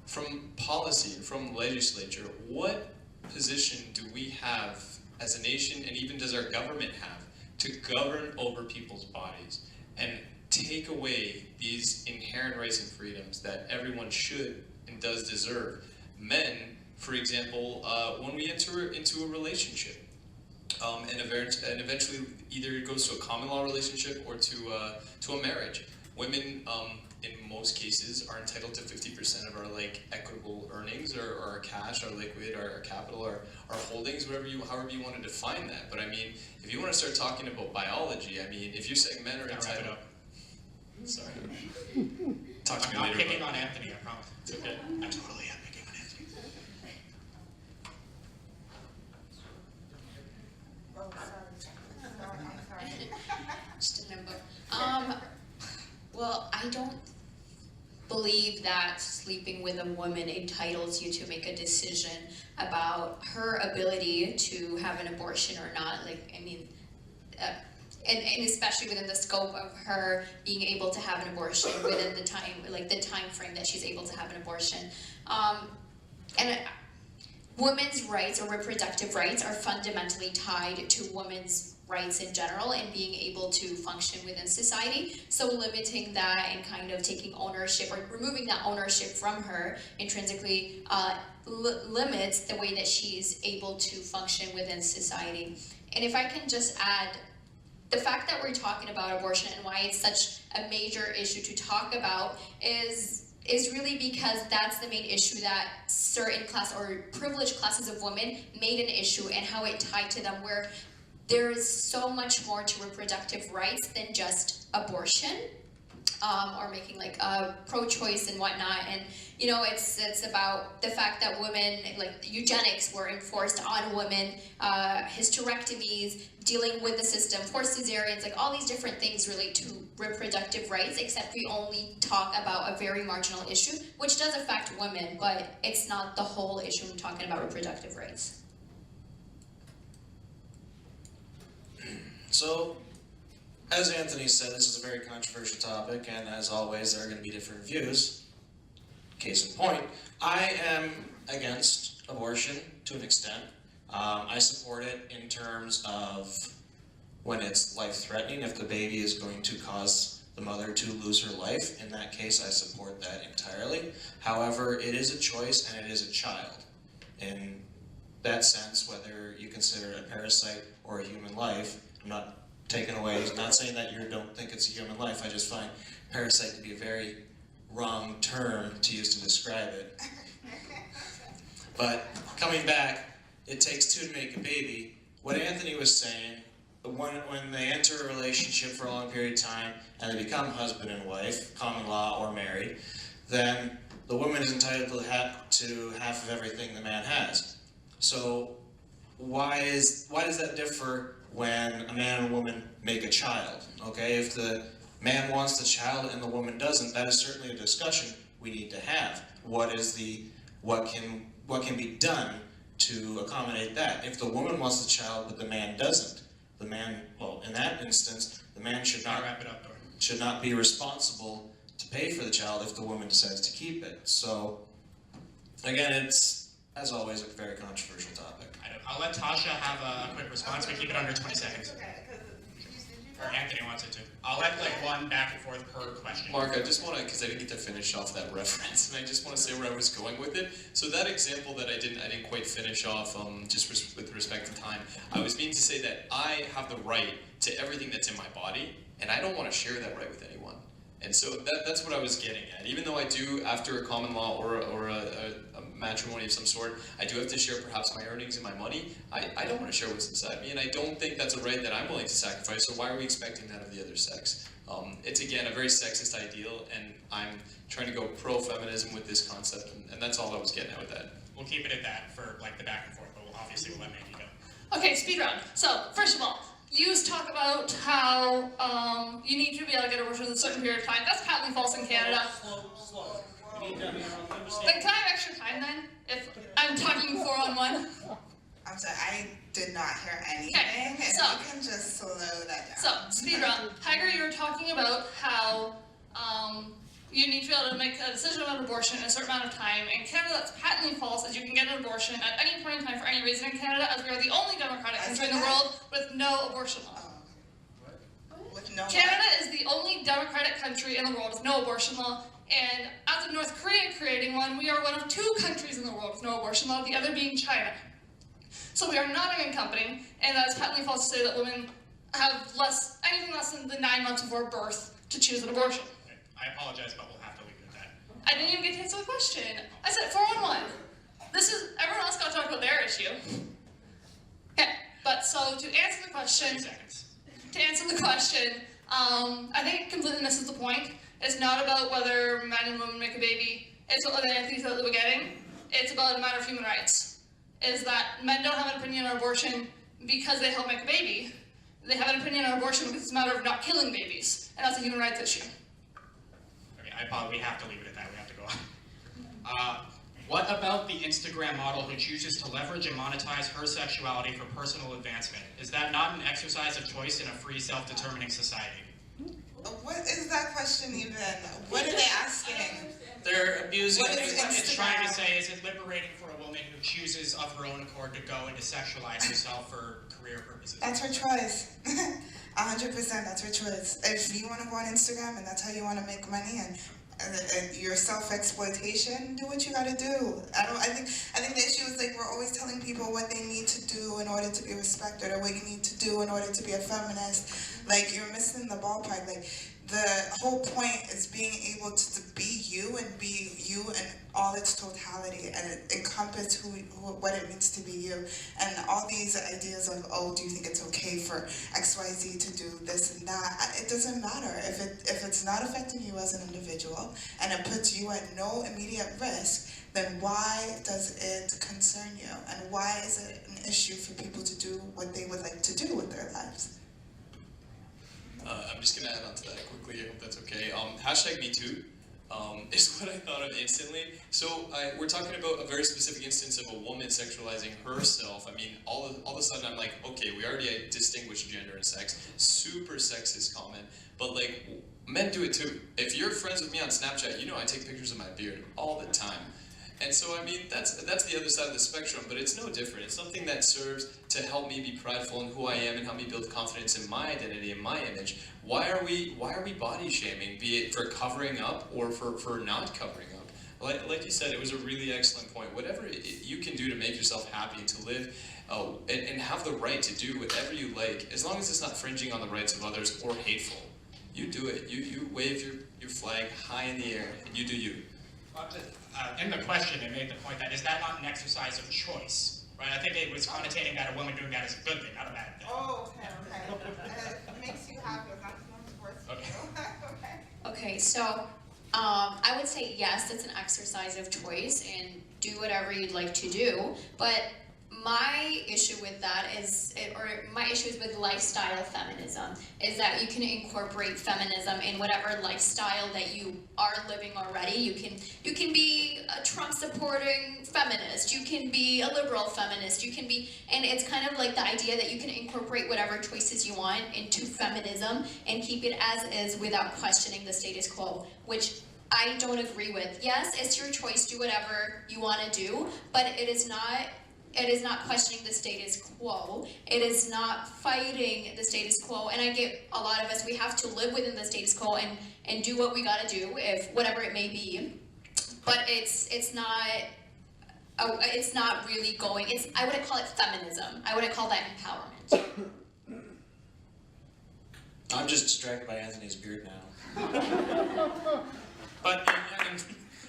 from policy, from legislature, what position do we have as a nation, and even does our government have, to govern over people's bodies and take away these inherent rights and freedoms that everyone should and does deserve? Men, for example, when we enter into a relationship, and eventually either it goes to a common law relationship or to a marriage. Women, in most cases, are entitled to 50% of our like equitable earnings, or our cash, our liquid, our capital, our holdings, however you want to define that. But I mean, if you want to start talking about biology, I mean, if you're saying men are entitled, sorry, talk to me I'm later. not picking on Anthony, I promise. It's okay. I totally am picking on Anthony. Oh, sorry. I'm sorry. Just a number. Well, I don't believe that sleeping with a woman entitles you to make a decision about her ability to have an abortion or not. Like, I mean, and especially within the scope of her being able to have an abortion within the time, like the time frame that she's able to have an abortion. Women's rights or reproductive rights are fundamentally tied to women's rights in general and being able to function within society. So limiting that and kind of taking ownership or removing that ownership from her intrinsically limits the way that she's able to function within society. And if I can just add, the fact that we're talking about abortion and why it's such a major issue to talk about is really because that's the main issue that certain class or privileged classes of women made an issue, and how it tied to them, where there is so much more to reproductive rights than just abortion, or making like pro-choice and whatnot. And you know, it's about the fact that women, like eugenics were enforced on women, hysterectomies, dealing with the system, forced cesareans, like all these different things relate to reproductive rights, except we only talk about a very marginal issue, which does affect women, but it's not the whole issue when talking about reproductive rights. So, as Anthony said, this is a very controversial topic, and as always, there are going to be different views. Case in point, I am against abortion to an extent. I support it in terms of when it's life-threatening, if the baby is going to cause the mother to lose her life. In that case, I support that entirely. However, it is a choice and it is a child. In that sense, whether you consider it a parasite or a human life, I'm not taking away, not saying that you don't think it's a human life, I just find parasite to be a very wrong term to use to describe it. But coming back, it takes two to make a baby. What Anthony was saying, when they enter a relationship for a long period of time and they become husband and wife, common law or married, then the woman is entitled to half of everything the man has. So why does that differ when a man and a woman make a child? Okay, if the man wants the child and the woman doesn't, that is certainly a discussion we need to have. What can be done to accommodate that. If the woman wants the child but the man doesn't, the man, well, in that instance, the man should not Wrap it up, Dora. should not be responsible to pay for the child if the woman decides to keep it. So, again, it's, as always, a very controversial topic. I'll let Tasha have a quick response. We keep it under 20 seconds. Okay, because Or Anthony wants it to. I'll let like one back and forth per question. Mark, I just want to, because I didn't get to finish off that reference, and I just want to say where I was going with it. So that example that I didn't quite finish off, with respect to time, I was meaning to say that I have the right to everything that's in my body, and I don't want to share that right with anyone. And so that's what I was getting at. Even though I do, after a common law or a matrimony of some sort, I do have to share perhaps my earnings and my money, I don't want to share what's inside me, and I don't think that's a right that I'm willing to sacrifice, so why are we expecting that of the other sex? It's, again, a very sexist ideal, and I'm trying to go pro-feminism with this concept, and that's all I was getting at with that. We'll keep it at that for like the back and forth, but obviously we'll let Maggie go. Okay, speed round. So, first of all, you talk about how you need to be able to get abortion in a certain period of time. That's patently false in Canada. Slow. You need to understand. Then can I have extra time then? If I'm talking 4-on-1? I'm sorry, I did not hear anything. Okay, If so- you can just slow that down. So, speed round. Tiger, you were talking about how you need to be able to make a decision about abortion in a certain amount of time. In Canada, that's patently false, as you can get an abortion at any point in time for any reason in Canada, as we are the only democratic country in the world with no abortion law. With no Canada is the only democratic country in the world with no abortion law, and as of North Korea creating one, we are one of 2 countries in the world with no abortion law, the other being China. So we are not an company, and that is patently false to say that women have anything less than the 9 months before birth to choose an abortion. Okay. I apologize, but we'll have to leave it at that. I didn't even get to answer the question. I said 4-on-1. Everyone else got to talk about their issue. Okay, but so to answer the 30 question, seconds. I think it completely misses the point. It's not about whether men and women make a baby. It's what Anthony said at the beginning. It's about a matter of human rights. Is that men don't have an opinion on abortion because they help make a baby. They have an opinion on abortion because it's a matter of not killing babies. And that's a human rights issue. Okay, I apologize. We have to leave it at that. We have to go on. What about the Instagram model who chooses to leverage and monetize her sexuality for personal advancement? Is that not an exercise of choice in a free, self-determining society? What is that question even? What are they asking? They're abusing. What is It's trying to Instagram? say, is it liberating for a woman who chooses of her own accord to go and to sexualize herself for career purposes? That's her choice. 100%, that's her choice. If you want to go on Instagram and that's how you want to make money and your self-exploitation, do what you gotta do. I think the issue is like we're always telling people what they need to do in order to be respected or what you need to do in order to be a feminist. Like you're missing the ballpark. Like the whole point is being able to be you and be you in all its totality and encompass what it means to be you. And all these ideas of, oh, do you think it's okay for XYZ to do this and that? It doesn't matter. If it's not affecting you as an individual and it puts you at no immediate risk, then why does it concern you? And why is it an issue for people to do what they would like to do with their lives? I'm just going to add on to that quickly, I hope that's okay. #MeToo is what I thought of instantly. So we're talking about a very specific instance of a woman sexualizing herself. I mean, all of a sudden I'm like, okay, we already distinguished gender and sex. Super sexist comment. But like, men do it too. If you're friends with me on Snapchat, you know I take pictures of my beard all the time. And so, I mean, that's the other side of the spectrum, but it's no different. It's something that serves to help me be prideful in who I am and help me build confidence in my identity and my image. Why are we body shaming, be it for covering up or for not covering up? Like you said, it was a really excellent point. Whatever you can do to make yourself happy and to live and have the right to do whatever you like, as long as it's not infringing on the rights of others or hateful, you do it. You wave your flag high in the air and you do you. In the question, it made the point that is that not an exercise of choice, right? I think it was connotating that a woman doing that is a good thing, not a bad thing. Oh, okay. It makes you happy. That's what's worth Okay. Okay, so I would say yes, it's an exercise of choice and do whatever you'd like to do, but my issue with that is, or my issue is with lifestyle feminism, is that you can incorporate feminism in whatever lifestyle that you are living already. You can be a Trump supporting feminist, you can be a liberal feminist, you can be, and it's kind of like the idea that you can incorporate whatever choices you want into feminism and keep it as is without questioning the status quo, which I don't agree with. Yes, it's your choice, do whatever you want to do, but it is not questioning the status quo. It is not fighting the status quo. And I get a lot of us, we have to live within the status quo and do what we gotta do, if whatever it may be. But it's not really going, I wouldn't call it feminism. I wouldn't call that empowerment. I'm just distracted by Anthony's beard now. But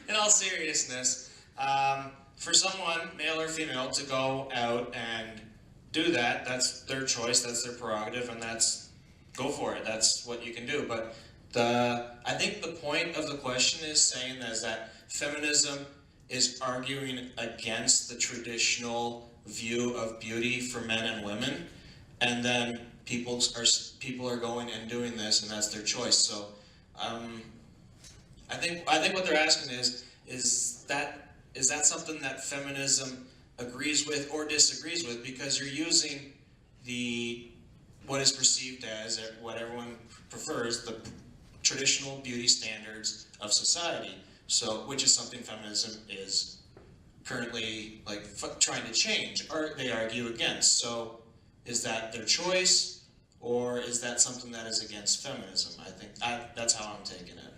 in all seriousness, for someone, male or female, to go out and do that, that's their choice, that's their prerogative, and go for it, that's what you can do. But I think the point of the question is saying that feminism is arguing against the traditional view of beauty for men and women, and then people are going and doing this, and that's their choice. So I think what they're asking is that something that feminism agrees with or disagrees with, because you're using what is perceived as, what everyone prefers, the traditional beauty standards of society. So, which is something feminism is currently trying to change, or they argue against. So, is that their choice, or is that something that is against feminism? I think that's how I'm taking it.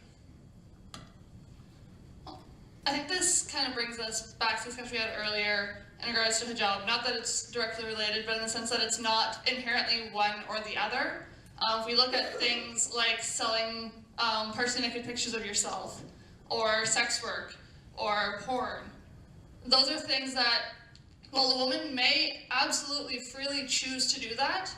I think this kind of brings us back to the discussion we had earlier in regards to hijab. Not that it's directly related, but in the sense that it's not inherently one or the other. If we look at things like selling partially naked pictures of yourself, or sex work, or porn, those are things that, while a woman may absolutely freely choose to do that,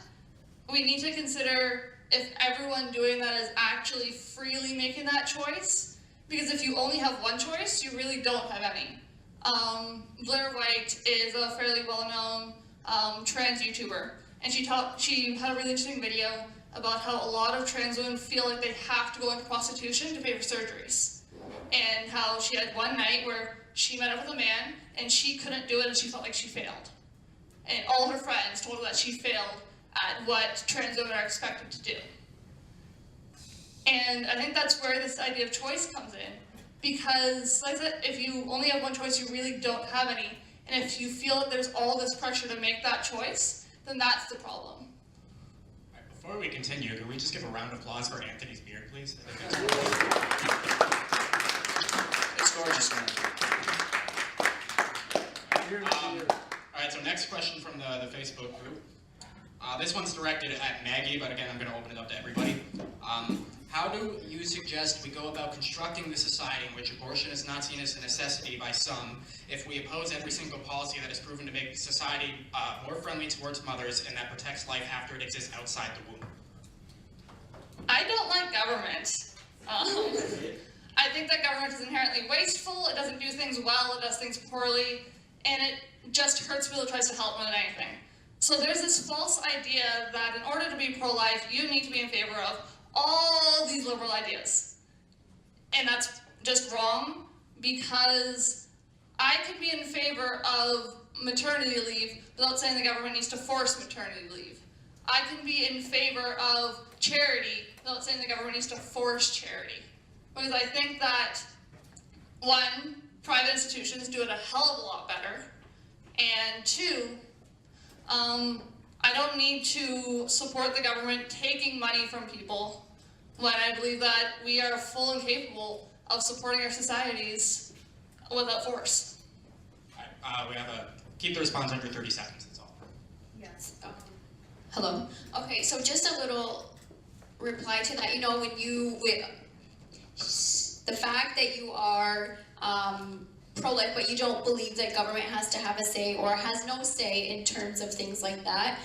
we need to consider if everyone doing that is actually freely making that choice. Because if you only have one choice, you really don't have any. Blair White is a fairly well-known trans YouTuber, and she had a really interesting video about how a lot of trans women feel like they have to go into prostitution to pay for surgeries. And how she had one night where she met up with a man, and she couldn't do it, and she felt like she failed. And all her friends told her that she failed at what trans women are expected to do. And I think that's where this idea of choice comes in. Because, like I said, if you only have one choice, you really don't have any. And if you feel that there's all this pressure to make that choice, then that's the problem. All right, before we continue, can we just give a round of applause for Anthony's beard, please? It's gorgeous, man. All right, so next question from the Facebook group. This one's directed at Maggie, but again, I'm going to open it up to everybody. How do you suggest we go about constructing the society in which abortion is not seen as a necessity by some, if we oppose every single policy that is proven to make society more friendly towards mothers and that protects life after it exists outside the womb? I don't like government. I think that government is inherently wasteful, it doesn't do things well, it does things poorly, and it just hurts people who tries to help more than anything. So there's this false idea that in order to be pro-life, you need to be in favor of all these liberal ideas. And that's just wrong, because I could be in favor of maternity leave without saying the government needs to force maternity leave. I can be in favor of charity without saying the government needs to force charity. Because I think that, one, private institutions do it a hell of a lot better, and two, I don't need to support the government taking money from people when I believe that we are full and capable of supporting our societies without force. All right, we have keep the response under 30 seconds, that's all. Yes. Hello. Okay, so just a little reply to that. You know, the fact that you are pro-life, but you don't believe that government has to have a say or has no say in terms of things like that,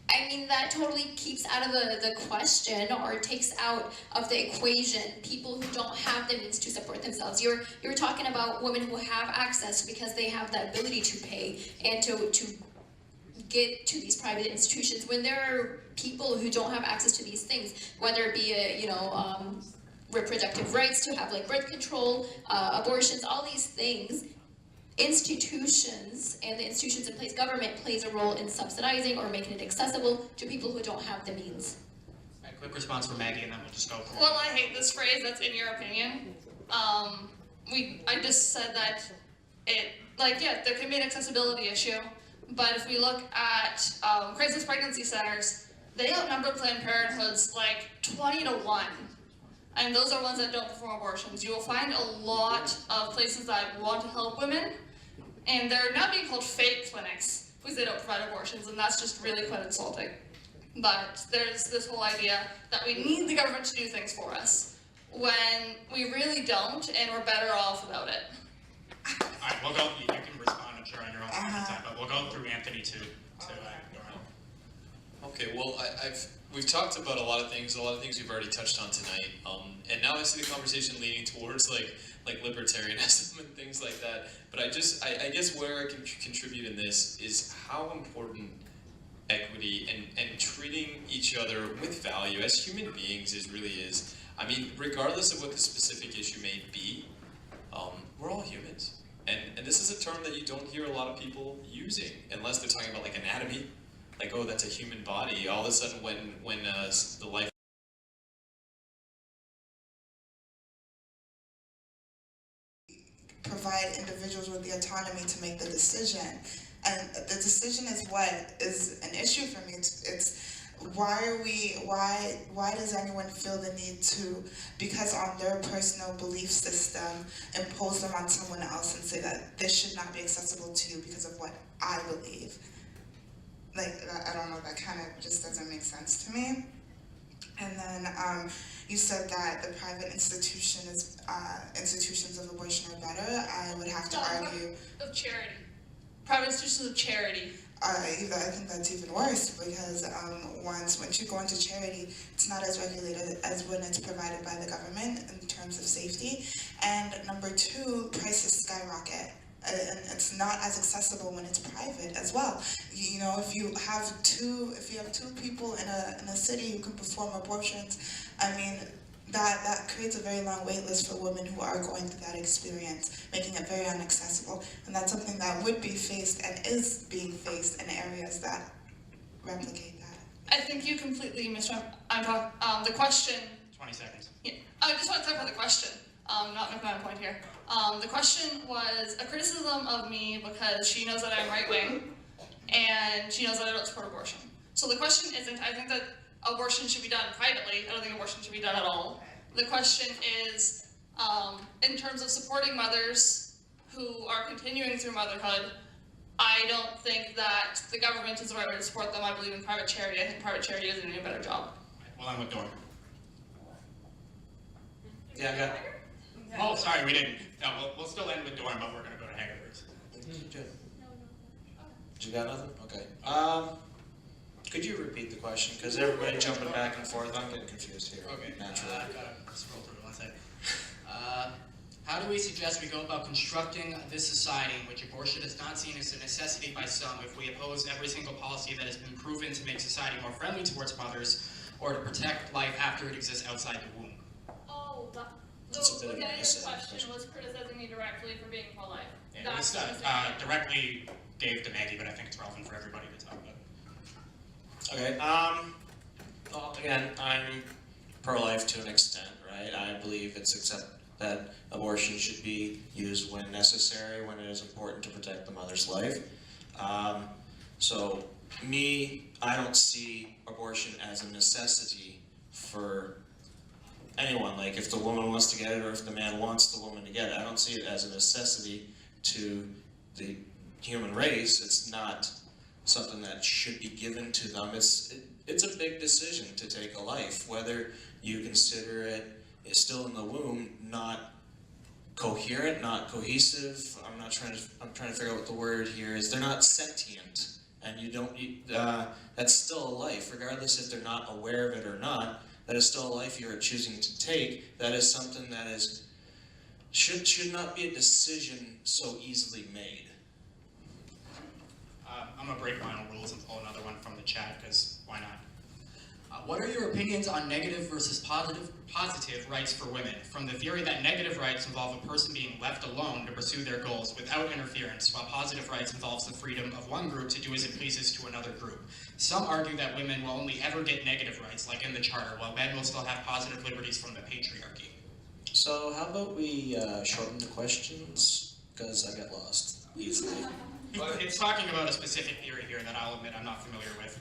I mean, that totally keeps out of the question, or takes out of the equation people who don't have the means to support themselves. You're talking about women who have access because they have the ability to pay and to get to these private institutions when there are people who don't have access to these things, whether it be reproductive rights to have like birth control, abortions, all these things. Institutions and the institutions in place, government plays a role in subsidizing or making it accessible to people who don't have the means. All right, quick response from Maggie, and then we'll just go for Well, I hate this phrase, that's in your opinion. I just said that there can be an accessibility issue, but if we look at crisis pregnancy centers, they outnumber Planned Parenthoods like 20 to 1. And those are ones that don't perform abortions. You will find a lot of places that want to help women, and they're now being called fake clinics because they don't provide abortions, and that's just really quite insulting. But there's this whole idea that we need the government to do things for us, when we really don't, and we're better off without it. All right, we'll go. You can respond, I'm sure, on your own time, but we'll go through Anthony to Royelle. Okay, well, we've talked about a lot of things we've already touched on tonight, and now I see the conversation leaning towards like libertarianism and things like that. But I guess where I can contribute in this is how important equity and treating each other with value as human beings really is. I mean, regardless of what the specific issue may be, we're all humans. And this is a term that you don't hear a lot of people using, unless they're talking about like anatomy, like, oh, that's a human body. All of a sudden when the life provide individuals with the autonomy to make the decision. And the decision is what is an issue for me. It's why does anyone feel the need to, because on their personal belief system, impose them on someone else and say that this should not be accessible to you because of what I believe? Like, I don't know, that kind of just doesn't make sense to me. And then you said that the private institutions of abortion are better. I would have to argue Of charity. Private institutions of charity. I think that's even worse, because once you go into charity, it's not as regulated as when it's provided by the government in terms of safety. And number two, prices skyrocket. And it's not as accessible when it's private as well. You know, if you have two people in a city who can perform abortions, I mean, that creates a very long wait list for women who are going through that experience, making it very inaccessible. And that's something that would be faced and is being faced in areas that replicate that. I think you completely missed the question. 20 seconds. Yeah, I just want to clarify the question, not make my own point here. The question was a criticism of me because she knows that I'm right-wing, and she knows that I don't support abortion. So the question isn't, I think that abortion should be done privately. I don't think abortion should be done at all. The question is, in terms of supporting mothers who are continuing through motherhood, I don't think that the government is the right way to support them. I believe in private charity. I think private charity is doing a better job. Well, I'm with Dorn. Yeah, I got it. Oh, sorry, we didn't. No, we'll still end with Dorn, but we're going to go to Hager first. You got nothing? Okay. Could you repeat the question? Because everybody jumping back and forth, I'm getting confused here. Okay. Naturally. I gotta scroll through one second. How do we suggest we go about constructing this society in which abortion is not seen as a necessity by some if we oppose every single policy that has been proven to make society more friendly towards mothers or to protect life after it exists outside the womb? Oh, That's a so bit of was an that your essay question question. was criticizing me directly for being pro-life? Yeah, That's this what I'm saying. directly gave to Maggie, but I think it's relevant for everybody to talk about. Okay. Well, again, I'm pro-life to an extent, right? I believe it's that abortion should be used when necessary, when it is important to protect the mother's life. So, I don't see abortion as a necessity for anyone. Like, if the woman wants to get it or if the man wants the woman to get it, I don't see it as a necessity to the human race. It's not something that should be given to them. It's a big decision to take a life, whether you consider it still in the womb, not coherent, not cohesive. I'm trying to figure out what the word here is. They're not sentient, and that's still a life, regardless if they're not aware of it or not. That is still a life you are choosing to take. That is something that should not be a decision so easily made. I'm gonna break my own rules and pull another one from the chat, because why not? What are your opinions on negative versus positive rights for women? From the theory that negative rights involve a person being left alone to pursue their goals without interference, while positive rights involves the freedom of one group to do as it pleases to another group. Some argue that women will only ever get negative rights, like in the Charter, while men will still have positive liberties from the patriarchy. So how about we shorten the questions, because I got lost easily. It's talking about a specific theory here that I'll admit I'm not familiar with.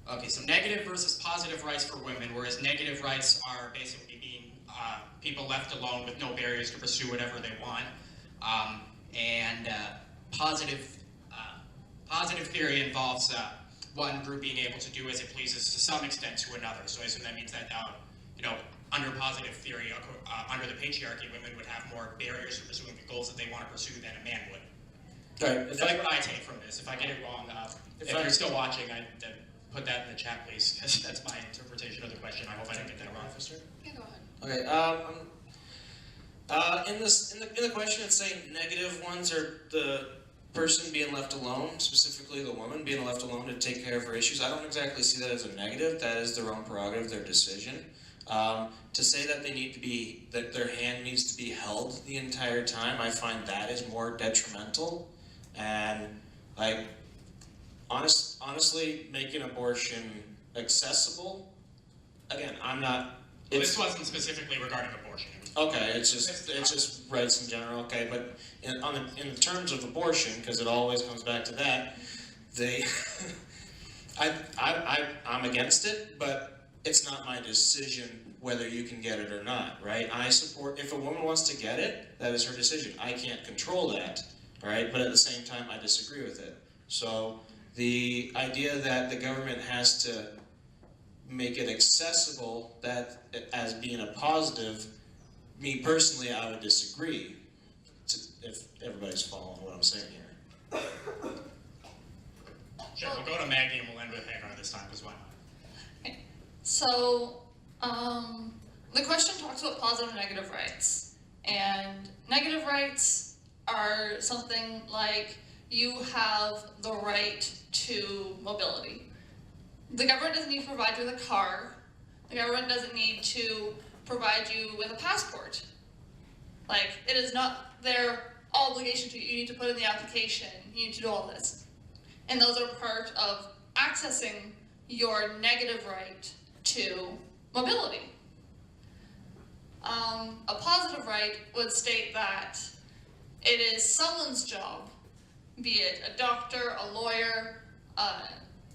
Okay, so negative versus positive rights for women, whereas negative rights are basically being people left alone with no barriers to pursue whatever they want. Positive theory involves one group being able to do as it pleases to some extent to another. So I assume that means that, under positive theory, under the patriarchy, women would have more barriers to pursuing the goals that they want to pursue than a man would. Right. That's what I take from this. If I get it wrong, if you're still watching, then put that in the chat, please, because that's my interpretation of the question. I hope I didn't get that wrong. Yeah, go ahead. Okay. In the question, it's saying negative ones are the person being left alone, specifically the woman being left alone to take care of her issues. I don't exactly see that as a negative. That is their own prerogative, their decision. To say that they need to be, that their hand needs to be held the entire time, I find that is more detrimental. And like, honestly, making abortion accessible, again, I'm not. Well, this wasn't specifically regarding abortion. Okay, it's just rights in general. Okay, but in terms of abortion, because it always comes back to that, I'm against it, but it's not my decision whether you can get it or not, right? I support, if a woman wants to get it, that is her decision. I can't control that, right? But at the same time, I disagree with it. So the idea that the government has to make it accessible, that as being a positive, me personally, I would disagree, if everybody's following what I'm saying here. Sure, we'll go to Maggie and we'll end with Hagar this time, because why not? Okay. So, the question talks about positive and negative rights. And negative rights are something like you have the right to mobility. The government doesn't need to provide you with a car. The government doesn't need to provide you with a passport. Like, it is not their obligation to you. You need to put in the application. You need to do all this. And those are part of accessing your negative right to mobility. A positive right would state that it is someone's job, be it a doctor, a lawyer, a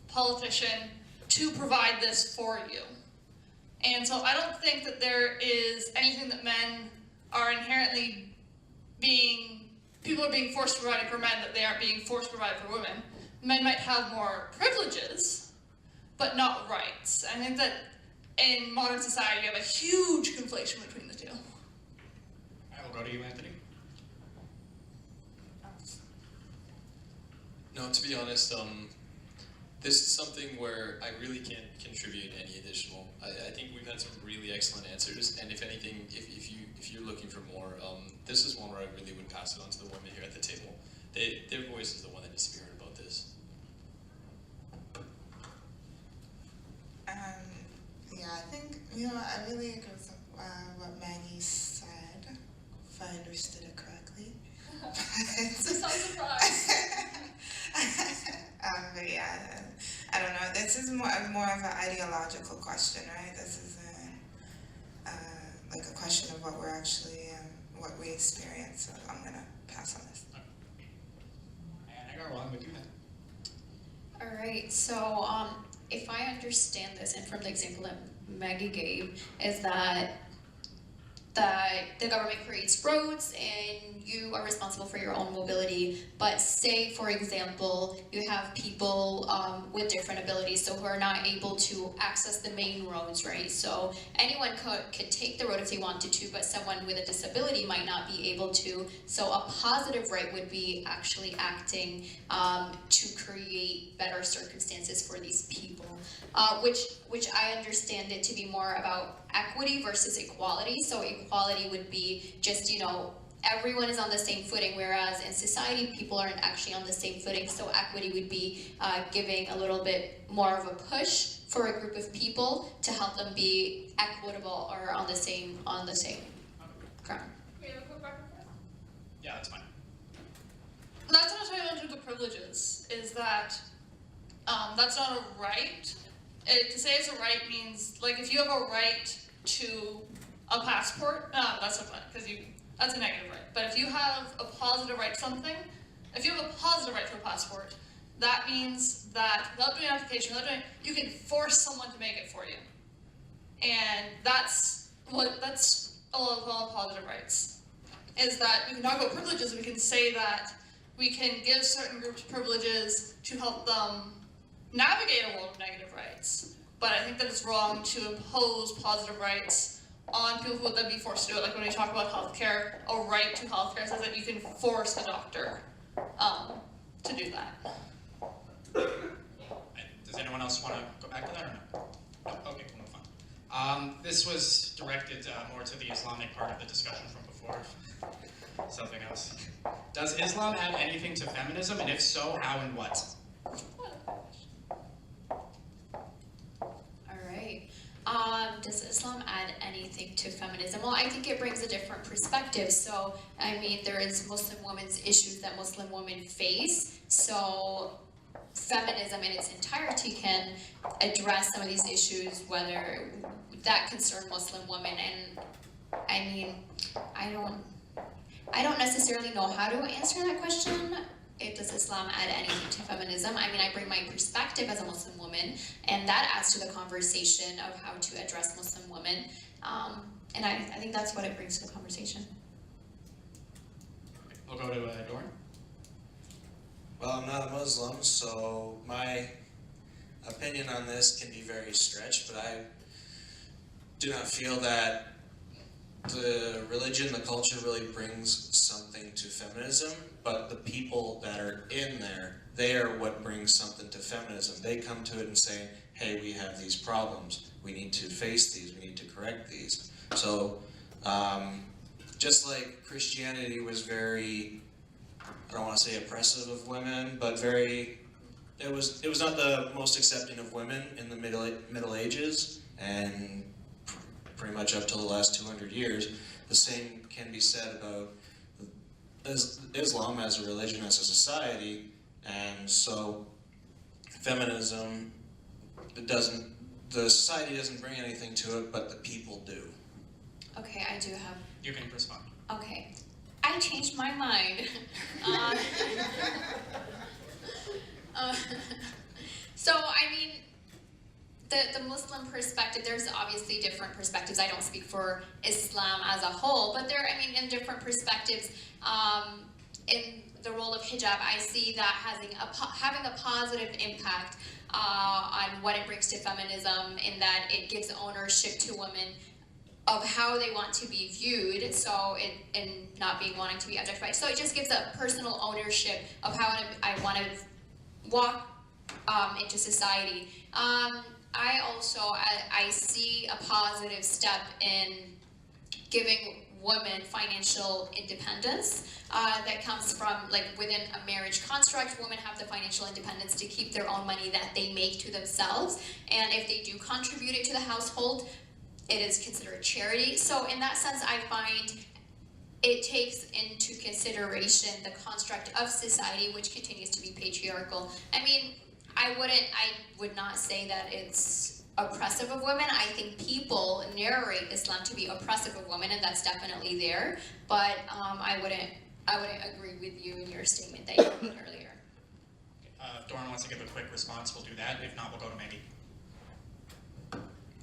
politician, to provide this for you. And so I don't think that there is anything that men are inherently people are being forced to provide for men that they aren't being forced to provide for women. Men might have more privileges, but not rights. I think that in modern society, we have a huge conflation between the two. I will go to you, Anthony. No, to be honest, this is something where I really can't contribute any additional. I think we've had some really excellent answers, and if anything, if you're looking for more, this is one where I really would pass it on to the women here at the table. Their voice is the one that needs to be heard about this. Yeah, I think, I really agree with what Maggie said, if I understood it correctly. So I'm surprised. But yeah, I don't know. This is more of an ideological question, right? This isn't like a question of what we're actually, what we experience. So I'm gonna pass on this. And Hagar, well, I'm with you then. All right, so if I understand this, and from the example that Maggie gave, is that the government creates roads and you are responsible for your own mobility. But say, for example, you have people with different abilities, so who are not able to access the main roads, right? So anyone could take the road if they wanted to, but someone with a disability might not be able to. So a positive right would be actually acting to create better circumstances for these people, which I understand it to be more about equity versus equality. So equality would be just, everyone is on the same footing, whereas in society, people aren't actually on the same footing. So equity would be giving a little bit more of a push for a group of people to help them be equitable or on the same ground. We have a quick record for it? Yeah, that's fine. That's what I talking about the privileges, is that that's not a right. To say it's a right means, like, if you have a right to a passport, that's not right, because that's a negative right. But if you have a positive right to something, if you have a positive right to a passport, that means that without doing an application, you can force someone to make it for you. And that's a lot of positive rights. Is that we can talk about privileges, we can say that we can give certain groups privileges to help them navigate a world of negative rights. But I think that it's wrong to impose positive rights on people who would then be forced to do it. Like when we talk about healthcare, a right to healthcare says that you can force a doctor to do that. Does anyone else want to go back to that or no? No? Okay, we'll move on. This was directed more to the Islamic part of the discussion from before. Something else. Does Islam add anything to feminism, and if so, how and what? Does Islam add anything to feminism? Well, I think it brings a different perspective. So, I mean, there is Muslim women's issues that Muslim women face. So, feminism in its entirety can address some of these issues, whether that concern Muslim women. And I mean, I don't necessarily know how to answer that question. Does Islam add anything to feminism? I mean, I bring my perspective as a Muslim woman, and that adds to the conversation of how to address Muslim women. And I think that's what it brings to the conversation. We'll go to Dorn. Well, I'm not a Muslim, so my opinion on this can be very stretched, but I do not feel that the religion, the culture really brings something to feminism, but the people that are in there, they are what brings something to feminism. They come to it and say, hey, we have these problems. We need to face these. We need to correct these. So, just like Christianity was very, I don't want to say oppressive of women, but it was not the most accepting of women in the Middle Ages, and pretty much up till the last 200 years. The same can be said about Islam as a religion, as a society, and so feminism, the society doesn't bring anything to it, but the people do. Okay, I do have. You can respond. Okay, I changed my mind. So, I mean, the Muslim perspective, there's obviously different perspectives. I don't speak for Islam as a whole, but in different perspectives, in the role of hijab, I see that having a positive impact on what it brings to feminism, in that it gives ownership to women of how they want to be viewed, and not being wanting to be objectified. So it just gives a personal ownership of how I want to walk into society. I see a positive step in giving women financial independence that comes from, like, within a marriage construct. Women have the financial independence to keep their own money that they make to themselves, and if they do contribute it to the household, it is considered charity. So in that sense, I find it takes into consideration the construct of society, which continues to be patriarchal. I mean, I would not say that it's oppressive of women. I think people narrate Islam to be oppressive of women, and that's definitely there. But I wouldn't agree with you in your statement that you made earlier. If Doran wants to give a quick response, we'll do that. If not, we'll go to Maggie.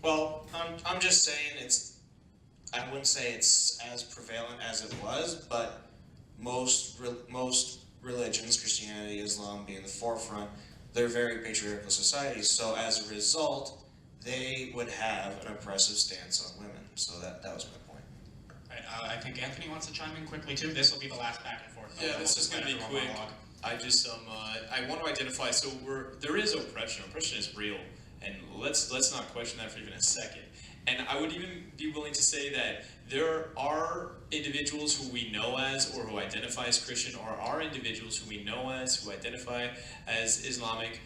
Well, I'm just saying I wouldn't say it's as prevalent as it was, but most religions, Christianity, Islam being the forefront, they're very patriarchal societies. So as a result, they would have an oppressive stance on women. So that was my point. Right, I think Anthony wants to chime in quickly too. This will be the last back and forth. Yeah, this is going to be quick. I just I want to identify. So there is oppression. Oppression is real, and let's not question that for even a second. And I would even be willing to say that there are individuals who we know as, or who identify as Christian, or are individuals who we know as, who identify as Islamic.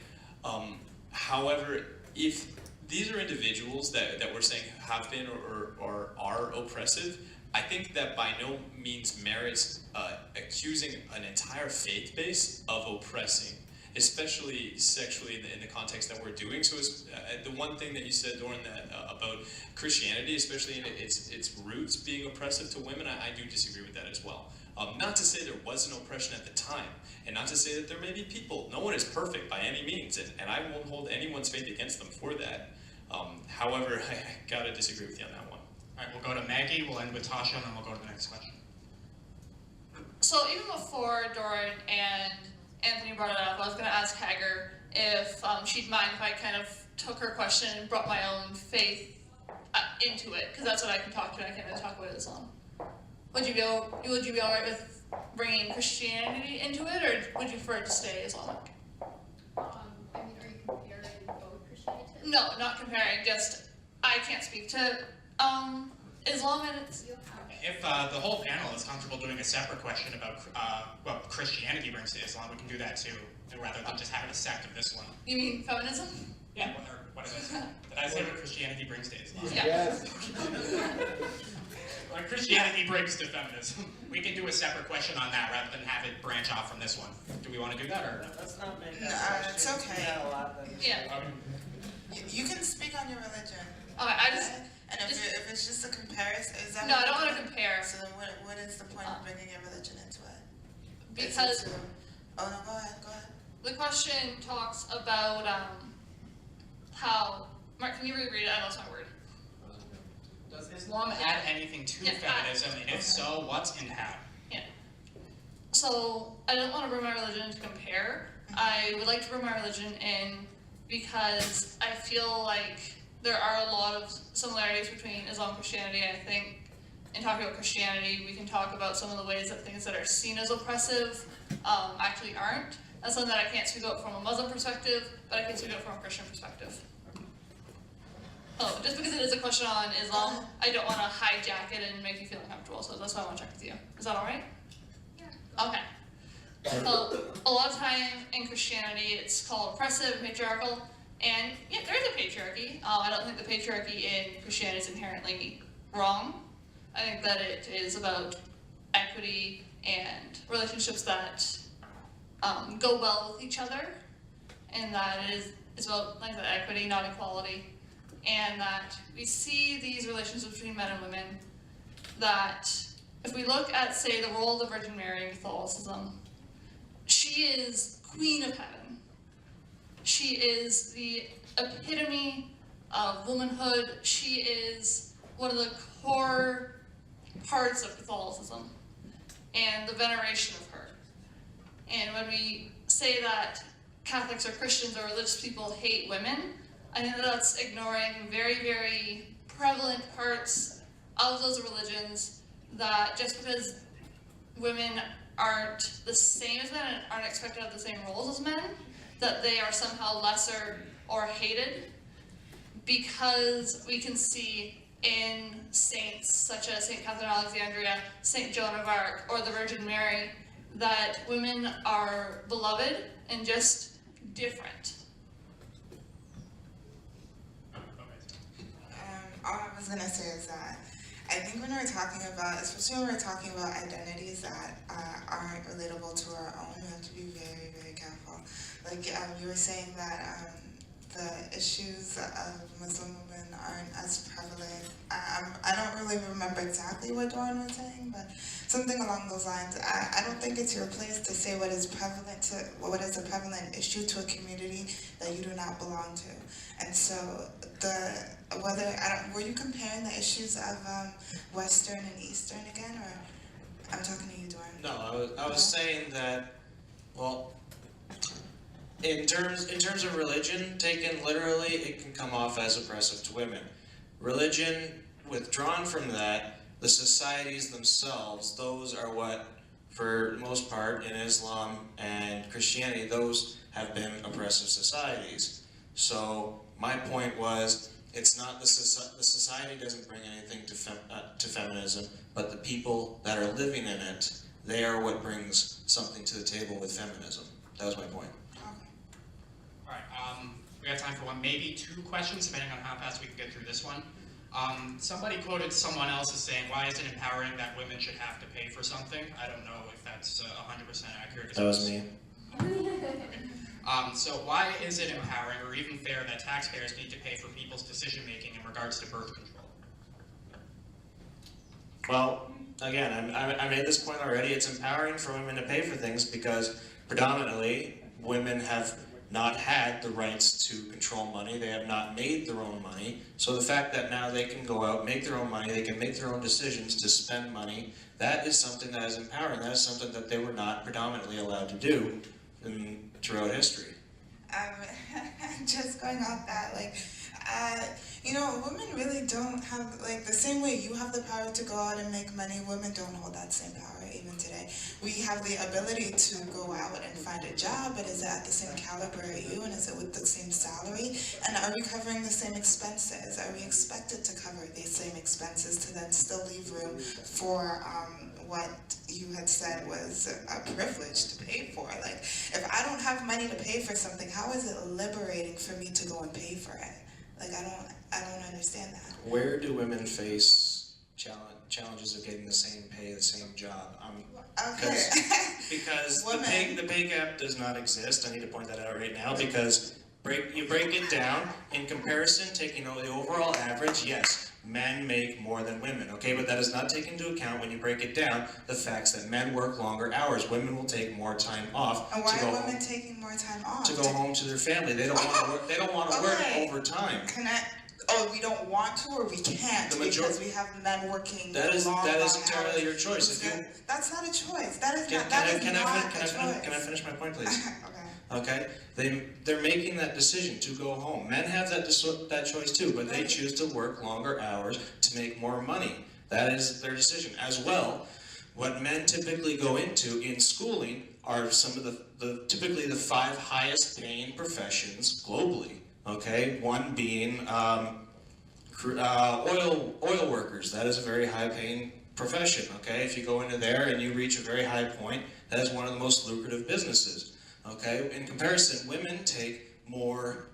However, if these are individuals that we're saying have been or are oppressive, I think that by no means merits accusing an entire faith base of oppressing, especially sexually in the context that we're doing. So the one thing that you said, Doran, that about Christianity, especially in its roots being oppressive to women, I do disagree with that as well. Not to say there was an oppression at the time, and not to say that there may be people. No one is perfect by any means, and I won't hold anyone's faith against them for that. However, I gotta disagree with you on that one. All right, we'll go to Maggie, we'll end with Tasha, and then we'll go to the next question. So even before Doran and Anthony brought it up, I was going to ask Hagar if she'd mind if I kind of took her question and brought my own faith into it, because that's what I can talk to, and I can't really talk about Islam. Would you be all right with bringing Christianity into it, or would you prefer it to stay Islamic? I mean, are you comparing both Christianity? No, not comparing, just I can't speak to Islam and it's... If the whole panel is comfortable doing a separate question about what Christianity brings to Islam, we can do that too, rather than just having a sect of this one. You mean feminism? Yeah, what did I say? Did I say what Christianity brings to Islam? Yeah. What Christianity brings to feminism. We can do a separate question on that rather than have it branch off from this one. Do we want to do that or no? Let's not make No, that it's question. okay. We had a lot that you Yeah. said. You can speak on your religion. I just... And if it's just a comparison, is that No, I don't want to compare. So then what is the point of bringing your religion into it? Because Oh no, go ahead. the question talks about how... Mark, can you reread it? I lost my word. Does Islam add anything to Yeah, feminism? And if so, what and how? So, I don't want to bring my religion to compare. I would like to bring my religion in because I feel like there are a lot of similarities between Islam and Christianity. I think in talking about Christianity, we can talk about some of the ways that things that are seen as oppressive actually aren't. That's something that I can't speak about from a Muslim perspective, but I can speak about from a Christian perspective. Oh, just because it is a question on Islam, I don't want to hijack it and make you feel uncomfortable, so that's why I want to check with you. Is that alright? Yeah. Okay. So, a lot of time in Christianity, it's called oppressive, patriarchal, and yeah, there is a patriarchy. I don't think the patriarchy in Christianity is inherently wrong. I think that it is about equity and relationships that go well with each other, and that it's about like that equity, not equality, and that we see these relations between men and women. That if we look at, say, the role of the Virgin Mary in Catholicism, she is Queen of Heaven. She is the epitome of womanhood. She is one of the core parts of Catholicism and the veneration of her. And when we say that Catholics or Christians or religious people hate women, I think that that's ignoring very, very prevalent parts of those religions, that just because women aren't the same as men and aren't expected to have the same roles as men, that they are somehow lesser or hated, because we can see in saints such as St. Catherine of Alexandria, St. Joan of Arc, or the Virgin Mary, that women are beloved and just different. All I was gonna say is that I think when we're talking about, especially when we're talking about identities that aren't relatable to our own, we have to be very, very careful. Like you were saying that the issues of Muslim women aren't as prevalent. I don't really remember exactly what Dawn was saying, but something along those lines. I don't think it's your place to say what is a prevalent issue to a community that you do not belong to. And so were you comparing the issues of Western and Eastern again, or I'm talking to you, Dawn? No, I was saying that, well, in terms of religion, taken literally, it can come off as oppressive to women. Religion, withdrawn from that, the societies themselves, those are what, for the most part, in Islam and Christianity, those have been oppressive societies. So my point was, it's not the society doesn't bring anything to feminism, but the people that are living in it, they are what brings something to the table with feminism. That was my point. All right, we have time for one, maybe two questions, depending on how fast we can get through this one. Somebody quoted someone else as saying, why is it empowering that women should have to pay for something? I don't know if that's 100% accurate. That was me. So why is it empowering or even fair that taxpayers need to pay for people's decision-making in regards to birth control? Well, again, I made this point already. It's empowering for women to pay for things because predominantly women have not had the rights to control money. They have not made their own money. So the fact that now they can go out, make their own money, they can make their own decisions to spend money, that is something that is empowering. That is something that they were not predominantly allowed to do throughout history. Just going off that, like, you know, women really don't have, like, the same way you have the power to go out and make money, women don't hold that same power even today. We have the ability to go out and find a job, but is it at the same caliber as you, and is it with the same salary? And are we covering the same expenses? Are we expected to cover these same expenses to then still leave room for what you had said was a privilege to pay for? Like, if I don't have money to pay for something, how is it liberating for me to go and pay for it? Like, I don't understand that. Where do women face challenges of getting the same pay, the same job? Okay. Because Women. the pay gap does not exist. I need to point that out right now because you break it down in comparison, taking the overall average, yes, men make more than women, okay? But that does not take into account, when you break it down, the facts that men work longer hours. Women will take more time off. And why are women taking more time off? To go home to their family. They don't want to work. They don't want to work overtime. We don't want to, or we can't because we have men working That is long entirely hours. your choice. That's not a choice. That is Can I finish my point, please? Okay. Okay, they're making that decision to go home. Men have that choice too, but they choose to work longer hours to make more money. That is their decision. As well, what men typically go into in schooling are some of typically the 5 highest paying professions globally. Okay, one being oil workers. That is a very high paying profession. Okay, if you go into there and you reach a very high point, that is one of the most lucrative businesses. Okay, in comparison, women take more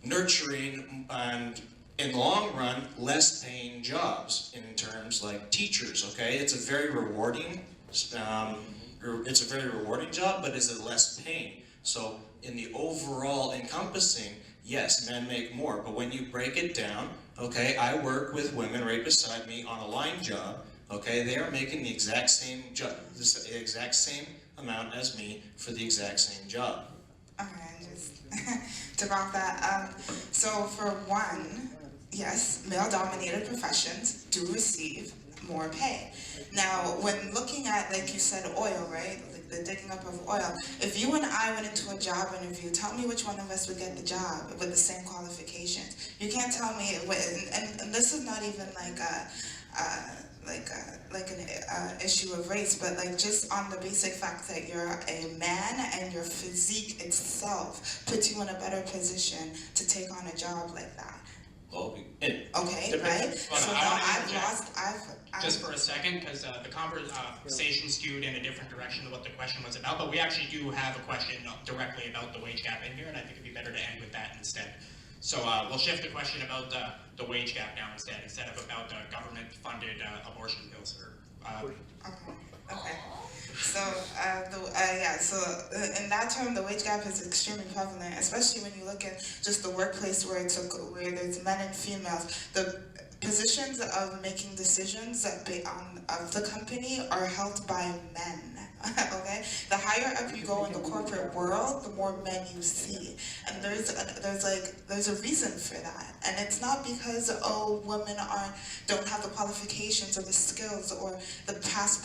nurturing and, in the long run, less paying jobs in terms like teachers. Okay, it's a very rewarding. It's a very rewarding job, but is it less paying? So in the overall encompassing, yes, men make more, but when you break it down, okay, I work with women right beside me on a line job. Okay, they are making the exact same job, the exact same amount as me for the exact same job. Okay, just to wrap that up. So for one, yes, male-dominated professions do receive more pay. Now, when looking at, like you said, oil, right? Like the digging up of oil. If you and I went into a job interview, tell me which one of us would get the job with the same qualifications. You can't tell me, and this is not even like an issue of race, but like just on the basic fact that you're a man and your physique itself puts you in a better position to take on a job like that. Well, Okay, right? So now I've just for a second, because the conversation skewed in a different direction to what the question was about, but we actually do have a question directly about the wage gap in here, and I think it'd be better to end with that instead. So we'll shift the question about the wage gap now instead of about government-funded abortion pills. Okay. So, so in that term, the wage gap is extremely prevalent, especially when you look at just the workplace where there's men and females. The positions of making decisions of the company are held by men. Okay, the higher up you go in the corporate world, the more men you see, and there's a reason for that, and it's not because women don't have the qualifications or the skills or the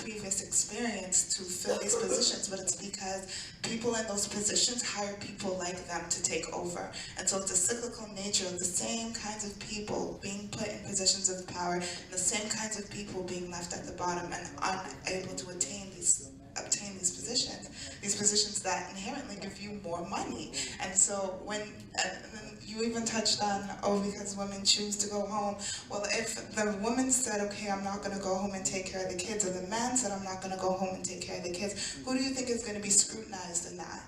previous experience to fill these positions, but it's because people in those positions hire people like them to take over, and so it's a cyclical nature of the same kinds of people being put in positions of power, and the same kinds of people being left at the bottom and unable to obtain these positions. these positions that inherently give you more money. And so when you even touched on, oh, because women choose to go home. Well, if the woman said, okay, I'm not going to go home and take care of the kids, or the man said, I'm not going to go home and take care of the kids, who do you think is going to be scrutinized in that?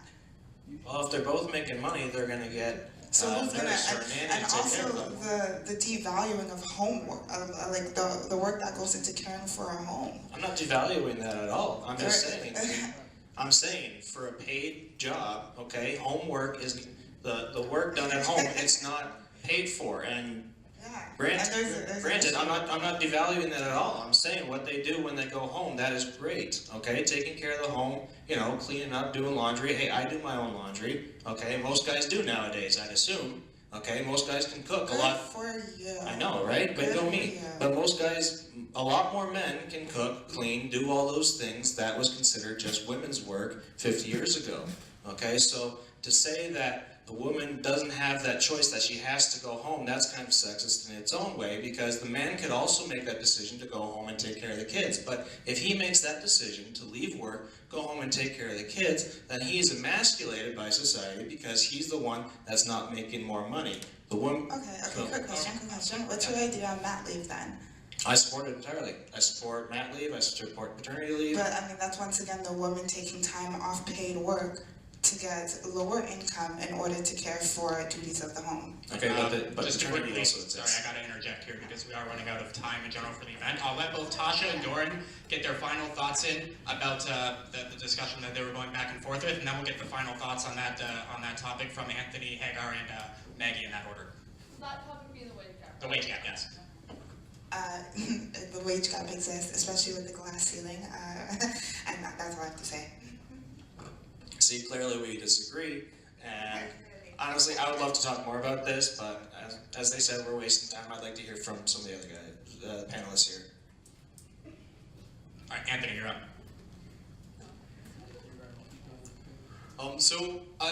Well, if they're both making money, they're gonna get So who's gonna, nurse or nanny and to take care also of them. the devaluing of homework, like the work that goes into caring for a home. I'm not devaluing that at all. I'm just saying, for a paid job, okay, homework is the work done at home. It's not paid for, and Yeah. granted, there's I'm not devaluing that at all. I'm saying what they do when they go home, that is great, okay? Taking care of the home, you know, cleaning up, doing laundry. Hey, I do my own laundry, okay? Most guys do nowadays, I'd assume, okay? Most guys can cook a lot. Good for you. I know, right? But Good don't for me. you. But most guys, a lot more men can cook, clean, do all those things. That was considered just women's work 50 years ago. Okay, so to say that the woman doesn't have that choice, that she has to go home, that's kind of sexist in its own way, because the man could also make that decision to go home and take care of the kids. But if he makes that decision to leave work, go home and take care of the kids, then he's emasculated by society because he's the one that's not making more money. The woman. Okay, quick question. What's your idea on mat leave then? I support it entirely. I support mat leave, I support paternity leave. But I mean, that's once again the woman taking time off paid work to get lower income in order to care for duties of the home. Okay, but just paternity quickly, also sorry, exists. I gotta interject here because we are running out of time in general for the event. I'll let both Tasha and Doran get their final thoughts in about the discussion that they were going back and forth with, and then we'll get the final thoughts on that topic from Anthony, Hagar, and Maggie in that order. That topic being the wage gap. The wage gap, yes. The wage gap exists, especially with the glass ceiling, and that's all I have to say. See, clearly we disagree, and honestly, I would love to talk more about this, but as they said, we're wasting time. I'd like to hear from some of the other guys, panelists here. All right, Anthony, you're up.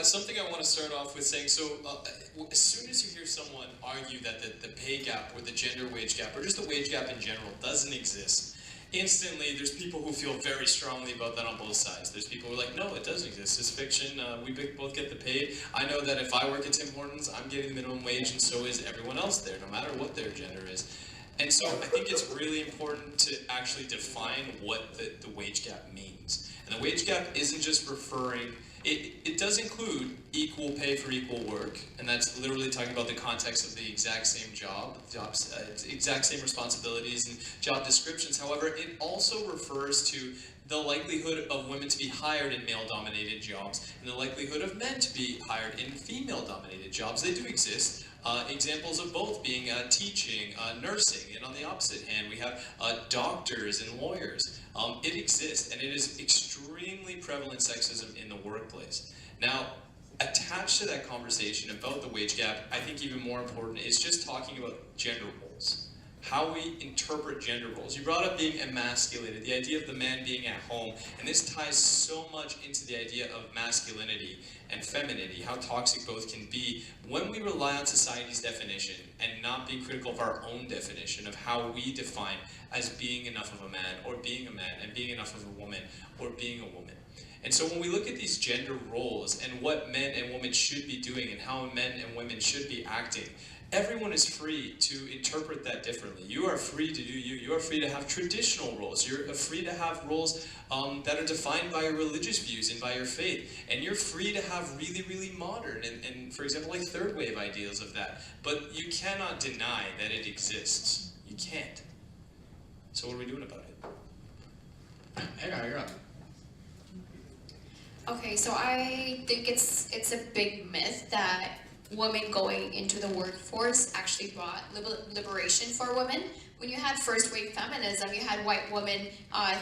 Something I want to start off with saying, as soon as you hear someone argue that the pay gap or the gender wage gap or just the wage gap in general doesn't exist, instantly there's people who feel very strongly about that on both sides. There's people who are like, no, it doesn't exist, it's fiction, we both get the pay. I know that if I work at Tim Hortons, I'm getting the minimum wage and so is everyone else there, no matter what their gender is. And so I think it's really important to actually define what the wage gap means. And the wage gap isn't just referring, it does include equal pay for equal work, and that's literally talking about the context of the exact same jobs, exact same responsibilities and job descriptions. However, it also refers to the likelihood of women to be hired in male-dominated jobs and the likelihood of men to be hired in female-dominated jobs. They do exist. Examples of both being teaching, nursing, and on the opposite hand, we have doctors and lawyers. It exists, and it is extremely prevalent sexism in the workplace. Now, attached to that conversation about the wage gap, I think even more important is just talking about gender roles. How we interpret gender roles. You brought up being emasculated, the idea of the man being at home, and this ties so much into the idea of masculinity and femininity, how toxic both can be when we rely on society's definition and not being critical of our own definition of how we define as being enough of a man, or being a man, and being enough of a woman, or being a woman. And so when we look at these gender roles and what men and women should be doing and how men and women should be acting, everyone is free to interpret that differently. You are free to do you. You are free to have traditional roles. You're free to have roles that are defined by your religious views and by your faith. And you're free to have really, really modern and for example, like third wave ideals of that. But you cannot deny that it exists. You can't. So what are we doing about it? Hagar, you're up. Okay, so I think it's a big myth that women going into the workforce actually brought liberation for women. When you had first wave feminism, you had white women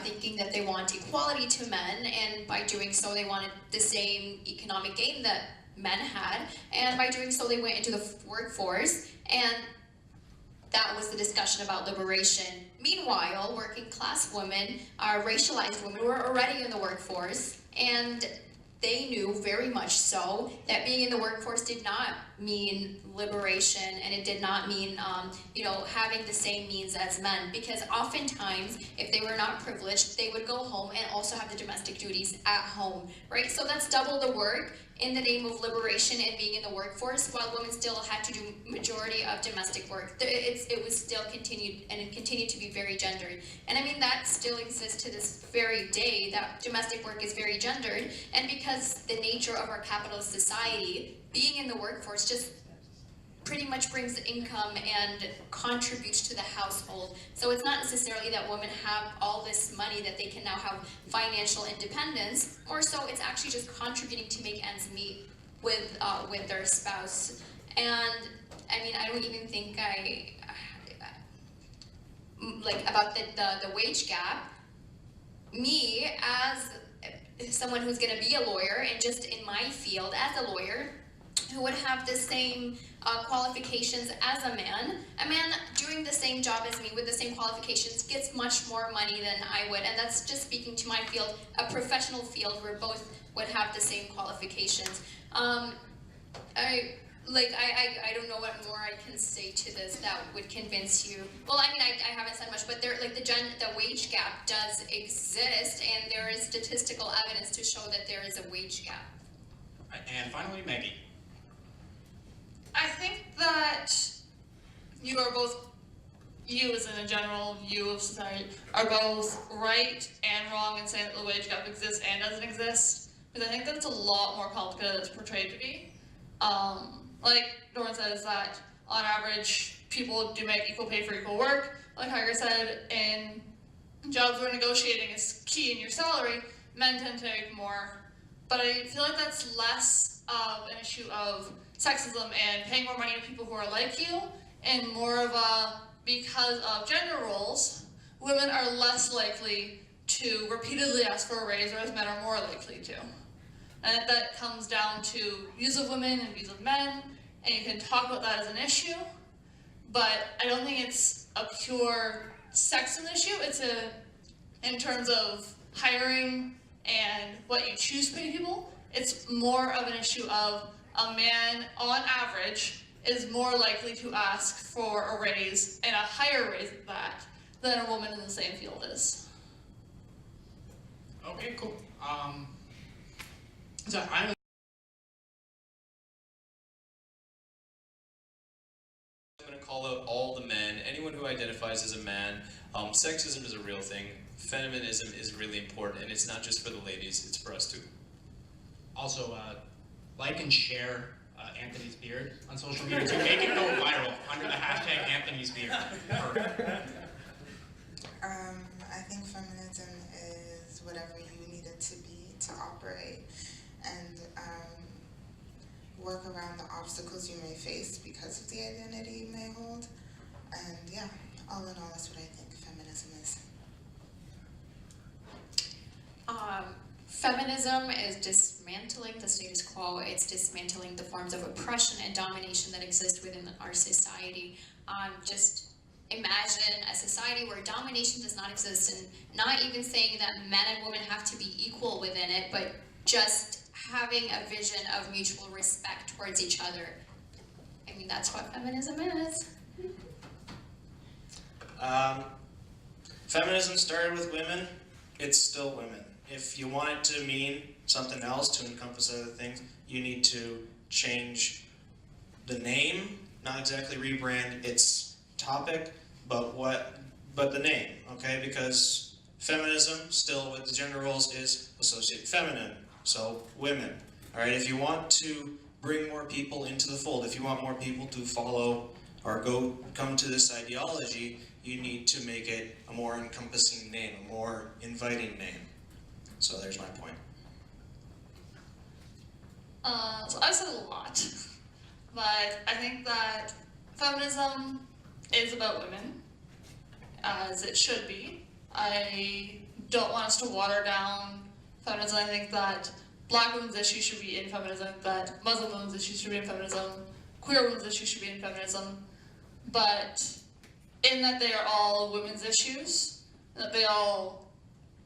thinking that they want equality to men, and by doing so they wanted the same economic gain that men had, and by doing so they went into the workforce, and that was the discussion about liberation. Meanwhile, working class women, racialized women, were already in the workforce, and they knew very much so that being in the workforce did not mean liberation, and it did not mean, having the same means as men, because oftentimes, if they were not privileged, they would go home and also have the domestic duties at home, right? So that's double the work in the name of liberation and being in the workforce, while women still had to do majority of domestic work. It was still continued, and it continued to be very gendered. And I mean, that still exists to this very day, that domestic work is very gendered, and because the nature of our capitalist society, being in the workforce just pretty much brings income and contributes to the household. So it's not necessarily that women have all this money that they can now have financial independence, or so it's actually just contributing to make ends meet with their spouse. And I mean, I don't even think about the wage gap. Me, as someone who's going to be a lawyer, and just in my field as a lawyer, who would have the same qualifications as a man doing the same job as me with the same qualifications gets much more money than I would. And that's just speaking to my field, a professional field where both would have the same qualifications. I don't know what more I can say to this that would convince you. Well, I mean, I haven't said much, but the wage gap does exist, and there is statistical evidence to show that there is a wage gap. Right, and finally, Maggie. I think that you are both, you as in a general view of society, are both right and wrong in saying that the wage gap exists and doesn't exist. Because I think that it's a lot more complicated than it's portrayed to be. Like Doran says that on average, people do make equal pay for equal work. Like Heiger said, in jobs where negotiating is key in your salary, men tend to make more. But I feel like that's less of an issue of sexism and paying more money to people who are like you, and more of a, because of gender roles, women are less likely to repeatedly ask for a raise, whereas men are more likely to. And that comes down to views of women and views of men, and you can talk about that as an issue, but I don't think it's a pure sexism issue. It's in terms of hiring and what you choose to pay people, it's more of an issue of a man, on average, is more likely to ask for a raise, and a higher raise at that, than a woman in the same field is. Okay, cool. So I'm going to call out all the men, anyone who identifies as a man. Sexism is a real thing. Feminism is really important, and it's not just for the ladies, it's for us too. also like and share Anthony's beard on social media to make it go viral under the hashtag Anthony's beard. I think feminism is whatever you need it to be to operate and work around the obstacles you may face because of the identity you may hold. And yeah, all in all, that's what I think feminism is. Feminism is dismantling the status quo. It's dismantling the forms of oppression and domination that exist within our society. Just imagine a society where domination does not exist, and not even saying that men and women have to be equal within it, but just having a vision of mutual respect towards each other. I mean, that's what feminism is. Feminism started with women, it's still women. If you want it to mean something else, to encompass other things, you need to change the name, not exactly rebrand its topic, but the name, okay? Because feminism, still with the gender roles, is associated feminine, so women. All right, if you want to bring more people into the fold, if you want more people to follow or come to this ideology, you need to make it a more encompassing name, a more inviting name. So there's my point. So I've said a lot, but I think that feminism is about women, as it should be. I don't want us to water down feminism. I think that Black women's issues should be in feminism, that Muslim women's issues should be in feminism, queer women's issues should be in feminism, but in that they are all women's issues, that they all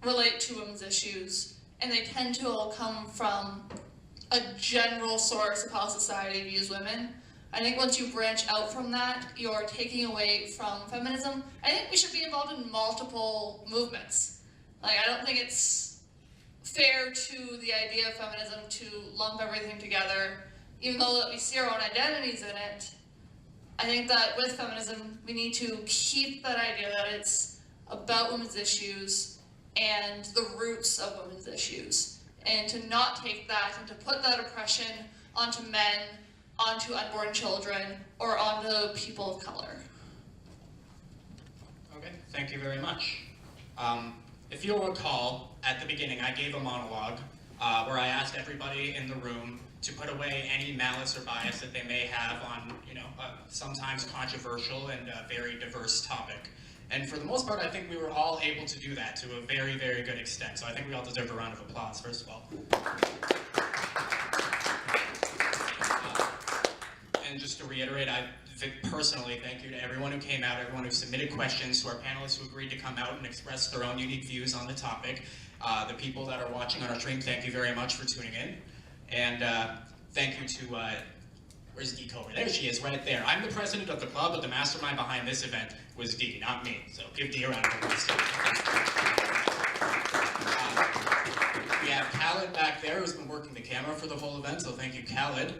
relate to women's issues, and they tend to all come from a general source of how society views women. I think once you branch out from that, you're taking away from feminism. I think we should be involved in multiple movements. Like, I don't think it's fair to the idea of feminism to lump everything together, even though that we see our own identities in it. I think that with feminism, we need to keep that idea that it's about women's issues and the roots of women's issues, and to not take that and to put that oppression onto men, onto unborn children, or onto people of color. Okay, thank you very much. If you'll recall, at the beginning I gave a monologue where I asked everybody in the room to put away any malice or bias that they may have on, sometimes controversial and very diverse topic. And for the most part, I think we were all able to do that to a very, very good extent. So I think we all deserve a round of applause, first of all. And just to reiterate, I personally thank you to everyone who came out, everyone who submitted questions, to our panelists who agreed to come out and express their own unique views on the topic. The people that are watching on our stream, thank you very much for tuning in. And thank you to, where's Dee Cover? There she is, right there. I'm the president of the club, but the mastermind behind this event was Dee, not me. So give Dee a round of applause. We have Khaled back there, who's been working the camera for the whole event, so thank you, Khaled.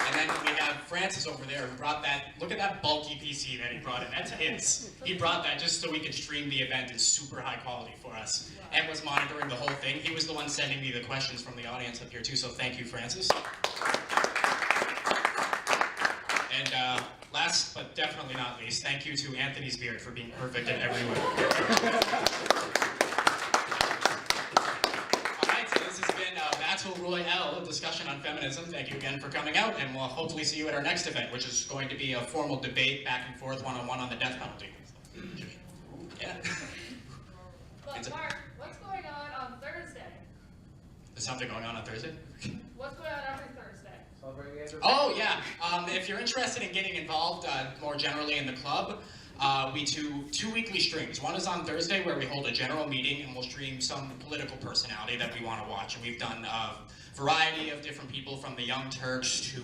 And then we have Francis over there who brought that, look at that bulky PC that he brought in, that's his. He brought that just so we could stream the event in super high quality for us, and was monitoring the whole thing. He was the one sending me the questions from the audience up here too, so thank you, Francis. And last but definitely not least, thank you to Anthony's beard for being perfect in every way. Royelle, a discussion on feminism. Thank you again for coming out, and we'll hopefully see you at our next event, which is going to be a formal debate back and forth, one-on-one on the death penalty. Yeah. But Mark, what's going on Thursday? There's something going on Thursday? What's going on every Thursday? Oh, yeah. If you're interested in getting involved more generally in the club, we do 2 weekly streams. One is on Thursday where we hold a general meeting and we'll stream some political personality that we want to watch. And we've done a variety of different people, from the Young Turks to,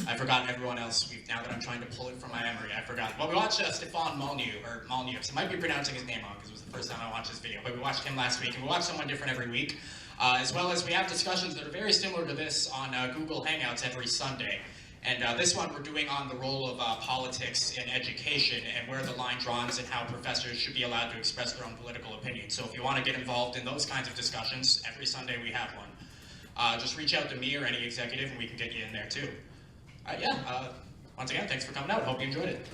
I've forgotten everyone else. Now that I'm trying to pull it from my memory, I forgot. Well, we watched Stefan Molyneux. I might be pronouncing his name wrong because it was the first time I watched this video. But we watched him last week, and we watch someone different every week. As well as we have discussions that are very similar to this on Google Hangouts every Sunday. And this one we're doing on the role of politics in education and where the line draws and how professors should be allowed to express their own political opinions. So if you want to get involved in those kinds of discussions, every Sunday we have one. Just reach out to me or any executive and we can get you in there too. Once again, thanks for coming out. Hope you enjoyed it.